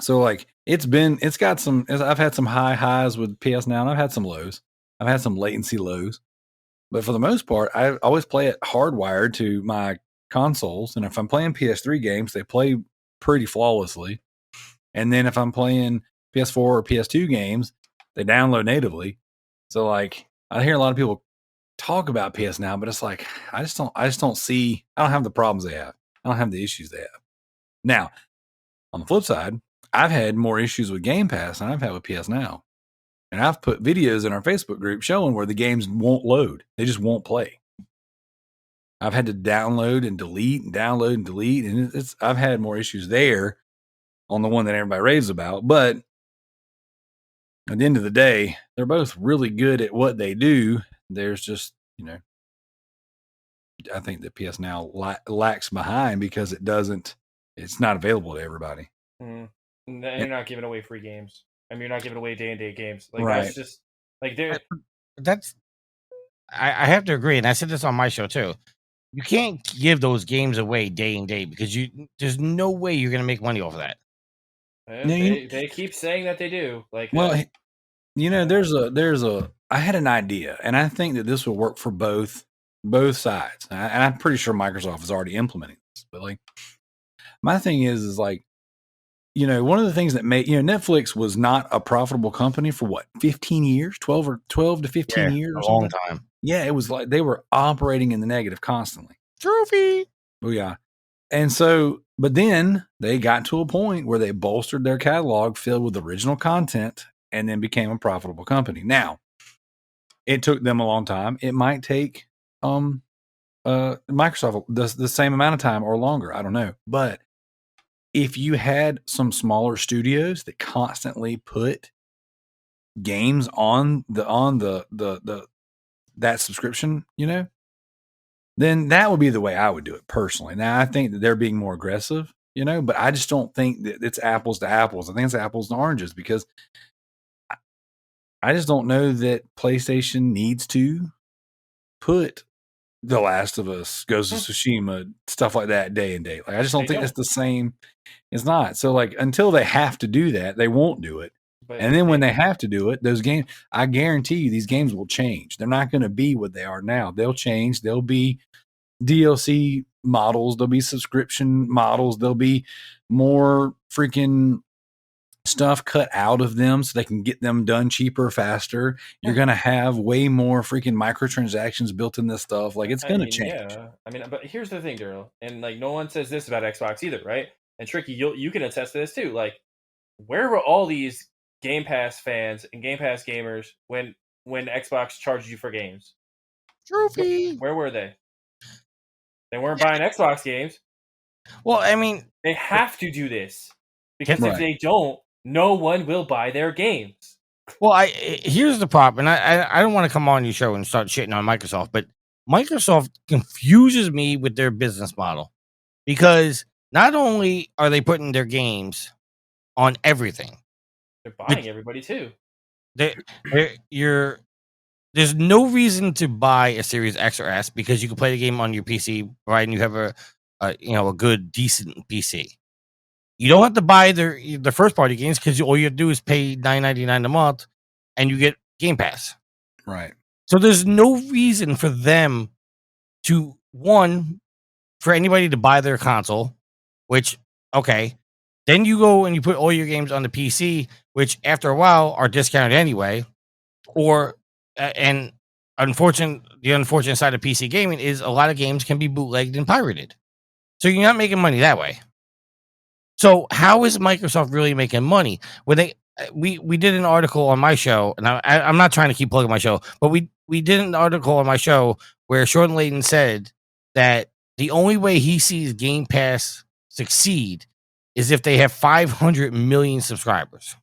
So like I've had some highs with PS Now, and I've had some lows. I've had some latency lows, but for the most part, I always play it hardwired to my consoles. And if I'm playing PS3 games, they play pretty flawlessly. And then if I'm playing PS4 or PS2 games, they download natively. So like, I hear a lot of people talk about PS Now, but it's like, I just don't have the problems they have. I don't have the issues they have. Now, on the flip side, I've had more issues with Game Pass than I've had with PS Now. And I've put videos in our Facebook group showing where the games won't load. They just won't play. I've had to download and delete and download and delete. And I've had more issues there on the one that everybody raves about. But at the end of the day, they're both really good at what they do. There's just, I think that PS Now lacks behind because it's not available to everybody. Mm. And you're not giving away free games. I mean, you're not giving away day-and-date games. Like, right. That's just like I have to agree, and I said this on my show too. You can't give those games away day and day because there's no way you're gonna make money off of that. And they keep saying that they do. Like, well, there's a. I had an idea, and I think that this will work for both sides, and I'm pretty sure Microsoft is already implementing this. But like, my thing is like, one of the things that made Netflix was not a profitable company for what 15 years, 12 to 15 years, or a long something. time. Yeah, it was like they were operating in the negative constantly. Trophy. Oh yeah. And so, but then they got to a point where they bolstered their catalog filled with original content and then became a profitable company. Now, it took them a long time. It might take Microsoft the same amount of time or longer. I don't know. But if you had some smaller studios that constantly put games on the that subscription, then that would be the way I would do it personally. Now, I think that they're being more aggressive, but I just don't think that it's apples to apples. I think it's apples and oranges because I just don't know that PlayStation needs to put The Last of Us, Ghost of Tsushima, stuff like that day and day. Like, I just don't think it's the same. It's not. So, like, until they have to do that, they won't do it. And then when they have to do it, those games, I guarantee you, these games will change. They're not going to be what they are now. They'll change. They'll be DLC models. There'll be subscription models. There'll be more freaking stuff cut out of them so they can get them done cheaper, faster. You're going to have way more freaking microtransactions built in this stuff. Like, it's going to change. Yeah. I mean, but here's the thing, Darrell. And, like, no one says this about Xbox either, right? And Tricky, you can attest to this too. Like, where were all these Game Pass fans and Game Pass gamers when Xbox charged you for games? Trophy. Where were they? They weren't buying Xbox games. Well, I mean, they have to do this because Right. if they don't, no one will buy their games. Well, here's the problem, and I don't want to come on your show and start shitting on Microsoft, but Microsoft confuses me with their business model because not only are they putting their games on everything, they're buying everybody too. There's no reason to buy a Series X or S because you can play the game on your PC, right? And you have a good, decent PC. You don't have to buy the first party games because all you have to do is pay $9.99 a month, and you get Game Pass. Right. So there's no reason for them to for anybody to buy their console, which okay. Then you go and you put all your games on the PC, which after a while are discounted anyway. Or and the unfortunate side of PC gaming is a lot of games can be bootlegged and pirated. So you're not making money that way. So how is Microsoft really making money? When we did an article on my show, and I'm not trying to keep plugging my show, but we did an article on my show where Sean Layden said that the only way he sees Game Pass succeed is if they have 500 million subscribers.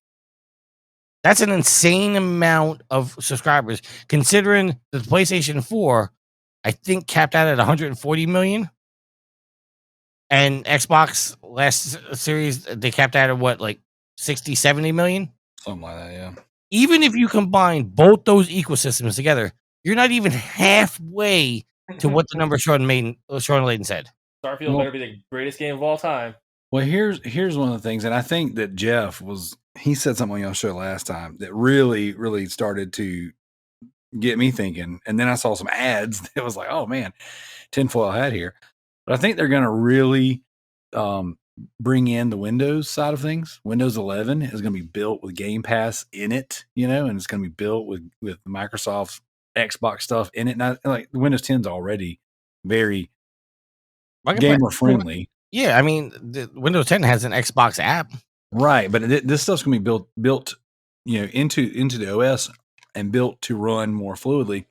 That's an insane amount of subscribers, considering the PlayStation 4, I think, capped out at 140 million. And Xbox last series, they capped out at what, like 60, 70 million? Something like that, yeah. Even if you combine both those ecosystems together, you're not even halfway to what the number Sean Layden said. Starfield better be the greatest game of all time. Well, here's one of the things, and I think that Jeff he said something on your show last time that really, really started to get me thinking. And then I saw some ads that was like, oh man, tinfoil hat here. But I think they're going to really bring in the Windows side of things. Windows 11 is going to be built with Game Pass in it, and it's going to be built with Microsoft's Xbox stuff in it. Now, like the Windows 10 is already very gamer friendly. Yeah, I mean, the Windows 10 has an Xbox app, right? But this stuff's going to be built, into the OS and built to run more fluidly.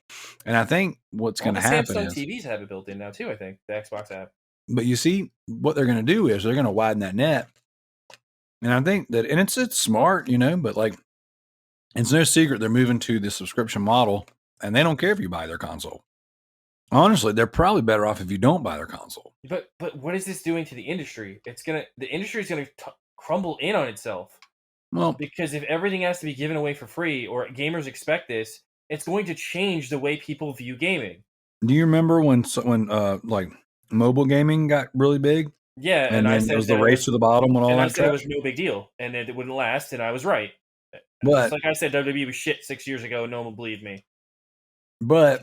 And I think what's going to happen Samsung is TVs have it built in now too. I think the Xbox app. But you see, what they're going to do is they're going to widen that net. And I think that, and it's smart, but like, it's no secret they're moving to the subscription model, and they don't care if you buy their console. Honestly, they're probably better off if you don't buy their console. But what is this doing to the industry? The industry is gonna crumble in on itself. Well, because if everything has to be given away for free, or gamers expect this, it's going to change the way people view gaming. Do you remember when like mobile gaming got really big? Yeah, And then it was the race to the bottom and all and I that said it crap? was no big deal, and it wouldn't last, and I was right. But Just like I said, WWE was shit 6 years ago, and no one believed me. But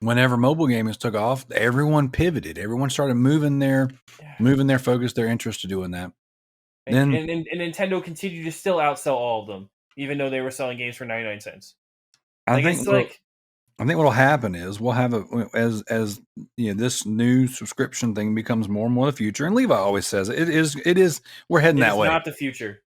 whenever mobile gaming took off, everyone pivoted. Everyone started moving their focus, their interest to doing that. And Nintendo continued to still outsell all of them, even though they were selling games for 99 cents. I think what'll happen is we'll have as this new subscription thing becomes more and more the future. And Levi always says it is we're heading that way. It's not the future.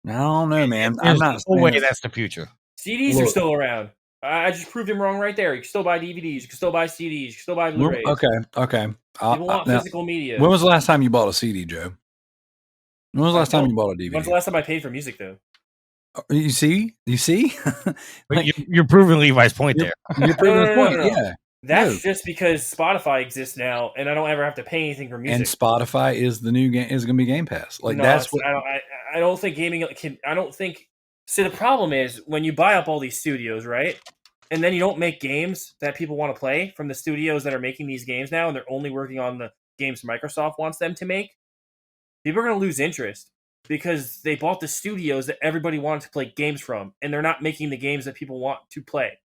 I don't know, man. I'm not saying way that's the future. CDs are still around. I just proved him wrong right there. You can still buy DVDs. You can still buy CDs. You can still buy Blu-rays. Okay. People want physical media. When was the last time you bought a CD, Joe? When was the last time you bought a DVD? When's the last time I paid for music, though? You see? Like, you're proving Levi's point there. You're proving his point. Yeah. That's just because Spotify exists now, and I don't ever have to pay anything for music. And Spotify is the new game. Is going to be Game Pass. Like that's what I don't think gaming can. I don't think. See, the problem is when you buy up all these studios, right? And then you don't make games that people want to play from the studios that are making these games now, and they're only working on the games Microsoft wants them to make. People are going to lose interest because they bought the studios that everybody wanted to play games from, and they're not making the games that people want to play.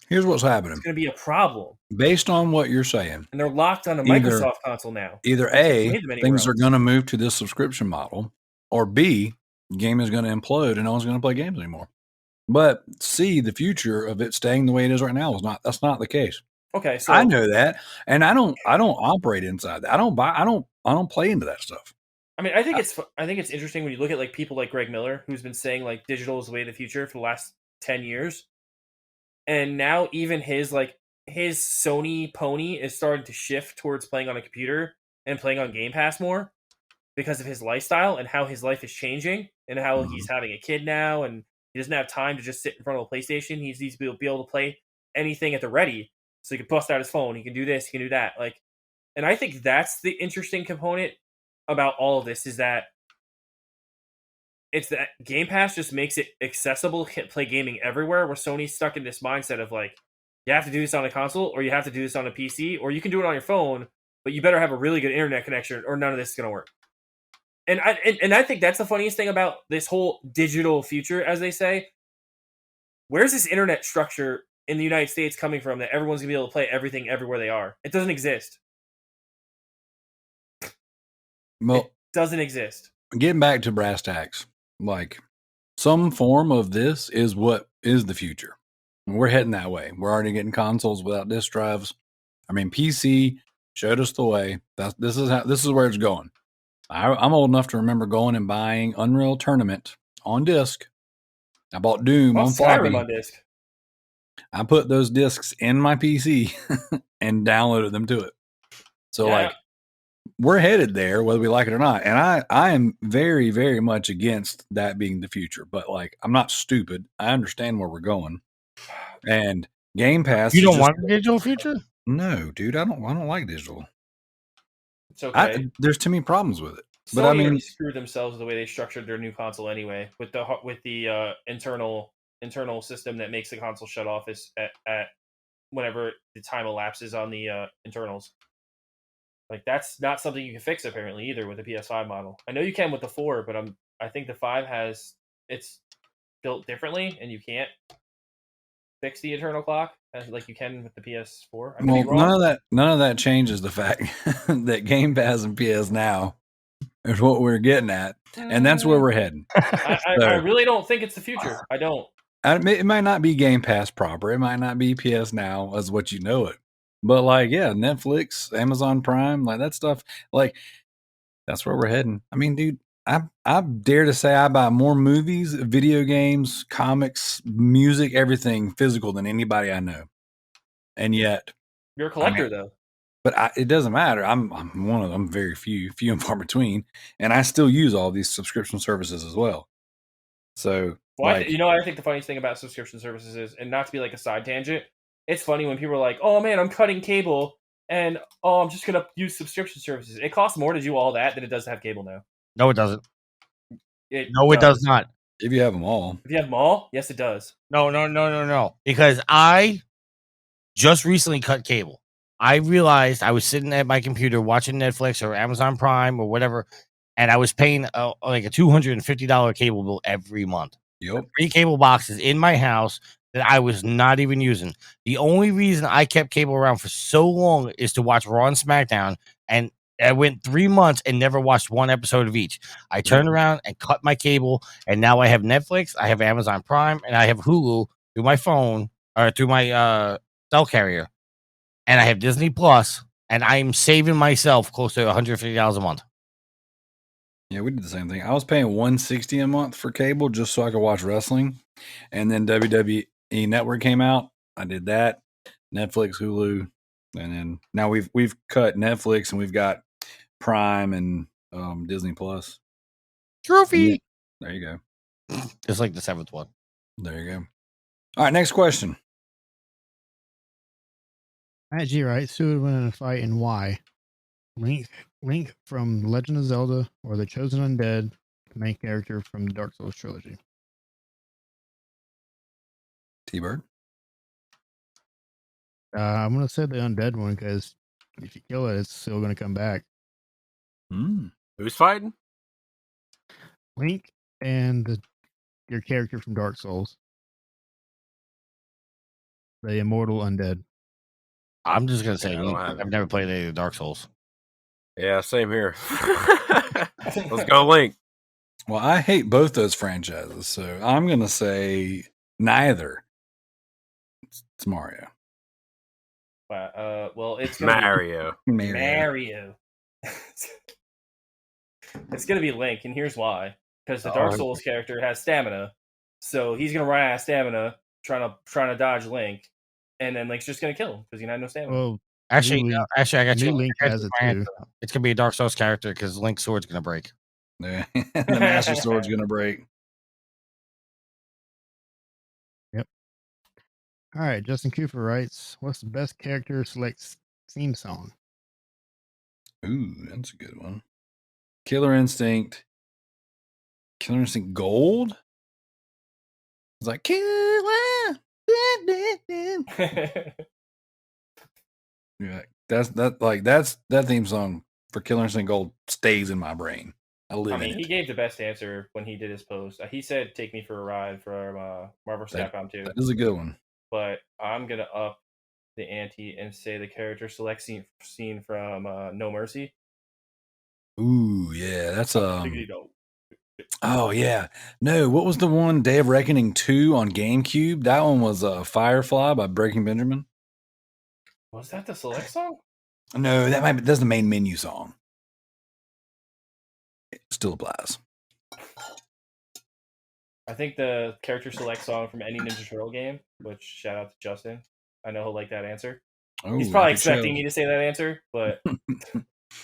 Here's what's happening. It's going to be a problem. Based on what you're saying. And they're locked on a Microsoft console now. Either A, things are going to move to this subscription model, or B, the game is going to implode and no one's going to play games anymore. But C, the future of it staying the way it is right now that's not the case. Okay, so I know that, and I don't operate inside that. I don't play into that stuff. I mean, I think it's interesting when you look at like people like Greg Miller, who's been saying like digital is the way of the future for the last 10 years. And now even his Sony pony is starting to shift towards playing on a computer and playing on Game Pass more because of his lifestyle and how his life is changing and how he's having a kid now and he doesn't have time to just sit in front of a PlayStation. He needs to be able to play anything at the ready. So he can bust out his phone. He can do this. He can do that. And I think that's the interesting component about all of this is that it's that Game Pass just makes it accessible to play gaming everywhere, where Sony's stuck in this mindset of like, you have to do this on a console or you have to do this on a PC or you can do it on your phone, but you better have a really good internet connection or none of this is going to work. And I think that's the funniest thing about this whole digital future, as they say. Where's this internet structure in the United States coming from that everyone's going to be able to play everything everywhere they are? It doesn't exist. Well, it doesn't exist. Getting back to brass tacks. Like some form of this is what is the future. We're heading that way. We're already getting consoles without disk drives. I mean, PC showed us the way. This is where it's going. I'm old enough to remember going and buying Unreal Tournament on disc. I bought Doom on floppy. Skyrim on disc. I put those discs in my PC and downloaded them to it. So we're headed there, whether we like it or not. And I am very, very much against that being the future. But I'm not stupid. I understand where we're going. And Game Pass. You don't want a digital future? No, dude. I don't like digital. It's okay. There's too many problems with it. Sony But I mean, screwed themselves the way they structured their new console anyway, with the internal system that makes the console shut off at whenever the time elapses on the internals. That's not something you can fix apparently either with the PS5 model. I know you can with the 4, but I think the 5 it's built differently, and you can't fix the internal clock like you can with the PS4. None of that changes the fact that Game Pass and PS Now is what we're getting at, and that's where we're heading. I really don't think it's the future. I don't. It might not be Game Pass proper. It might not be PS Now as what you know it. But Netflix, Amazon Prime, that stuff, that's where we're heading. I mean, dude, I dare to say I buy more movies, video games, comics, music, everything physical than anybody I know. And yet, you're a collector, though. But it doesn't matter. I'm one of them, very few and far between, and I still use all these subscription services as well. So, I think the funniest thing about subscription services is, and not to be like a side tangent, it's funny when people are like, "Oh man, I'm cutting cable, and I'm just gonna use subscription services." It costs more to do all that than it does to have cable now. No, it doesn't. It does not. If you have them all. If you have them all, yes, it does. No. Because I just recently cut cable. I realized I was sitting at my computer watching Netflix or Amazon Prime or whatever, and I was paying like a $250 cable bill every month. Yep. 3 cable boxes in my house that I was not even using. The only reason I kept cable around for so long is to watch Raw and SmackDown, and I went 3 months and never watched one episode of each. I turned around and cut my cable, and now I have Netflix, I have Amazon Prime, and I have Hulu through my phone or through my cell carrier, and I have Disney Plus, and I'm saving myself close to $150 a month. Yeah, we did the same thing. I was paying $160 a month for cable just so I could watch wrestling, and then WWE Network came out. I did that, Netflix, Hulu, and then now we've cut Netflix and we've got Prime and Disney Plus. Trophy. There you go. It's like the 7th one. There you go. All right, next question. Matt G writes, who would win in a fight and why? Link from Legend of Zelda or the Chosen Undead, the main character from the Dark Souls trilogy? TByrd. I'm going to say the Undead one because if you kill it, it's still going to come back. Who's fighting? Link and your character from Dark Souls. The immortal undead. I'm just going to say I don't Link. have it. I've never played any of the Dark Souls. Yeah, same here. Let's go, Link. Well, I hate both those franchises, so I'm going to say neither. It's Mario. Well, it's gonna Mario. be Mario. It's gonna be Link, and here's why: because the Dark Souls character has stamina, so he's gonna run out of stamina trying to dodge Link, and then Link's just gonna kill him because he had no stamina. Well, Actually, I got you. Link has it too. It's gonna be a Dark Souls character because Link's sword's gonna break. Yeah. The Master Sword's going to break. Yep. All right, Justin Cooper writes, what's the best character select theme song? Ooh, that's a good one. Killer Instinct Gold? It's like Killer. Yeah, that's that theme song for Killer Instinct Gold stays in my brain. I live in it. He gave the best answer when he did his post. He said, "Take me for a ride" from Marvel Capcom 2. That is a good one. But I'm gonna up the ante and say the character select scene from No Mercy. Ooh, yeah, that's oh yeah. No, what was the one? Day of Reckoning 2 on GameCube? That one was Firefly by Breaking Benjamin. Was that the select song? No, that's the main menu song. It still applies. I think the character select song from any Ninja Turtle game, which shout out to Justin. I know he'll like that answer. Oh, he's probably expecting me to say that answer, but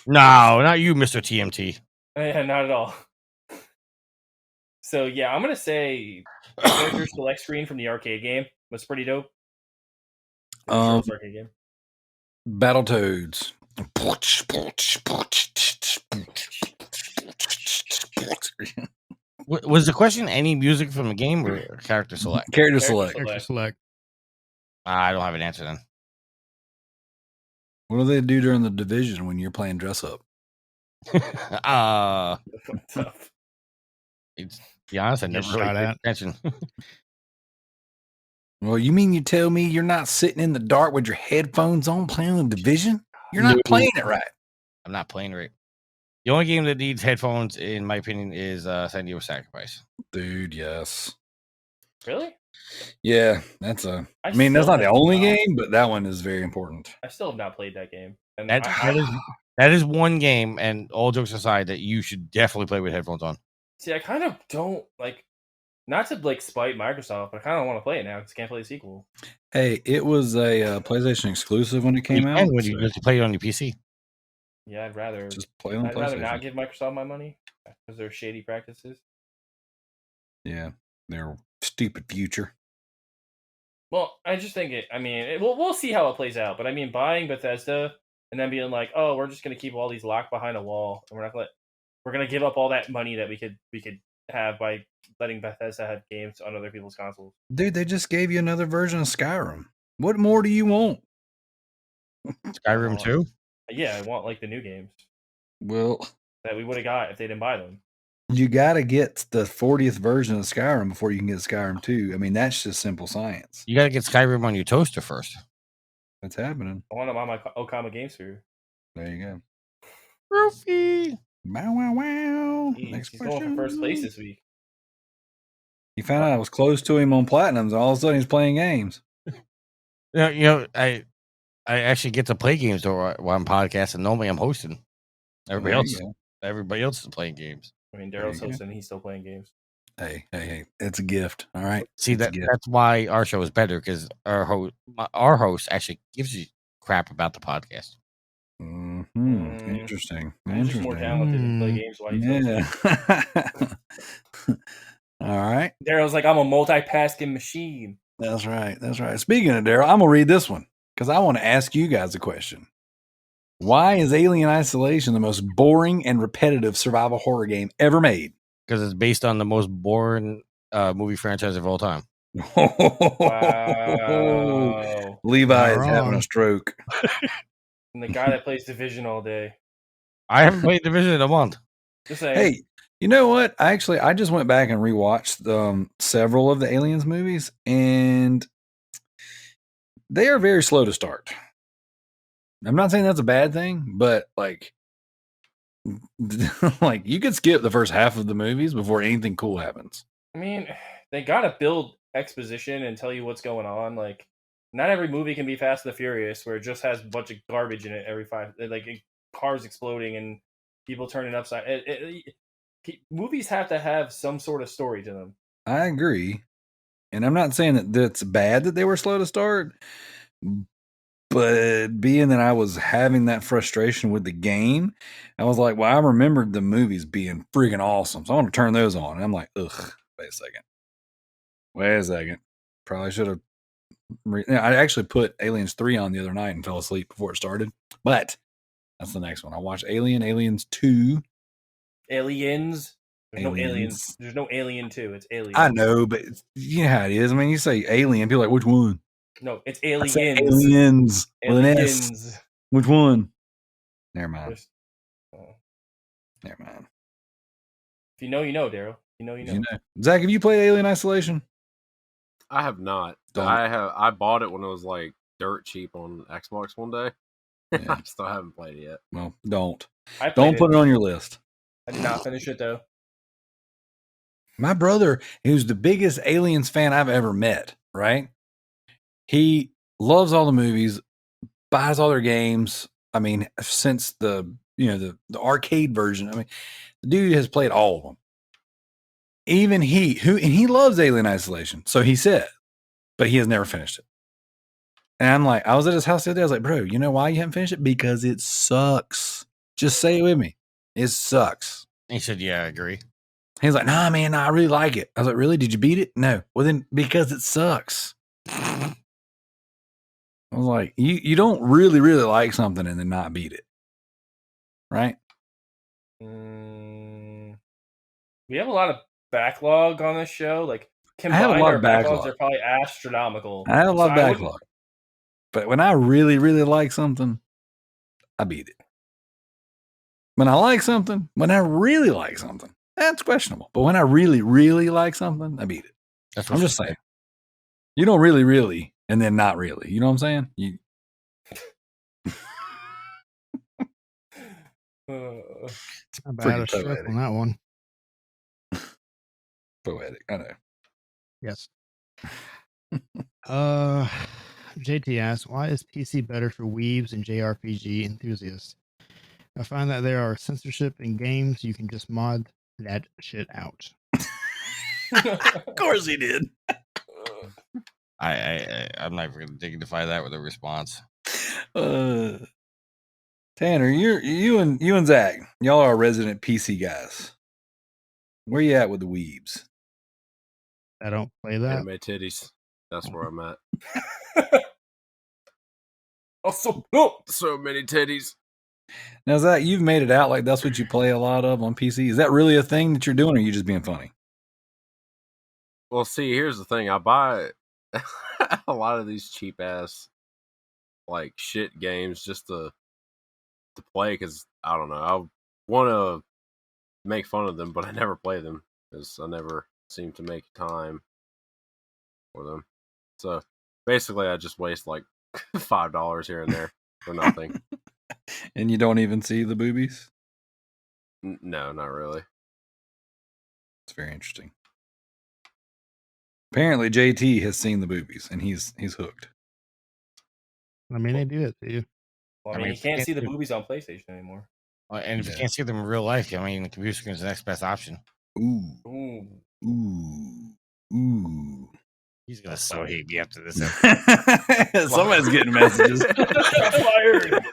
no, not you, Mr. TMT. Yeah, not at all. So yeah, I'm gonna say the character select screen from the arcade game was pretty dope. Arcade game. Battletoads. Was the question any music from the game or character select? Character select. Character select. I don't have an answer then. What do they do during the division when you're playing dress up? To be honest, I never really paid attention. Well, you mean you tell me you're not sitting in the dark with your headphones on playing the division? You're not playing it right. I'm not playing right. The only game that needs headphones, in my opinion, is San Diego Sacrifice. Dude, yes. Really? Yeah, that's that's not the only game, but that one is very important. I still have not played that game. And that is one game, and all jokes aside, that you should definitely play with headphones on. See, I kind of don't like, not to like spite Microsoft, but I kind of want to play it now because I can't play the sequel. Hey, it was a PlayStation exclusive when it came out. When you just play it on your PC. Yeah, I'd rather just play on PlayStation. I'd rather not give Microsoft my money because they're shady practices. Yeah, their stupid future. Well, I just think we'll see how it plays out. But I mean, buying Bethesda and then being like, oh, we're just gonna keep all these locked behind a wall, and we're gonna give up all that money that we could have by letting Bethesda have games on other people's consoles. Dude, they just gave you another version of Skyrim. What more do you want? Skyrim 2? Yeah, I want like the new games Well, that we would have got if they didn't buy them. you got to get the 40th version of Skyrim before you can get Skyrim 2. I mean, that's just simple science. You got to get Skyrim on your toaster first. That's happening. I want them on my Okama Game Sphere. There you go. Roofy. Wow, wow, wow. He's going for first place this week. He found out I was close to him on Platinums. All of a sudden, he's playing games. I actually get to play games while I'm podcasting. Normally, I'm hosting. Everybody else is playing games. I mean, Darrell's hosting. He's still playing games. Hey, it's a gift. All right. See, that's why our show is better, because our host actually gives you crap about the podcast. Interesting. He's just more talented to play games while he's hosting. All right. Darrell's like, I'm a multitasking machine. That's right. Speaking of Darrell, I'm going to read this one because I want to ask you guys a question. Why is Alien Isolation the most boring and repetitive survival horror game ever made? Because it's based on the most boring movie franchise of all time. Wow. Levi is having a stroke. And the guy that plays Division all day. I haven't played Division in a month. Just saying. Hey, you know what? I just went back and rewatched several of the Aliens movies, and they are very slow to start. I'm not saying that's a bad thing, but like you could skip the first half of the movies before anything cool happens. I mean, they gotta build exposition and tell you what's going on. Like, not every movie can be Fast and the Furious, where it just has a bunch of garbage in it every cars exploding and people turning upside. Movies have to have some sort of story to them. I agree, and I'm not saying that that's bad that they were slow to start. But being that I was having that frustration with the game, I was like, well, I remembered the movies being freaking awesome. So I want to turn those on. And I'm like, ugh, wait a second. Probably should have. I actually put Aliens 3 on the other night and fell asleep before it started. But that's the next one. I watched Aliens 2. Aliens? There's no aliens. There's no Alien 2. It's Aliens. I know, but you know how it is. I mean, you say Alien, people are like, which one? No, it's Aliens. Aliens with an S. Which one? Never mind. Never mind. If you know, you know, Darrell. You know. Zach, have you played Alien Isolation? I have not. I bought it when it was like dirt cheap on Xbox one day. Yeah. I still haven't played it yet. Well, don't it put it on your list. I did not finish it though. My brother, who's the biggest Aliens fan I've ever met, right? He loves all the movies, buys all their games. I mean, since the arcade version. I mean, the dude has played all of them. Even he loves Alien Isolation. So he said, but he has never finished it. And I'm like, I was at his house the other day. I was like, bro, you know why you haven't finished it? Because it sucks. Just say it with me. It sucks. He said, yeah, I agree. He's like, nah, man, I really like it. I was like, really? Did you beat it? No. Well, then because it sucks. I was like, you don't really, really like something and then not beat it. Right? We have a lot of backlog on this show. Like, I have a lot of backlogs are probably astronomical. I have a lot of backlog. But when I really, really like something, I beat it. When I really like something, that's questionable. But when I really, really like something, I beat it. That's what I'm just saying. You don't really, really, and then not really. You know what I'm saying? It's not bad a stroke on that one. Poetic, I know. Yes. JT asks, why is PC better for weebs and JRPG enthusiasts? I find that there are censorship in games. You can just mod that shit out. Of course he did. I'm not going to dignify that with a response. Tanner, you and Zach, y'all are resident PC guys. Where you at with the weebs? I don't play that. Anime titties. That's where I'm at. So many titties. Now, Zach, you've made it out like that's what you play a lot of on PC. Is that really a thing that you're doing, or are you just being funny? Well, see, here's the thing. I buy a lot of these cheap ass like shit games just to play because I don't know. I want to make fun of them, but I never play them because I never seem to make time for them. So basically, I just waste like $5 here and there for nothing. And you don't even see the boobies? No, not really. It's very interesting. Apparently, JT has seen the boobies, and he's hooked. I mean, they do it to you. Well, I mean, you can't see the boobies on PlayStation anymore. And if you can't see them in real life, I mean, the computer screen is the next best option. Ooh. He's gonna so hate me after this. Somebody's getting messages. Fired.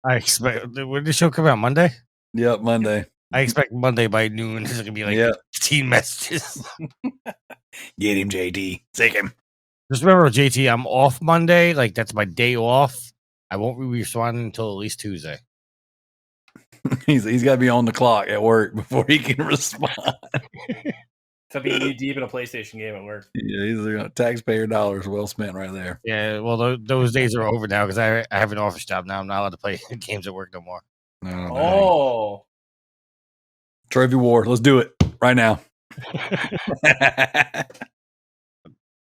I expect. When did the show come out? Monday. Yep, Monday. I expect Monday by noon. There's gonna be like 15 messages. Get him, JT. Take him. Just remember, JT, I'm off Monday. Like that's my day off. I won't be responding until at least Tuesday. He's got to be on the clock at work before he can respond. To be knee deep in a PlayStation game at work. Yeah, he's taxpayer dollars well spent right there. Yeah, well, those days are over now because I have an office job now. I'm not allowed to play games at work no more. Oh. Trophy war. Let's do it right now.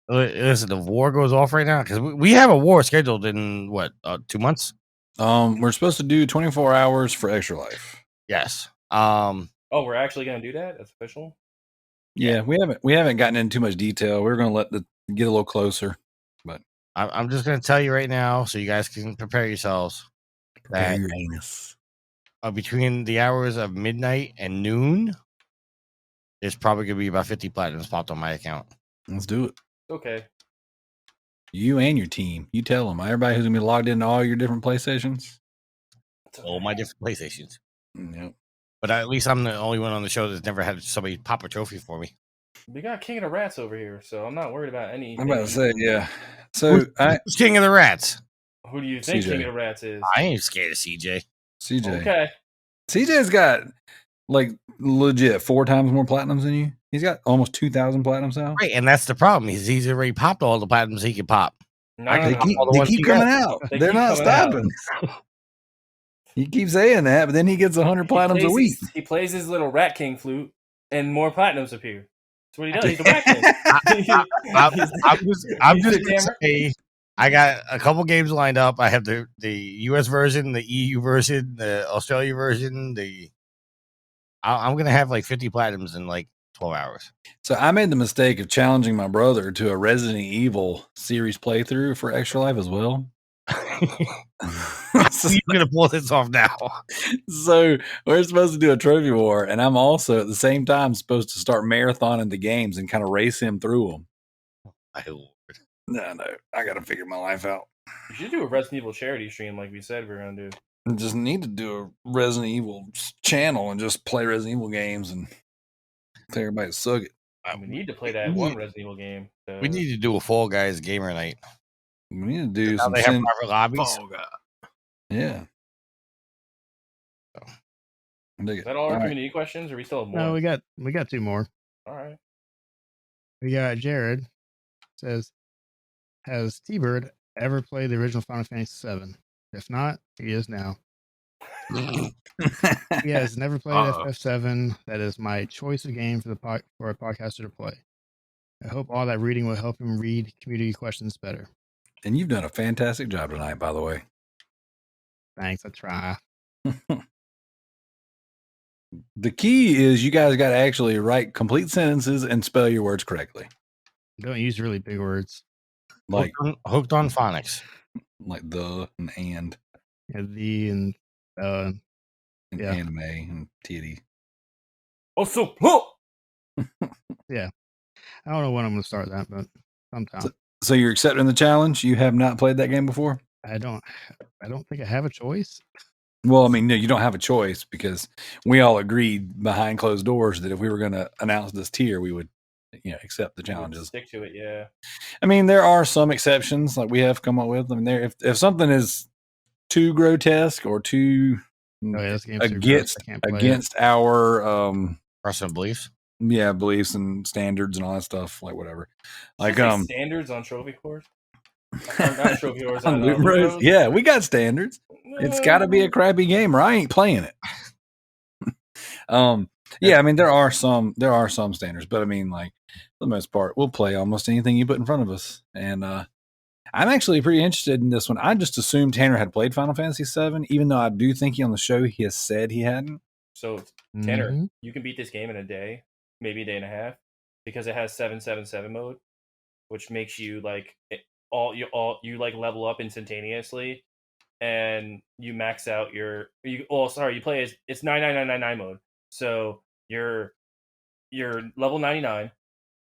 Listen, the war goes off right now because we have a war scheduled in what 2 months. We're supposed to do 24 hours for Extra Life. Yes. Oh, we're actually gonna do that. That's official. Yeah, we haven't gotten into too much detail. We're gonna get a little closer, but I'm just gonna tell you right now so you guys can prepare yourselves. Prepare your anus. Between the hours of midnight and noon, there's probably gonna be about 50 platinums popped on my account. Let's do it. Okay. You and your team. You tell them. Everybody who's gonna be logged into all your different PlayStations. All my different PlayStations. Yep. But at least I'm the only one on the show that's never had somebody pop a trophy for me. We got King of the Rats over here, so I'm not worried about any. I'm about to say, yeah. So who's King of the Rats? Who do you think CJ. King of the Rats is? I ain't scared of CJ. CJ. Okay. CJ's got like legit 4 times more platinums than you. He's got almost 2,000 platinums now. Right, and that's the problem. He's already popped all the platinums he can pop. They keep coming out. They're not stopping. He keeps saying that, but then he gets 100 platinums a week. He plays his little Rat King flute, and more platinums appear. That's what he does. He's a Rat King. I'm just gonna say, I got a couple games lined up. I have the US version, the EU version, the Australia version. I'm gonna have like 50 platinums in like 12 hours. So I made the mistake of challenging my brother to a Resident Evil series playthrough for Extra Life as well. You're gonna pull this off now. So we're supposed to do a trophy war, and I'm also at the same time supposed to start marathoning the games and kind of race him through them. My Lord. No, I got to figure my life out. You should do a Resident Evil charity stream like we said we were gonna do. I just need to do a Resident Evil channel and just play Resident Evil games and tell everybody to suck it. We need to play that one Resident Evil game. We need to do a Fall Guys gamer night. We need to do now some. They have private lobbies. Oh god. Yeah. Is that all our community questions, or we still have more? No, we got 2 more. All right. We got Jared says, has TByrd ever played the original Final Fantasy VII? If not, he is now. He has never played FF7. That is my choice of game for a podcaster to play. I hope all that reading will help him read community questions better. And you've done a fantastic job tonight, by the way. Thanks, I try. The key is you guys got to actually write complete sentences and spell your words correctly. Don't use really big words. Like hooked on phonics. Like the and. Yeah, the and yeah. Anime and titty. Also, yeah. I don't know when I'm going to start that, but sometime. So you're accepting the challenge? You have not played that game before? I don't think I have a choice. Well, I mean, no, you don't have a choice because we all agreed behind closed doors that if we were going to announce this tier, we would, accept the challenges. Stick to it, yeah. I mean, there are some exceptions like we have come up with. I mean, if something is too grotesque or too Oh, yeah, this game's too gross. I can't play against our personal beliefs. Yeah, beliefs and standards and all that stuff, like whatever. Like standards on trophy cores. Or not trophy cores on on Loot Loot Bros. Bros? Yeah, we got standards. It's got to be a crappy game, or I ain't playing it. Yeah, I mean there are some standards, but I mean, like for the most part, we'll play almost anything you put in front of us. And I'm actually pretty interested in this one. I just assumed Tanner had played Final Fantasy VII, even though I do think on the show he has said he hadn't. So Tanner, you can beat this game in a day, maybe a day and a half, because it has 777 mode, which makes you like you like level up instantaneously, and you max out you play as it's 99999 mode. So you're level 99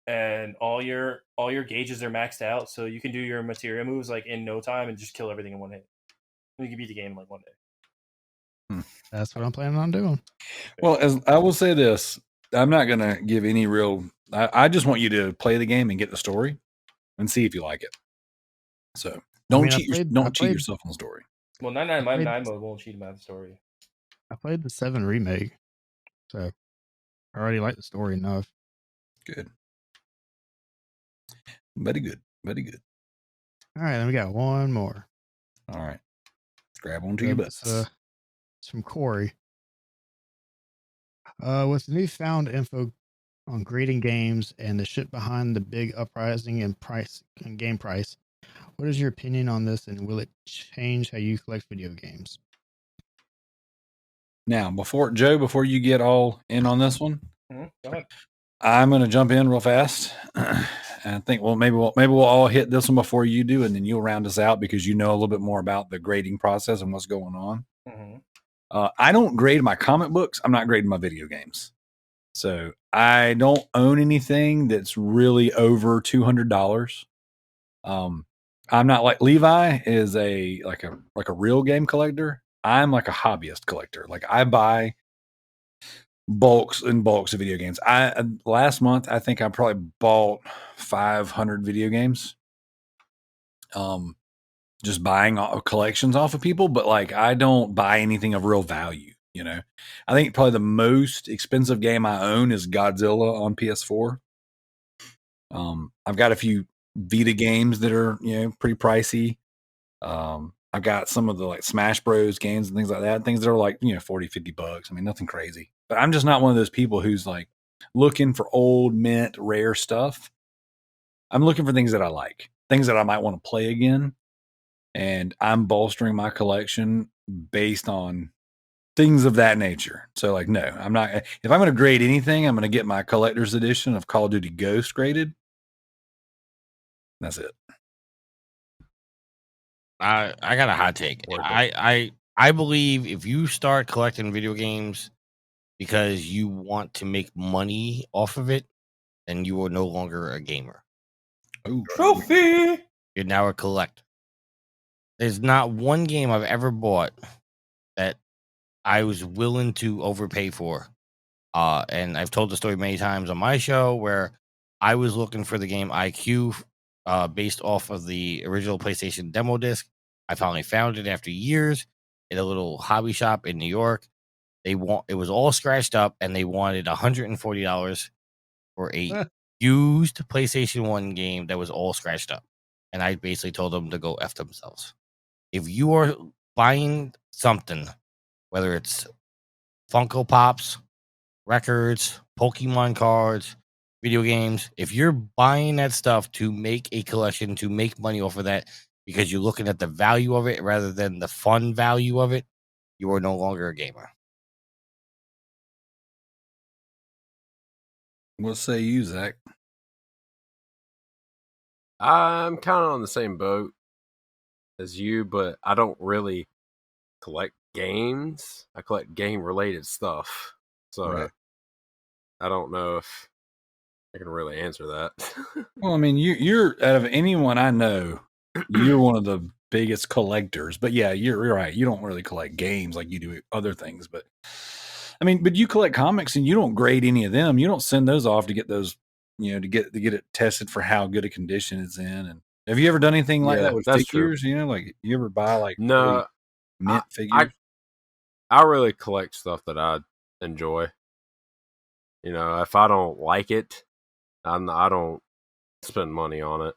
and all your gauges are maxed out, so you can do your materia moves like in no time and just kill everything in one hit. You can beat the game in like one day. That's what I'm planning on doing. Well, as I will say this, I'm not gonna give any real I just want you to play the game and get the story and see if you like it. So don't cheat yourself on the story. Well, 999 mode won't cheat about the story. I played the 7 remake, so I already like the story enough. Good. Very good. Very good. All right, then we got one more. All right. Let's grab onto your butts. It's from Corey. With the newfound info on grading games and the shit behind the big uprising in game price, what is your opinion on this, and will it change how you collect video games? Now, before you get all in on this one, go ahead. I'm going to jump in real fast. And I think, well, maybe we'll all hit this one before you do, and then you'll round us out because you know a little bit more about the grading process and what's going on. Mm-hmm. I don't grade my comic books. I'm not grading my video games. So I don't own anything that's really over $200. I'm not like Levi is a real game collector. I'm like a hobbyist collector. Like I buy bulks and bulks of video games. Last month I think I probably bought 500 video games. Just buying collections off of people, but like I don't buy anything of real value. You know, I think probably the most expensive game I own is Godzilla on PS4. I've got a few Vita games that are, pretty pricey. I've got some of the like Smash Bros games and things like that, things that are like, $40-$50. I mean, nothing crazy, but I'm just not one of those people who's like looking for old mint rare stuff. I'm looking for things that I like, things that I might want to play again. And I'm bolstering my collection based on things of that nature. So like, no, I'm not, if I'm going to grade anything, I'm going to get my collector's edition of Call of Duty Ghost graded. That's it. I got a hot take. I believe if you start collecting video games because you want to make money off of it, then you are no longer a gamer. Ooh, trophy! You're now a collector. There's not one game I've ever bought that I was willing to overpay for. And I've told the story many times on my show where I was looking for the game IQ based off of the original PlayStation demo disc. I finally found it after years in a little hobby shop in New York. It was all scratched up, and they wanted $140 for a used PlayStation 1 game that was all scratched up. And I basically told them to go F themselves. If you are buying something, whether it's Funko Pops, records, Pokemon cards, video games, if you're buying that stuff to make a collection, to make money off of that, because you're looking at the value of it rather than the fun value of it, you are no longer a gamer. What say you, Zach? I'm kind of on the same boat as you, but I don't really collect games. I collect game-related stuff. So Right. I don't know if I can really answer that. Well, I mean, you're out of anyone I know, you're one of the biggest collectors. But yeah, you're right. You don't really collect games like you do other things. But I mean, but you collect comics and you don't grade any of them. You don't send those off to get those, to get it tested for how good a condition it's in. And have you ever done anything like that with that's figures? Like you ever buy like no really mint figures? I really collect stuff that I enjoy. You know, if I don't like it, I don't spend money on it.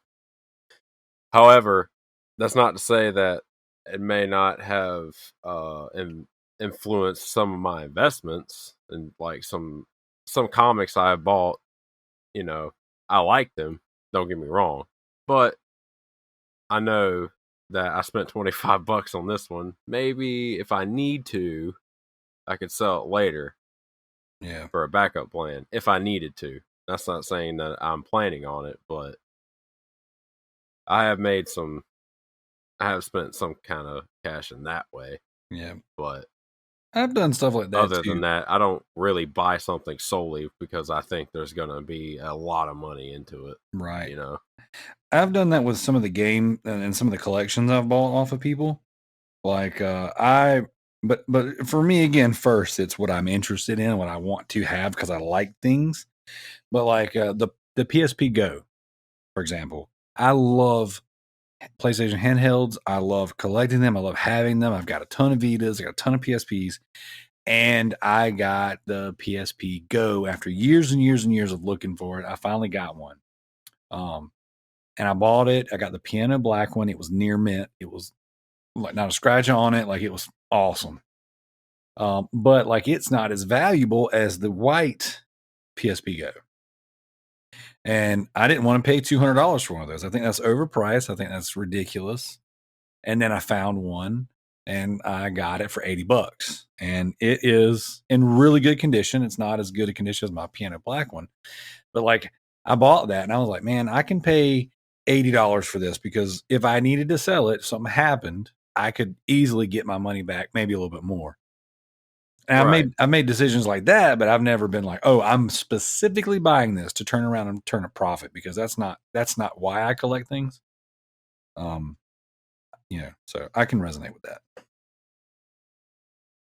However, that's not to say that it may not have influenced some of my investments, and like some comics I have bought. You know, I like them. Don't get me wrong, but I know that I spent $25 on this one. Maybe if I need to, I could sell it later. Yeah. For a backup plan if I needed to. That's not saying that I'm planning on it, but I have spent some kind of cash in that way. Yeah. But I've done stuff like that other too. than that, I don't really buy something solely because I think there's going to be a lot of money into it. Right. You know, I've done that with some of the game and some of the collections I've bought off of people. Like but for me again, first it's what I'm interested in, what I want to have because I like things. But like the PSP Go, for example, I love PlayStation handhelds. I love collecting them. I love having them. I've got a ton of Vitas. I got a ton of PSPs. And I got the PSP Go after years and years and years of looking for it. I finally got one. And I bought it. I got the piano black one. It was near mint. It was like not a scratch on it. Like it was awesome. But like it's not as valuable as the white PSP Go. And I didn't want to pay $200 for one of those. I think that's overpriced. I think that's ridiculous. And then I found one and I got it for $80. And it is in really good condition. It's not as good a condition as my piano black one. But like I bought that and I was like, man, I can pay $80 for this because if I needed to sell it, if something happened, I could easily get my money back, maybe a little bit more. And right. I've made decisions like that, but I've never been like, oh, I'm specifically buying this to turn around and turn a profit because that's not why I collect things. So I can resonate with that.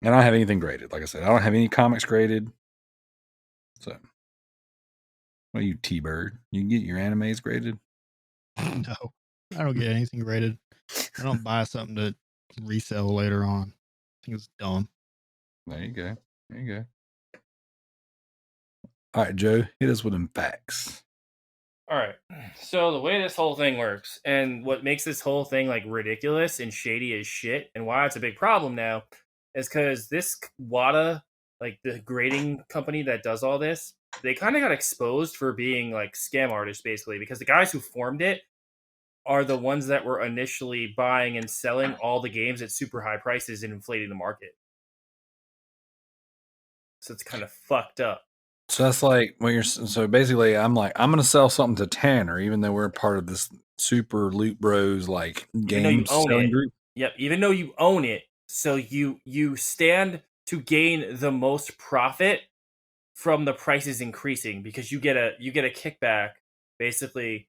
And I don't have anything graded. Like I said, I don't have any comics graded. So, what are you, TByrd? You can get your animes graded? No, I don't get anything graded. I don't buy something to resell later on. I think it's dumb. There you go. All right, Joe, hit us with them facts. All right. So the way this whole thing works, and what makes this whole thing like ridiculous and shady as shit, and why it's a big problem now, is because this WADA, like the grading company that does all this, they kind of got exposed for being like scam artists, basically, because the guys who formed it are the ones that were initially buying and selling all the games at super high prices and inflating the market. So it's kind of fucked up. So that's like so basically I'm like, I'm going to sell something to Tanner, even though we're part of this super Loot Bros like game selling group. Yep. Even though you own it. So you stand to gain the most profit from the prices increasing because you get a kickback basically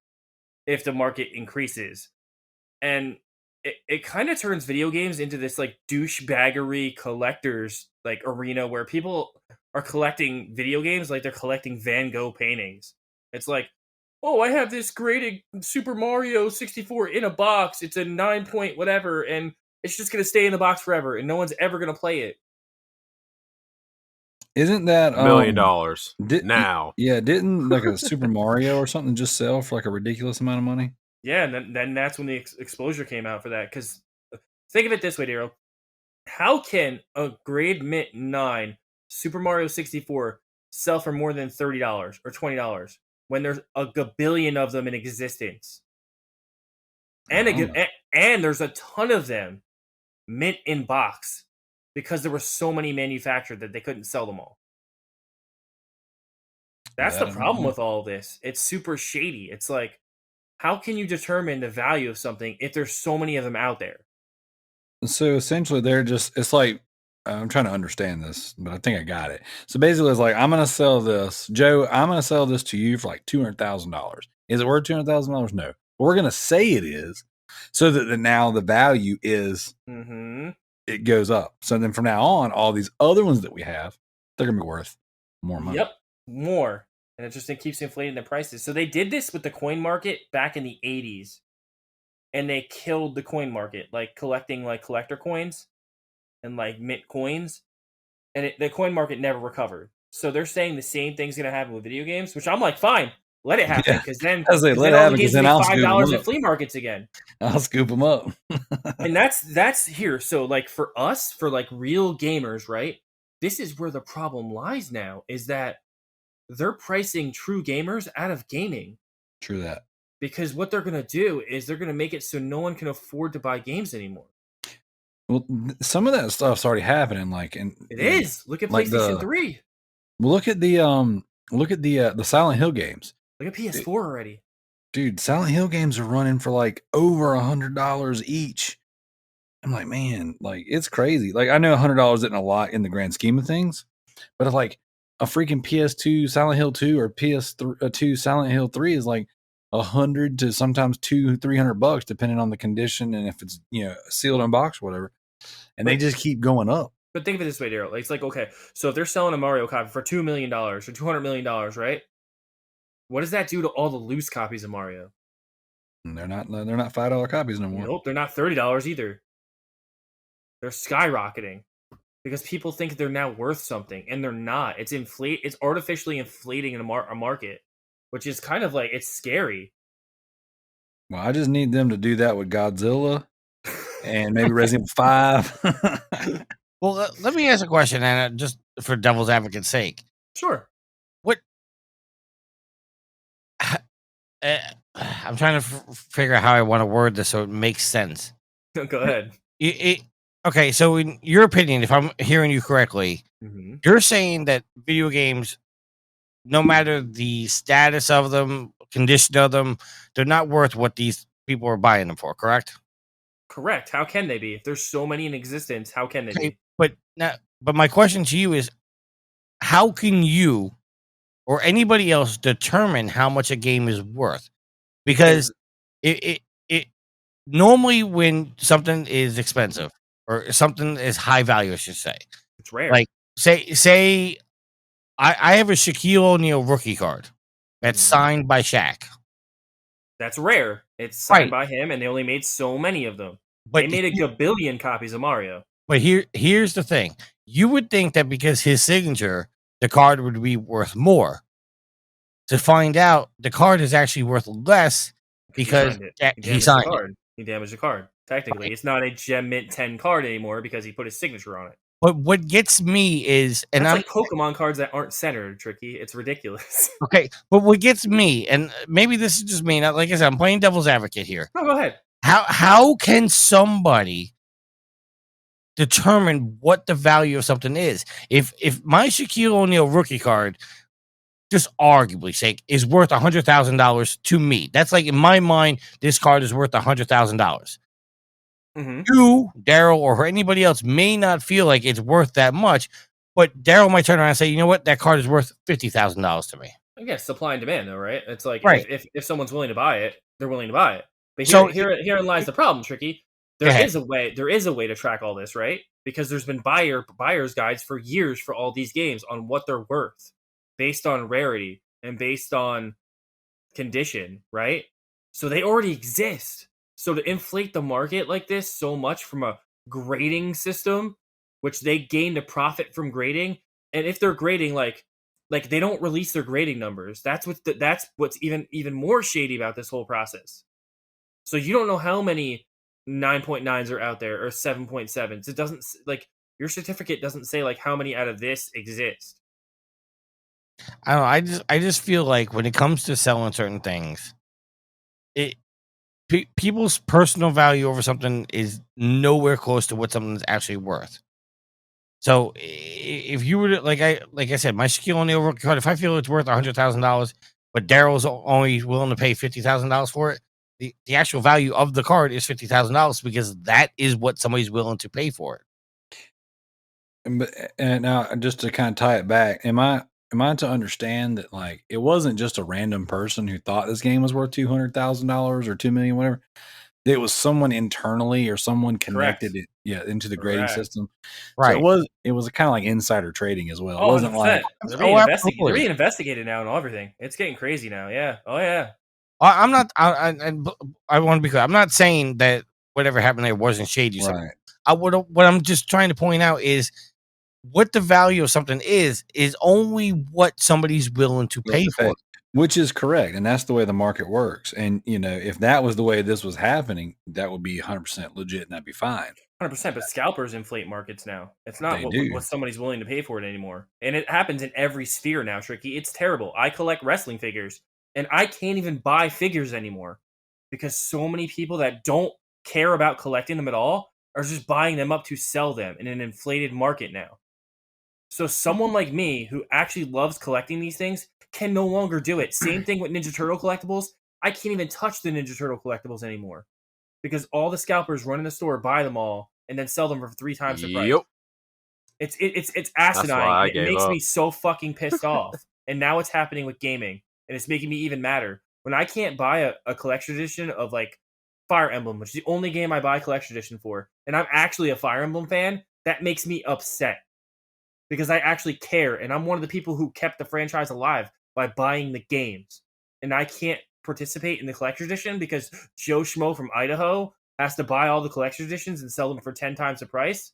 if the market increases. And it kind of turns video games into this like douchebaggery collectors like arena where people are collecting video games like they're collecting Van Gogh paintings. It's like, oh, I have this graded Super Mario 64 in a box. It's a 9 point whatever, and it's just going to stay in the box forever, and no one's ever going to play it. Isn't that $1 million now? Yeah, didn't like a Super Mario or something just sell for like a ridiculous amount of money? Yeah, and then that's when the exposure came out for that. Because think of it this way, Darrell. How can a grade mint 9 Super Mario 64 sell for more than $30 or $20 when there's a gabillion of them in existence? And there's a ton of them mint in box because there were so many manufactured that they couldn't sell them all. That's the problem with all this. It's super shady. It's like, how can you determine the value of something if there's so many of them out there? So essentially, it's like, I'm trying to understand this, but I think I got it. So basically, it's like, I'm going to sell this, Joe, I'm going to sell this to you for like $200,000. Is it worth $200,000? No. But we're going to say it is so that now the value is, it goes up. So then from now on, all these other ones that we have, they're going to be worth more money. Yep, more. And it keeps inflating the prices. So they did this with the coin market back in the 80s. And they killed the coin market, like collecting like collector coins. and like mint coins, and the coin market never recovered. So they're saying the same thing's going to happen with video games, which I'm like, fine, let it happen, because then, I was like, let it all happen, the 'cause games then will I'll be scoop 'em $5 up. at flea markets again. I'll scoop them up. And that's here. So like for us, for like real gamers, right? This is where the problem lies now, is that they're pricing true gamers out of gaming. True that. Because what they're going to do is they're going to make it so no one can afford to buy games anymore. Well, some of that stuff's already happening. Like, it is. Look at like PlayStation 3. Look at the Silent Hill games. Look at PS4 already. Dude, Silent Hill games are running for like over $100 each. I'm like, man, like it's crazy. Like I know $100 isn't a lot in the grand scheme of things, but if like a freaking PS2 Silent Hill 2 or PS2 Silent Hill 3 is like $100 to sometimes $200-$300 depending on the condition and if it's sealed in box or whatever, and they just keep going up. But think of it this way, Darrell. It's like, okay, so if they're selling a Mario copy for $2 million or $200 million, right? What does that do to all the loose copies of Mario? And they're not $5 copies no more. Nope, they're not $30 either. They're skyrocketing because people think they're now worth something, and they're not. It's artificially inflating a market, which is kind of like, it's scary. Well, I just need them to do that with Godzilla and maybe Resident Evil 5. Well, let me ask a question, and just for devil's advocate's sake. Sure. What? I'm trying to figure out how I want to word this so it makes sense. Go ahead. Okay, so in your opinion, if I'm hearing you correctly, you're saying that video games, no matter the status of them, condition of them, they're not worth what these people are buying them for, correct? Correct. How can they be? If there's so many in existence, how can they be? But my question to you is, how can you or anybody else determine how much a game is worth? Because it normally when something is expensive or something is high value, I should say, it's rare. Like say I have a Shaquille O'Neal rookie card that's signed by Shaq. That's rare. It's signed by him, and they only made so many of them. But they made a gabillion copies of Mario. But here's the thing. You would think that because his signature, the card would be worth more. To find out, the card is actually worth less because he signed it. He damaged the card. Technically, it's not a Gem Mint 10 card anymore because he put his signature on it. But what gets me is, and that's like Pokemon cards that aren't centered, Tricky. It's ridiculous. Okay, but what gets me, and maybe this is just me, like I said, I'm playing devil's advocate here. No, go ahead. How can somebody determine what the value of something is? If my Shaquille O'Neal rookie card, just arguably sake, is worth $100,000 to me, that's like in my mind, this card is worth $100,000. You, Darrell, or anybody else may not feel like it's worth that much, but Darrell might turn around and say, you know what, that card is worth $50,000 to me. I guess supply and demand, though, right? It's like if someone's willing to buy it, they're willing to buy it. But herein lies the problem, Tricky. There is a way to track all this, right? Because there's been buyer's guides for years for all these games on what they're worth, based on rarity and based on condition, right? So they already exist. So to inflate the market like this so much from a grading system, which they gain the profit from grading, and if they're grading like they don't release their grading numbers, that's what's even more shady about this whole process. So you don't know how many 9.9s are out there or 7.7s. It doesn't, like, your certificate doesn't say like how many out of this exist. I don't know. I just feel like when it comes to selling certain things, people's personal value over something is nowhere close to what something's actually worth. So if you were to, like I said, my Shaquille O'Neal rookie card, if I feel it's worth $100,000, but Darrell's only willing to pay $50,000 for it, the actual value of the card is $50,000 because that is what somebody's willing to pay for it. And now, just to kind of tie it back, am I to understand that like it wasn't just a random person who thought this game was worth $200,000 or $2 million, whatever? It was someone internally or someone connected it, into the grading system. Right. So it was kind of like insider trading as well. Oh, it wasn't 100%. Like they're being investigated now and everything. It's getting crazy now. Yeah. Oh yeah. I'm not. I want to be clear. I'm not saying that whatever happened there wasn't shady. Right. what I'm just trying to point out is what the value of something is only what somebody's willing to pay for. Which is correct, and that's the way the market works. And if that was the way this was happening, that would be 100% legit, and that'd be fine. 100%, but scalpers inflate markets now. It's not They what, do. what somebody's willing to pay for it anymore. And it happens in every sphere now, Tricky. It's terrible. I collect wrestling figures, and I can't even buy figures anymore because so many people that don't care about collecting them at all are just buying them up to sell them in an inflated market now. So someone like me who actually loves collecting these things can no longer do it. Same thing with Ninja Turtle collectibles. I can't even touch the Ninja Turtle collectibles anymore because all the scalpers run in the store, buy them all, and then sell them for 3 times the price. It's asinine. It makes me so fucking pissed off. And now it's happening with gaming, and it's making me even madder. When I can't buy a collection edition of like Fire Emblem, which is the only game I buy collection edition for, and I'm actually a Fire Emblem fan, that makes me upset. Because I actually care, and I'm one of the people who kept the franchise alive by buying the games. And I can't participate in the collector's edition because Joe Schmo from Idaho has to buy all the collector's editions and sell them for 10 times the price.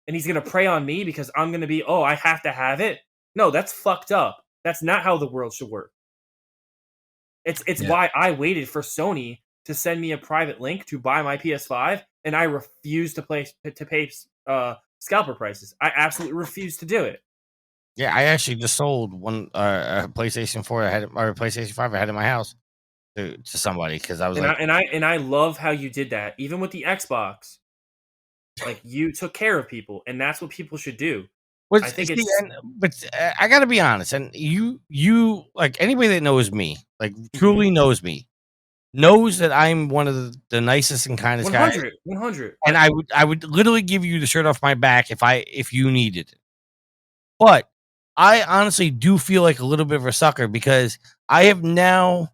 And he's going to prey on me because I'm going to be, I have to have it. No, that's fucked up. That's not how the world should work. It's why I waited for Sony to send me a private link to buy my PS5, and I refused to pay scalper prices. I absolutely refuse to do it. Yeah, I actually just sold one PlayStation 4 or PlayStation 5 I had in my house to somebody because I was I love how you did that. Even with the Xbox, like you took care of people, and that's what people should do. I think I got to be honest, and you like anybody that knows me, like truly knows me, knows that I'm one of the nicest and kindest guys. 100. And I would literally give you the shirt off my back if you needed it. But I honestly do feel like a little bit of a sucker because I have now,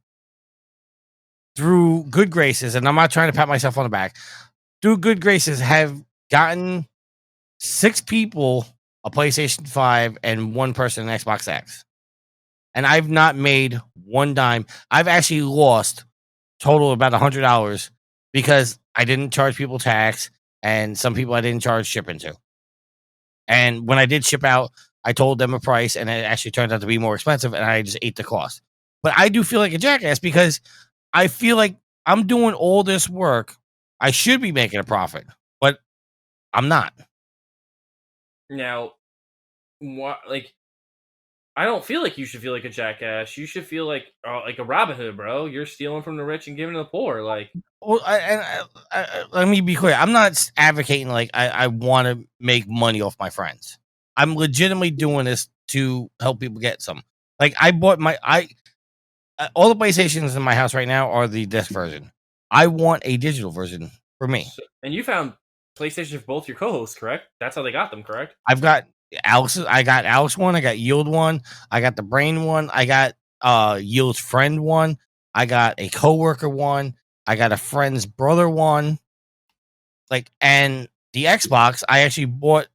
through good graces, and I'm not trying to pat myself on the back, through good graces, have gotten 6 people a PlayStation 5 and 1 person an Xbox X. And I've not made one dime. I've actually lost total about $100 because I didn't charge people tax, and some people I didn't charge shipping to. And when I did ship out, I told them a price, and it actually turned out to be more expensive, and I just ate the cost. But I do feel like a jackass because I feel like I'm doing all this work. I should be making a profit, but I'm not. Now, I don't feel like you should feel like a jackass. You should feel like a Robin Hood, bro. You're stealing from the rich and giving to the poor. Like, well, let me be clear. I'm not advocating like I want to make money off my friends. I'm legitimately doing this to help people get some. Like I bought all the PlayStations in my house right now are the disc version. I want a digital version for me. And you found PlayStation for both your co-hosts, correct? That's how they got them, correct? I've got Alex. I got Alex one. I got Yield one. I got the Brain one. I got Yield's friend one. I got a coworker one. I got a friend's brother one. And the Xbox, I actually bought.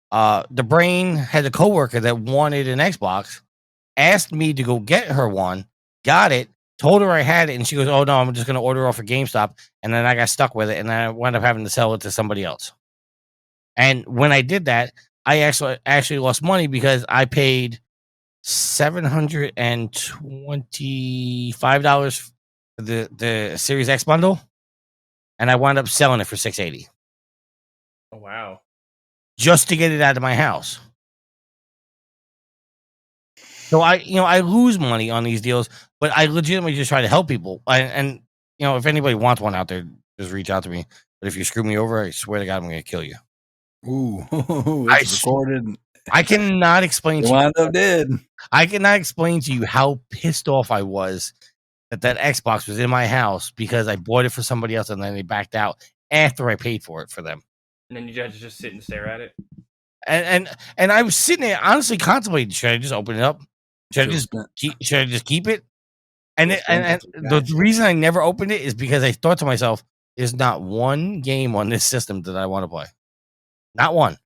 The Brain had a coworker that wanted an Xbox, asked me to go get her one, got it, told her I had it, and she goes, "Oh no, I'm just going to order off of GameStop." And then I got stuck with it, and then I wound up having to sell it to somebody else. And when I did that, I actually lost money because I paid $725 for the Series X bundle, and I wound up selling it for $680. Oh wow! Just to get it out of my house. So I lose money on these deals, but I legitimately just try to help people. And if anybody wants one out there, just reach out to me. But if you screw me over, I swear to God, I'm going to kill you. Ooh, it's recorded. I cannot explain to you. Wound up dead. I cannot explain to you how pissed off I was that Xbox was in my house because I bought it for somebody else and then they backed out after I paid for it for them. And then you had to just sit and stare at it. And I was sitting there honestly contemplating: should I just open it up? Should I just keep it? And the reason I never opened it is because I thought to myself, "There's not one game on this system that I want to play, not one."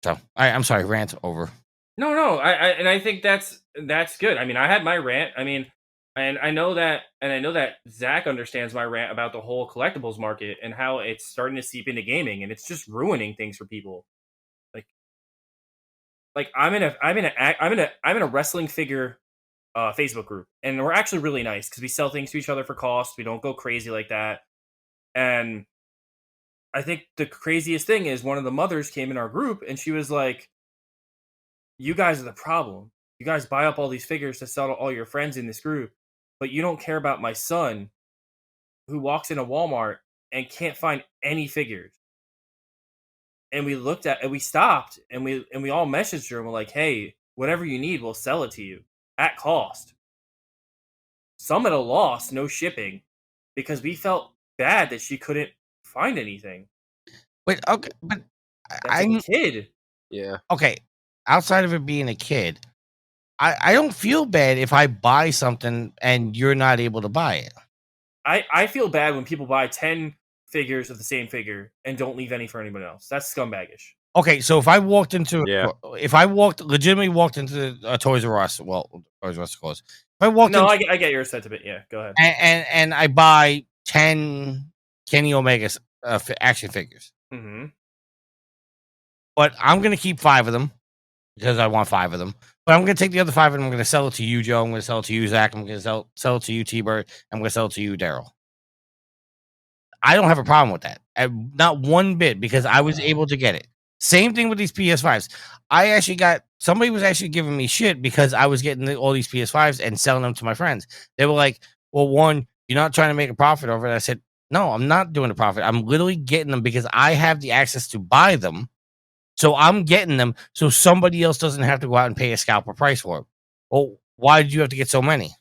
So I'm sorry, rant over. No, I think that's good. I mean, I had my rant. I mean, And I know that Zack understands my rant about the whole collectibles market and how it's starting to seep into gaming, and it's just ruining things for people. Like I'm in a wrestling figure Facebook group, and we're actually really nice because we sell things to each other for cost. We don't go crazy like that. And I think the craziest thing is one of the mothers came in our group and she was like, "You guys are the problem. You guys buy up all these figures to sell to all your friends in this group, but you don't care about my son who walks into Walmart and can't find any figures." And we stopped and we all messaged her and we're like, "Hey, whatever you need, we'll sell it to you at cost. Some at a loss, no shipping," because we felt bad that she couldn't find anything. Wait, okay, but That's I'm a kid. Yeah. okay. Outside of it being a kid, I don't feel bad if I buy something and you're not able to buy it. I feel bad when people buy 10 figures of the same figure and don't leave any for anyone else. That's scumbagish. Okay, so if I walked into, Yeah. legitimately walked into a Toys R Us, well, Toys R Us closed. If I walked No, in I get your sentiment. Yeah, go ahead. and I buy 10 Kenny Omega action figures, Mm-hmm. but I'm gonna keep 5 of them because I want 5 of them. But I'm gonna take the other 5 and I'm gonna sell it to you, Joe. I'm gonna sell it to you, Zach. I'm gonna sell it to you, TByrd. I'm gonna sell it to you, Darrell. I don't have a problem with that. Not one bit, because I was able to get it. Same thing with these PS5s. I actually got somebody was actually giving me shit because I was getting all these PS5s and selling them to my friends. They were like, "Well, one, you're not trying to make a profit over it." I said, "No, I'm not doing a profit. I'm literally getting them because I have the access to buy them. So I'm getting them so somebody else doesn't have to go out and pay a scalper price for them." Well, why did you have to get so many?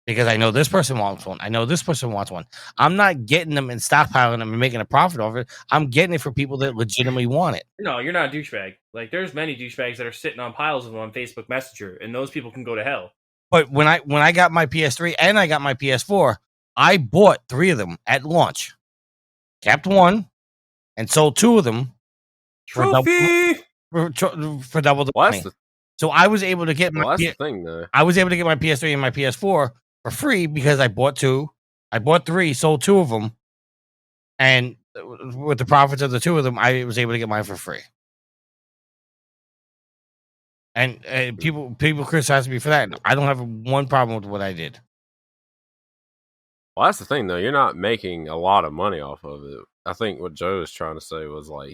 Because I know this person wants one. I know this person wants one. I'm not getting them and stockpiling them and making a profit off it. I'm getting it for people that legitimately want it. No, you're not a douchebag. Like, there's many douchebags that are sitting on piles of them on Facebook Messenger, and those people can go to hell. But when I got my PS3 and I got my PS4, I bought 3 of them at launch, kept 1, and sold 2 of them for double Trophy! for double the Well, money. So I was able to get that's the thing, though. I was able to get my PS3 and my PS4 for free because I bought 2. I bought 3, sold 2 of them, and with the profits of the 2 of them, I was able to get mine for free. And people criticize me for that. I don't have one problem with what I did. Well, that's the thing, though. You're not making a lot of money off of it. I think what Joe was trying to say was like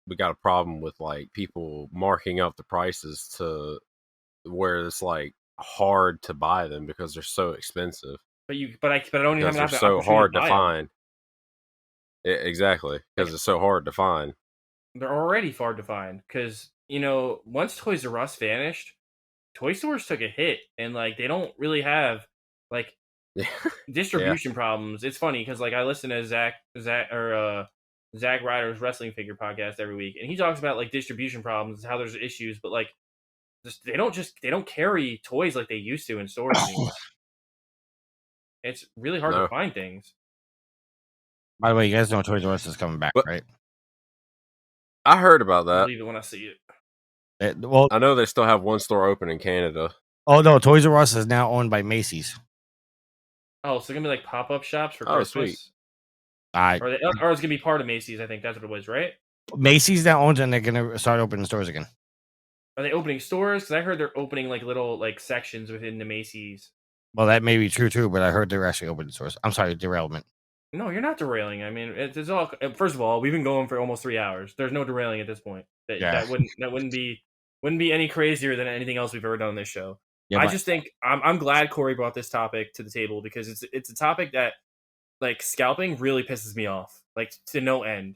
we got a problem with like people marking up the prices to where it's like hard to buy them because they're so expensive. But I don't even have Because they're so hard to find. Yeah, exactly, because it's so hard to find. They're already hard to find because, you know, once Toys R Us vanished, toy stores took a hit, and like they don't really have like distribution problems. It's funny because like I listen to Zack Ryder's wrestling figure podcast every week, and he talks about like distribution problems, how there's issues, but like they don't carry toys like they used to in stores anymore. It's really hard to find things. By the way, you guys know Toys R Us is coming back, right? I heard about that. I believe it when I see it. Well, I know they still have one store open in Canada. Oh no, Toys R Us is now owned by Macy's. Oh, so it's gonna be like pop-up shops for Christmas? Sweet. Or it's gonna be part of Macy's. I think that's what it was, right? Macy's now owns it, and they're gonna start opening stores again. Are they opening stores? Because I heard they're opening like little like sections within the Macy's. Well, that may be true too, but I heard they're actually opening stores. I'm sorry, derailment. No, you're not derailing. I mean, it's all. First of all, we've been going for almost 3 hours. There's no derailing at this point. That wouldn't be any crazier than anything else we've ever done on this show. Yeah, I just think I'm glad Corey brought this topic to the table because it's a topic that like scalping really pisses me off, like to no end.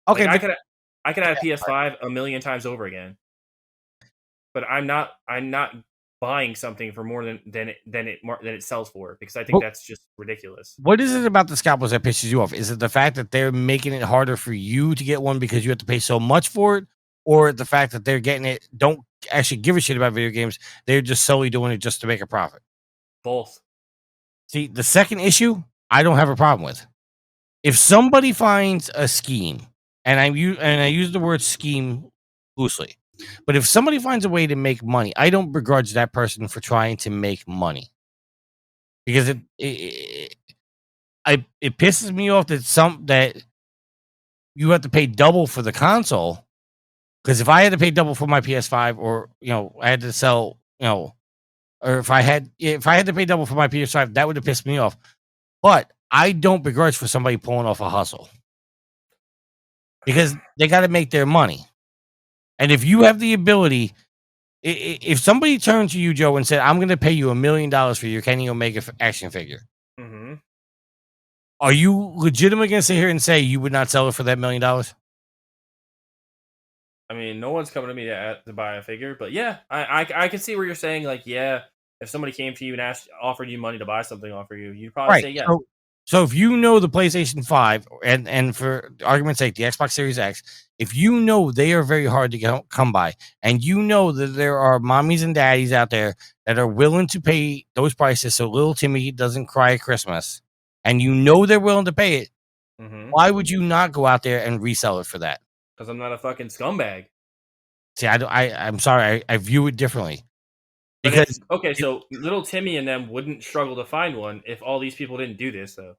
Okay, like, I could add a PS5 a million times over again, but I'm not buying something for more than it sells for because I think that's just ridiculous. What is it about the scalpers that pisses you off? Is it the fact that they're making it harder for you to get one because you have to pay so much for it, or the fact that they're getting it don't actually give a shit about video games? They're just solely doing it just to make a profit. Both. See, the second issue, I don't have a problem with. If somebody finds a scheme, and I use the word scheme loosely, but if somebody finds a way to make money, I don't begrudge that person for trying to make money. because it pisses me off that you have to pay double for the console. Because if I had to pay double for my PS5, or I had to sell, or if I had to pay double for my PS5, that would have pissed me off. But I don't begrudge for somebody pulling off a hustle, because they got to make their money. And if you have the ability, if somebody turned to you, Joe, and said, "I'm going to pay you $1 million for your Kenny Omega action figure," are you legitimately going to sit here and say you would not sell it for that $1 million? I mean, no one's coming to me to buy a figure, but yeah, I can see where you're saying, like, yeah, if somebody came to you and offered you money to buy something off of you, you'd probably say yeah. So if you know the PlayStation 5, and for argument's sake, the Xbox Series X, if you know they are very hard to come by, and you know that there are mommies and daddies out there that are willing to pay those prices so little Timmy doesn't cry at Christmas, and you know they're willing to pay it, why would you not go out there and resell it for that? Because I'm not a fucking scumbag. See, I'm sorry, I view it differently. Because so little Timmy and them wouldn't struggle to find one if all these people didn't do this, though.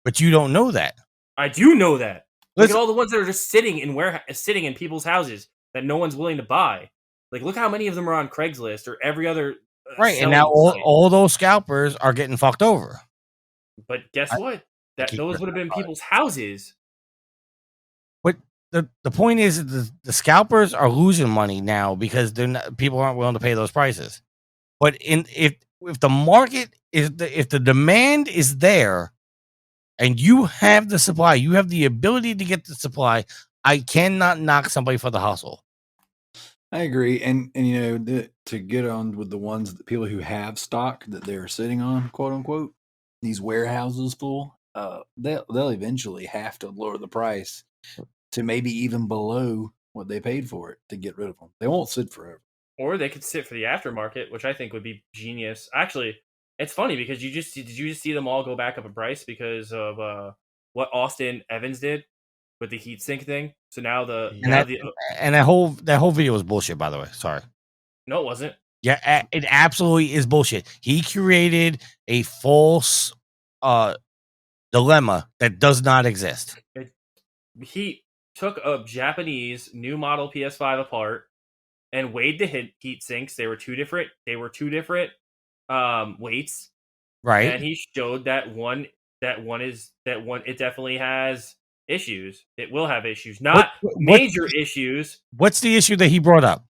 But you don't know that. I do know that. Look at all the ones that are just sitting in people's houses that no one's willing to buy. Like, look how many of them are on Craigslist or every other right. And now all those scalpers are getting fucked over. But guess what? Those would have been people's houses. But the point is that the scalpers are losing money now because people aren't willing to pay those prices. But if the market if the demand is there, and you have the supply, you have the ability to get the supply, I cannot knock somebody for the hustle. I agree, and to get on with the ones, the people who have stock that they're sitting on, quote unquote, these warehouses full, they'll eventually have to lower the price to maybe even below what they paid for it to get rid of them. They won't sit forever. Or they could sit for the aftermarket, which I think would be genius. Actually, it's funny because did you just see them all go back up in price because of what Austin Evans did with the heatsink thing? So now that whole video was bullshit, by the way. Sorry. No, it wasn't. Yeah, it absolutely is bullshit. He created a false dilemma that does not exist. He took a Japanese new model PS5 apart and weighed the heat sinks. They were two different weights. Right. And he showed that one it definitely has issues. It will have issues. Not major issues. What's the issue that he brought up?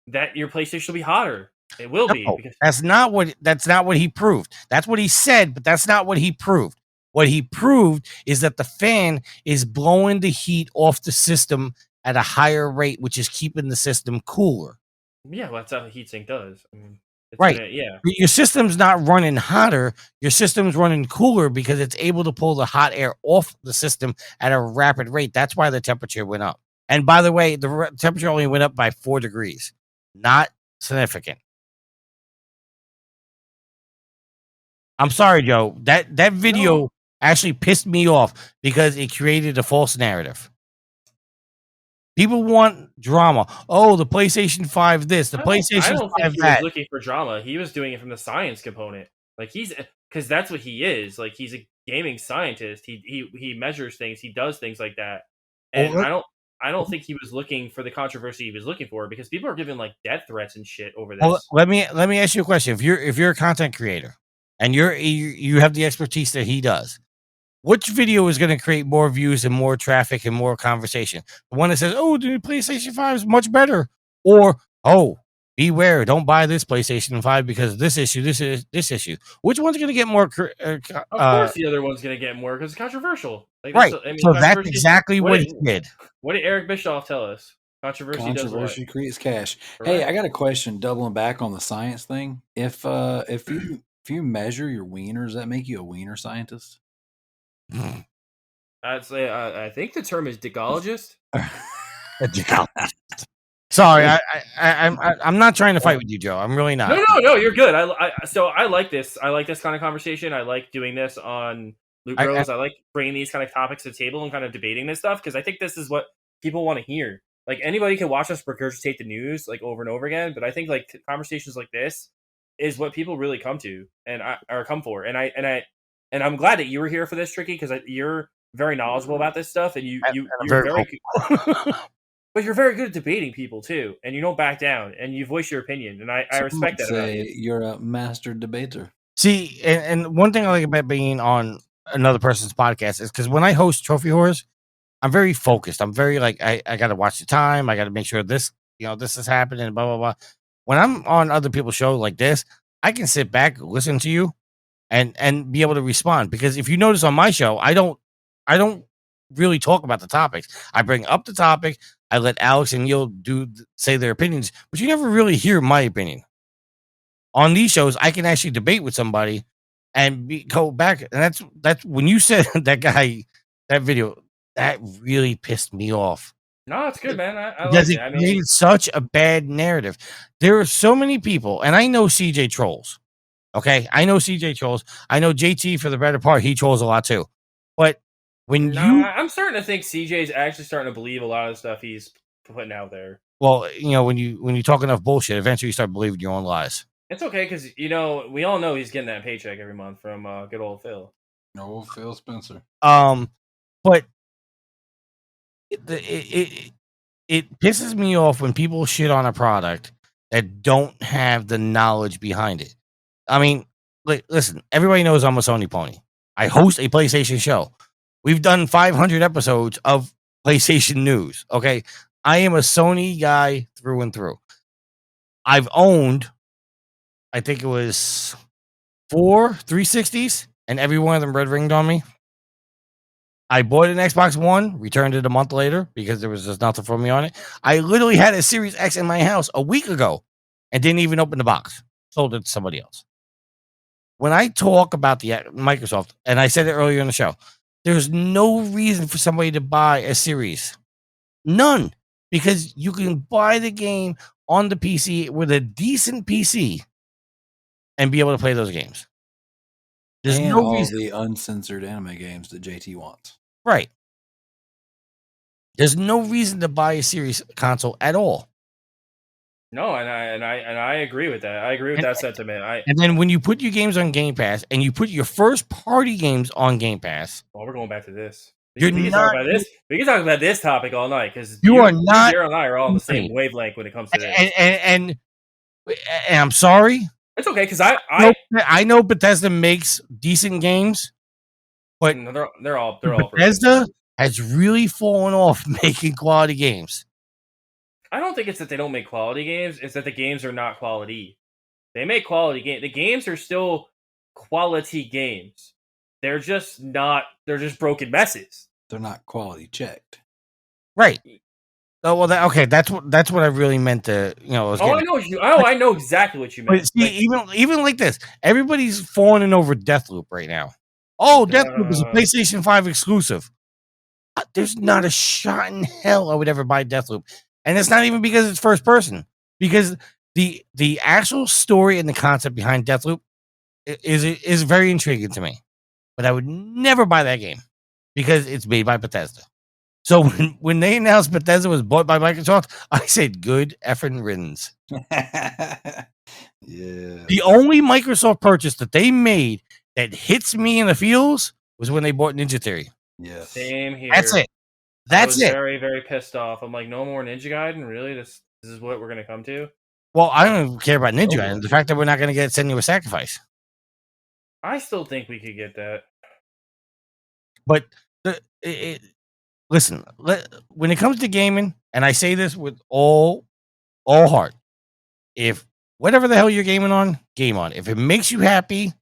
That your PlayStation will be hotter. It will be. Because that's not what he proved. That's what he said, but that's not what he proved. What he proved is that the fan is blowing the heat off the system at a higher rate, which is keeping the system cooler. Yeah, well, that's how a heatsink does. I mean, right. Your system's not running hotter. Your system's running cooler because it's able to pull the hot air off the system at a rapid rate. That's why the temperature went up. And by the way, the temperature only went up by 4 degrees. Not significant. I'm sorry, Joe. That video actually pissed me off because it created a false narrative. People want drama. Oh, the PlayStation 5 this, the PlayStation 5 that. I don't think he was looking for drama. He was doing it from the science component. Like because that's what he is. Like he's a gaming scientist. He measures things. He does things like that. And I don't think he was looking for the controversy he was looking for because people are giving like death threats and shit over this. Well, let me ask you a question. If you're a content creator and you have the expertise that he does, which video is going to create more views and more traffic and more conversation? The one that says, "Oh, the PlayStation 5 is much better," or "Oh, beware, don't buy this PlayStation 5 because this issue." Which one's going to get more? Of course, the other one's going to get more because it's controversial. Like, right. So that's exactly what he did. What did Eric Bischoff tell us? Controversy creates cash. Correct. Hey, I got a question. Doubling back on the science thing. If you measure your wiener, does that make you a wiener scientist? I'd say I think the term is digologist. Sorry, I'm not trying to fight with you, Joe. I'm really not. No, you're good. I like this. I like this kind of conversation. I like doing this on Loot Bros. I like bringing these kind of topics to the table and kind of debating this stuff because I think this is what people want to hear. Like anybody can watch us regurgitate the news like over and over again, but I think like conversations like this is what people really come to come for. And I'm glad that you were here for this, Tricky, because you're very knowledgeable about this stuff, and you're very good. But you're very good at debating people too, and you don't back down, and you voice your opinion, and I respect that about you. You're a master debater. See, and one thing I like about being on another person's podcast is because when I host Trophy Whores, I'm very focused. I'm very like I got to watch the time. I got to make sure this is happening. Blah blah blah. When I'm on other people's show like this, I can sit back, listen to you, and be able to respond. Because if you notice on my show, I don't really talk about the topics. I bring up the topic. I let Alex and Neil say their opinions, but you never really hear my opinion. On these shows, I can actually debate with somebody and go back. And that's when you said that video, that really pissed me off. No, it's good, man. I like it. I mean, created such a bad narrative. There are so many people, and I know CJ trolls. Okay, I know CJ trolls. I know JT for the better part. He trolls a lot too. But I'm starting to think CJ's actually starting to believe a lot of the stuff he's putting out there. Well, when you talk enough bullshit, eventually you start believing your own lies. It's okay because we all know he's getting that paycheck every month from good old Phil. Old Phil Spencer. But it pisses me off when people shit on a product that don't have the knowledge behind it. I mean, listen, everybody knows I'm a Sony pony. I host a PlayStation show. We've done 500 episodes of PlayStation news. Okay, I am a Sony guy through and through. I've owned, I think it was 4 360s, and every one of them red ringed on me. I bought an Xbox One, returned it a month later because there was just nothing for me on it. I literally had a Series X in my house a week ago and didn't even open the box. Sold it to somebody else. When I talk about the Microsoft, and I said it earlier in the show, there's no reason for somebody to buy a Series. None. Because you can buy the game on the PC with a decent PC and be able to play those games. There's no reason. The uncensored anime games that JT wants. Right. There's no reason to buy a Series console at all. No, and I agree with that. I agree with that sentiment. And then when you put your games on Game Pass and you put your first party games on Game Pass, well, we're going back to this. We can talk about this topic all night because Daryl and I are all on the same wavelength when it comes to this. And I'm sorry. It's okay because I know Bethesda makes decent games, but they're all Bethesda has really fallen off making quality games. I don't think it's that they don't make quality games. It's that the games are not quality. They make quality games. The games are still quality games. They're just not. They're just broken messes. They're not quality checked. Right. Oh well. That's what I really meant to. I know exactly what you meant. See, even like this, everybody's fawning over Deathloop right now. Oh, Deathloop is a PlayStation 5 exclusive. There's not a shot in hell I would ever buy Deathloop. And it's not even because it's first person, because the actual story and the concept behind Deathloop is very intriguing to me. But I would never buy that game because it's made by Bethesda. So when they announced Bethesda was bought by Microsoft, I said good effing riddance. Yeah. The only Microsoft purchase that they made that hits me in the feels was when they bought Ninja Theory. Yes. Same here. That's it. I was very, very pissed off. I'm like, no more Ninja Gaiden? Really? This is what we're going to come to? Well, I don't even care about Ninja Gaiden. The fact that we're not going to get Senua's Sacrifice. I still think we could get that. But listen, when it comes to gaming, and I say this with all heart, if whatever the hell you're gaming on, game on. If it makes you happy,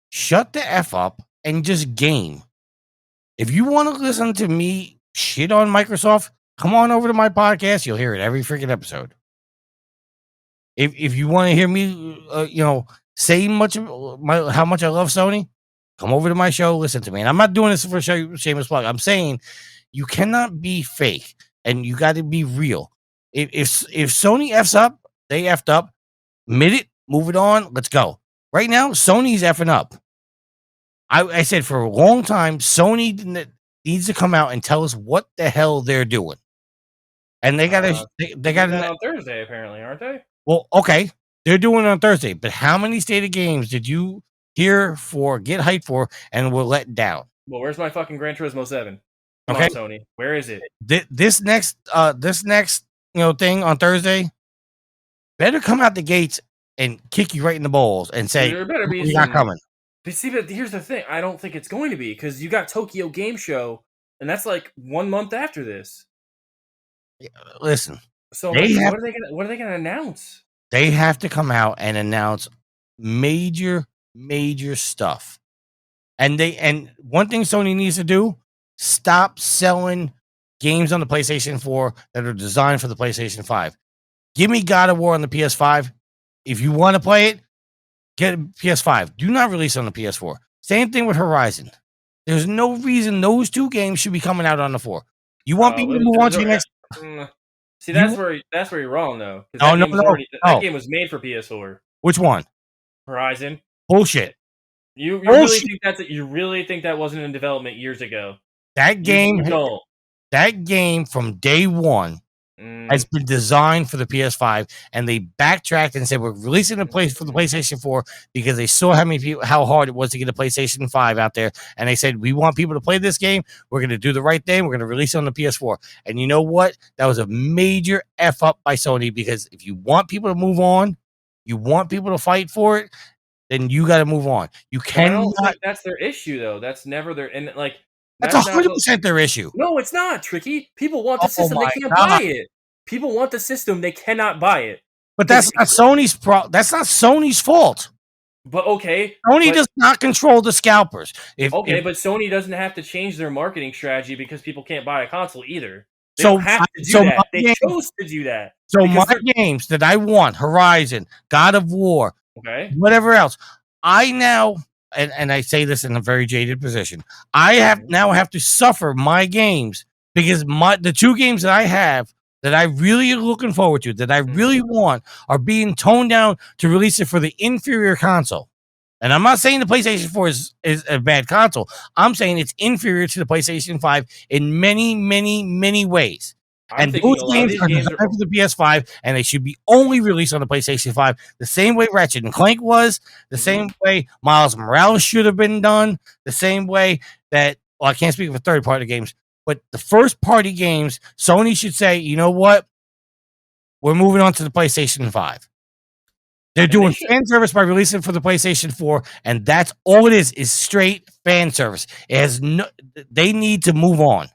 shut the F up and just game. If you want to listen to me shit on Microsoft, come on over to my podcast. You'll hear it every freaking episode. If you want to hear me, say how much I love Sony, come over to my show, listen to me. And I'm not doing this for shameless plug. I'm saying you cannot be fake and you got to be real. If Sony F's up, they F'd up. Admit it, move it on, let's go. Right now, Sony's effing up. I said for a long time, Sony needs to come out and tell us what the hell they're doing. And they got on Thursday, apparently, aren't they? Well, okay. They're doing it on Thursday. But how many State of Games did you hear for, get hyped for, and were let down? Well, where's my fucking Gran Turismo 7? Come Okay. on, Sony. Where is it? This next thing on Thursday better come out the gates and kick you right in the balls and say, There better be "You're not coming." But see, but here's the thing. I don't think it's going to be because you got Tokyo Game Show, and that's like 1 month after this. Listen, So what are they gonna announce? They have to come out and announce major stuff. And one thing Sony needs to do, stop selling games on the PlayStation 4 that are designed for the PlayStation 5. Give me God of War on the PS5. If you want to play it, get a PS5. Do not release it on the PS4. Same thing with Horizon. There's no reason those two games should be coming out on the 4. You want people to move on to your next. See, that's where you're wrong though. No. That game was made for PS4. Which one? Horizon. Bullshit. You really think that wasn't in development years ago? That game from day one has been designed for the PS5, and they backtracked and said we're releasing a place for the PlayStation 4 because they saw how hard it was to get a PlayStation 5 out there, and they said we want people to play this game. We're going to do the right thing. We're going to release it on the PS4. And you know what? That was a major F up by Sony, because if you want people to move on, you want people to fight for it, then you got to move on. You cannot. I don't think that's their issue though. That's never their and like. That's 100% their issue. No, it's not, Tricky. People want the system. They can't buy it. People want the system. They cannot buy it. But that's not Sony's That's not Sony's fault. But okay, Sony does not control the scalpers. But Sony doesn't have to change their marketing strategy because people can't buy a console either. They don't have to do that. They chose to do that. So my games that I want, Horizon, God of War, whatever else, I now. And I say this in a very jaded position. I have to suffer my games because the two games that I have that I really am looking forward to, that I really want, are being toned down to release it for the inferior console. And I'm not saying the PlayStation 4 is a bad console. I'm saying it's inferior to the PlayStation 5 in many ways. And those games are designed for the PS5, and they should be only released on the PlayStation 5, the same way Ratchet and Clank was, the same way Miles Morales should have been done, the same way that, well, I can't speak for third-party games, but the first-party games, Sony should say, you know what? We're moving on to the PlayStation 5. They're doing fan service by releasing it for the PlayStation 4, and that's all it is straight fan service. It has they need to move on.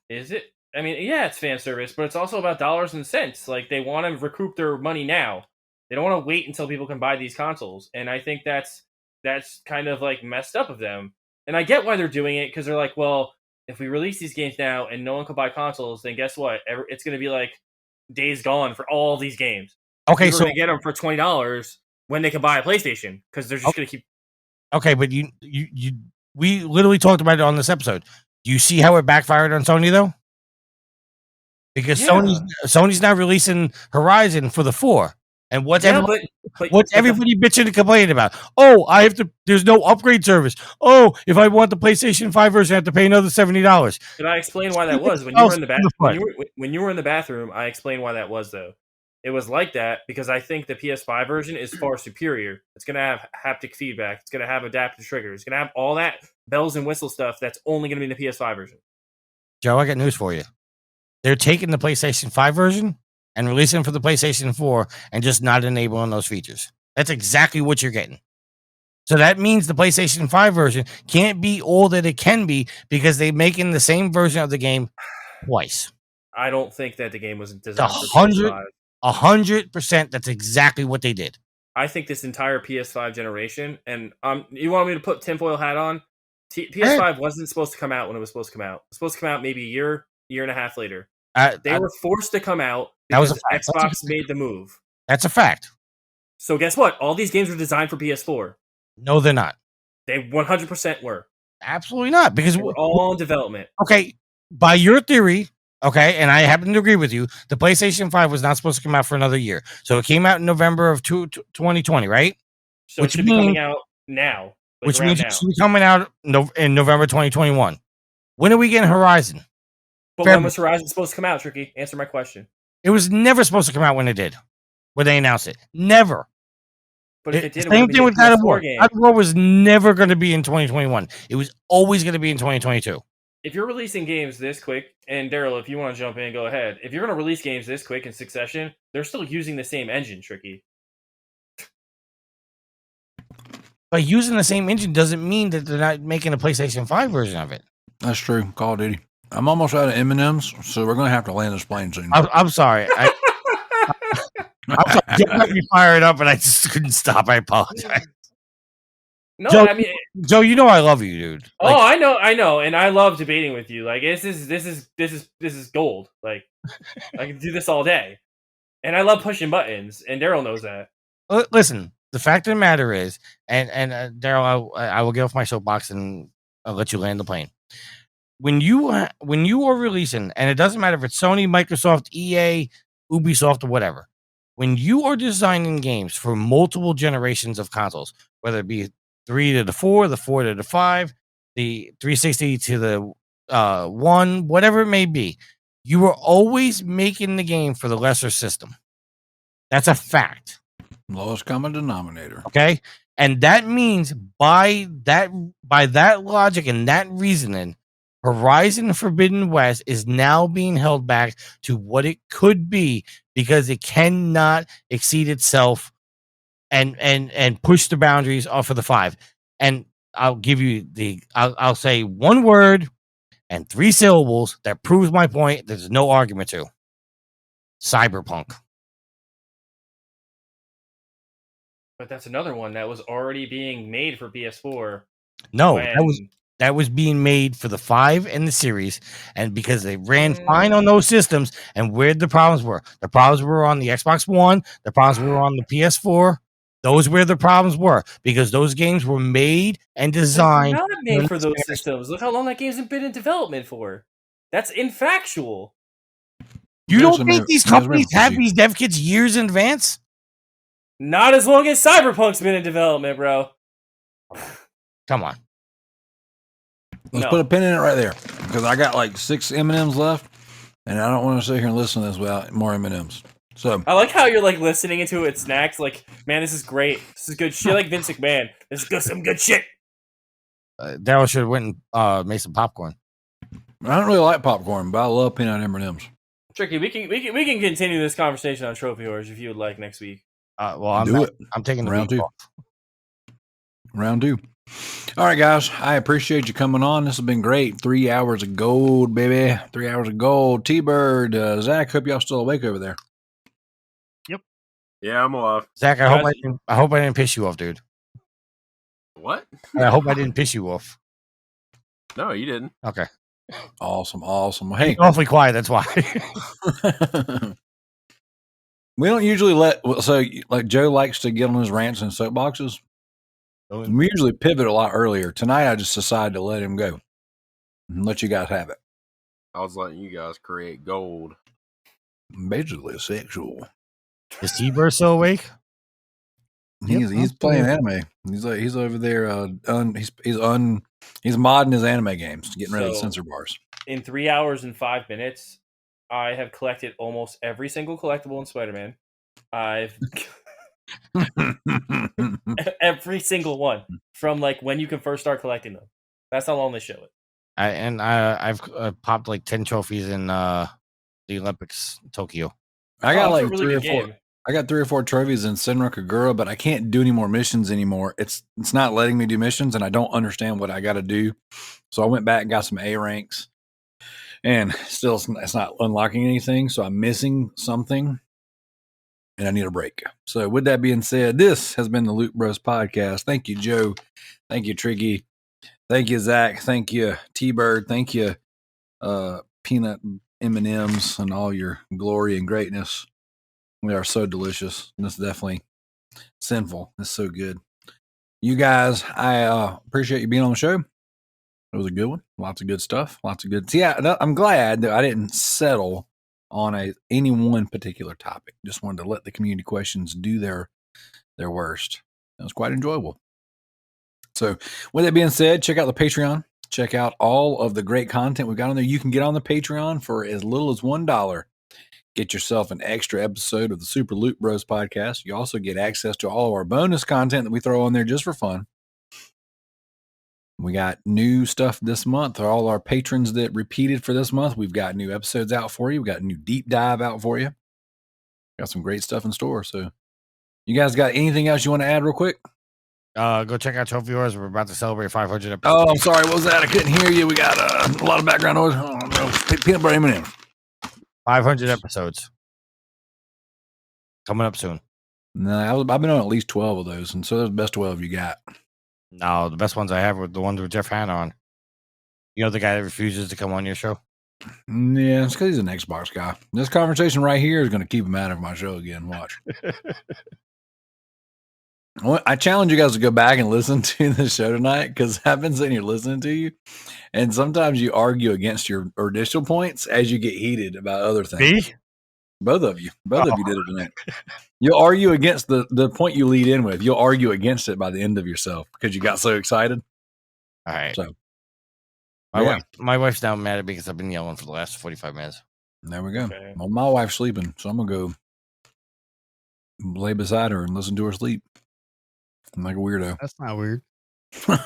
Is it? I mean, yeah, it's fan service, but it's also about dollars and cents. Like, they want to recoup their money now. They don't want to wait until people can buy these consoles. And I think that's kind of, like, messed up of them. And I get why they're doing it, because they're like, well, if we release these games now and no one can buy consoles, then guess what? It's going to be, like, Days Gone for all these games. Okay, people are going to get them for $20 when they can buy a PlayStation, because they're just going to keep... Okay, but we literally talked about it on this episode. Do you see how it backfired on Sony, though? Because Sony's now releasing Horizon for the 4. And what's everybody bitching and complaining about? Oh, there's no upgrade service. Oh, if I want the PlayStation 5 version, I have to pay another $70. Can I explain why that was? When you were in the when you were in the bathroom, I explained why that was, though. It was like that because I think the PS5 version is far superior. It's going to have haptic feedback. It's going to have adaptive triggers. It's going to have all that bells and whistle stuff that's only going to be in the PS5 version. Joe, I got news for you. They're taking the PlayStation 5 version and releasing it for the PlayStation 4 and just not enabling those features. That's exactly what you're getting. So that means the PlayStation 5 version can't be all that it can be because they're making the same version of the game twice. I don't think that the game was designed for PS5. 100%, that's exactly what they did. I think this entire PS5 generation, and you want me to put tinfoil hat on? PS5 wasn't supposed to come out when it was supposed to come out. It was supposed to come out maybe a year and a half later. They were forced to come out because Xbox made the move. That's a fact. So guess what? All these games were designed for PS4. No, they're not. They 100% were. Absolutely not. Because we're all in development. Okay, by your theory, okay, and I happen to agree with you, the PlayStation 5 was not supposed to come out for another year. So it came out in November of 2020, right? So it should be coming out now. Which means it should be coming out in November 2021. When are we getting Horizon? But when was Horizon supposed to come out, Tricky? Answer my question. It was never supposed to come out when it did. when they announced it. Never. But if it did, Same thing with God of War. game. God of War was never going to be in 2021. It was always going to be in 2022. If you're releasing games this quick, and Darrell, if you want to jump in, go ahead. If you're going to release games this quick in succession, they're still using the same engine, Tricky. But using the same engine doesn't mean that they're not making a PlayStation 5 version of it. That's true. Call of Duty. I'm almost out of M&Ms, so we're going to have to land this plane soon. I'm sorry. I'm sorry. You got me fired up, and I just couldn't stop. I apologize. No, Joe, I mean, Joe, you know I love you, dude. Like, I know, and I love debating with you. Like this is gold. Like I can do this all day, and I love pushing buttons, and Darrell knows that. Listen, the fact of the matter is, and Darrell, I will get off my soapbox and I'll let you land the plane. When you are releasing, and it doesn't matter if it's Sony, Microsoft, EA, Ubisoft, or whatever, when you are designing games for multiple generations of consoles, whether it be 3 to the 4, the 4 to the 5, the 360 to the 1, whatever it may be, you are always making the game for the lesser system. That's a fact. Lowest common denominator. Okay, and that means by that logic and that reasoning, Horizon Forbidden West is now being held back to what it could be because it cannot exceed itself and push the boundaries off of the 5. And I'll give you I'll say one word and 3 syllables that proves my point. There's no argument to. Cyberpunk. But that's another one that was already being made for PS4. No, that was being made for the 5 and the series, and because they ran fine on those systems, and where the problems were. The problems were on the Xbox One, the problems were on the PS4. Those where the problems were, because those games were made and designed. They're not made for those systems. Look how long that game's been in development for. That's infactual. You don't think these companies have these dev kits years in advance? Not as long as Cyberpunk's been in development, bro. Come on. Let's put a pin in it right there, because I got like 6 M&Ms left, and I don't want to sit here and listen to this without more M&Ms. So I like how you're like listening into it, snacks. Like, man, this is great. This is good shit. Like Vince McMahon. This is some good shit. Daryl should have went and made some popcorn. I don't really like popcorn, but I love peanut M&Ms. Tricky, we can continue this conversation on Trophy Wars if you would like next week. I'm taking the round week 2. off. Round 2. All right, guys. I appreciate you coming on. This has been great. 3 hours of gold, baby. 3 hours of gold. TByrd, Zach, hope y'all still awake over there. Yeah, I'm off. Zach, I hope I didn't piss you off, dude. What? I hope I didn't piss you off. No, you didn't. Okay. Awesome. Hey, awfully quiet. That's why. We don't usually like Joe likes to get on his rants and soapboxes. We usually pivot a lot earlier. Tonight, I just decided to let him go and let you guys have it. I was letting you guys create gold. Basically sexual. Is TByrd still awake? He's playing anime. He's over there. He's modding his anime games, getting rid of the censor bars. In 3 hours and 5 minutes, I have collected almost every single collectible in Spider-Man. I've every single one from like when you can first start collecting them. That's how long they show it. I've popped like 10 trophies in the Olympics Tokyo. I got like really 3 or 4. Game. I got 3 or 4 trophies in Senran Kagura, but I can't do any more missions anymore. It's not letting me do missions, and I don't understand what I got to do. So I went back and got some A ranks, and still it's not unlocking anything. So I'm missing something, and I need a break. So with that being said, this has been the Loot Bros podcast. Thank you, Joe. Thank you, Tricky. Thank you, Zach. Thank you, TByrd. Thank you, Peanut M&Ms and all your glory and greatness. We are so delicious. And it's definitely sinful. It's so good. You guys, I appreciate you being on the show. It was a good one. Lots of good stuff. Lots of good. Yeah, I'm glad that I didn't settle on any one particular topic. Just wanted to let the community questions do their worst. It was quite enjoyable. So with that being said, check out the Patreon. Check out all of the great content we've got on there. You can get on the Patreon for as little as $1. get yourself an extra episode of the Super Loot Bros podcast. You also get access to all of our bonus content that we throw on there just for fun. We got new stuff this month. All our patrons that repeated for this month, we've got new episodes out for you. We got a new deep dive out for you. Got some great stuff in store. So you guys got anything else you want to add real quick? Go check out Trophy Wars. We're about to celebrate 500 episodes. Oh, I'm sorry. What was that? I couldn't hear you. We got a lot of background noise. Oh, no. Peanut butter M&M. 500 episodes. Coming up soon. No, I've been on at least 12 of those, and so those the best 12 you got. No, the best ones I have were the ones with Jeff Hanna on. You know the guy that refuses to come on your show? Yeah, it's because he's an Xbox guy. This conversation right here is going to keep him out of my show again. Watch. I challenge you guys to go back and listen to the show tonight, because I've been sitting here listening to you, and sometimes you argue against your initial points as you get heated about other things. Me? Both of you did it tonight. You'll argue against the point you lead in with. You'll argue against it by the end of yourself because you got so excited. All right. So my wife's now mad at me because I've been yelling for the last 45 minutes. there we go. Okay. Well, my wife's sleeping, so I'm gonna go lay beside her and listen to her sleep. I'm like a weirdo. That's not weird. I'm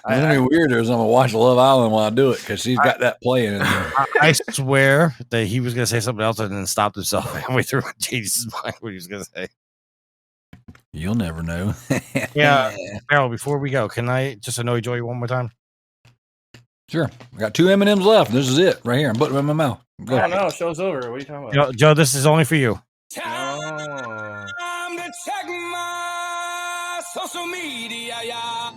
gonna be weirder as I'm gonna watch Love Island while I do it, because she's got that playing in there. I swear that he was going to say something else and then stopped himself halfway through and changed his mind what he was going to say. You'll never know. Yeah. Darrell, before we go, can I just annoy Joey one more time? Sure. I got 2 M&Ms left. This is it right here. I'm putting them in my mouth. Go. Oh no, show's over. What are you talking about? Joe, this is only for you. Oh. Time to check my social media, yeah.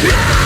Yeah!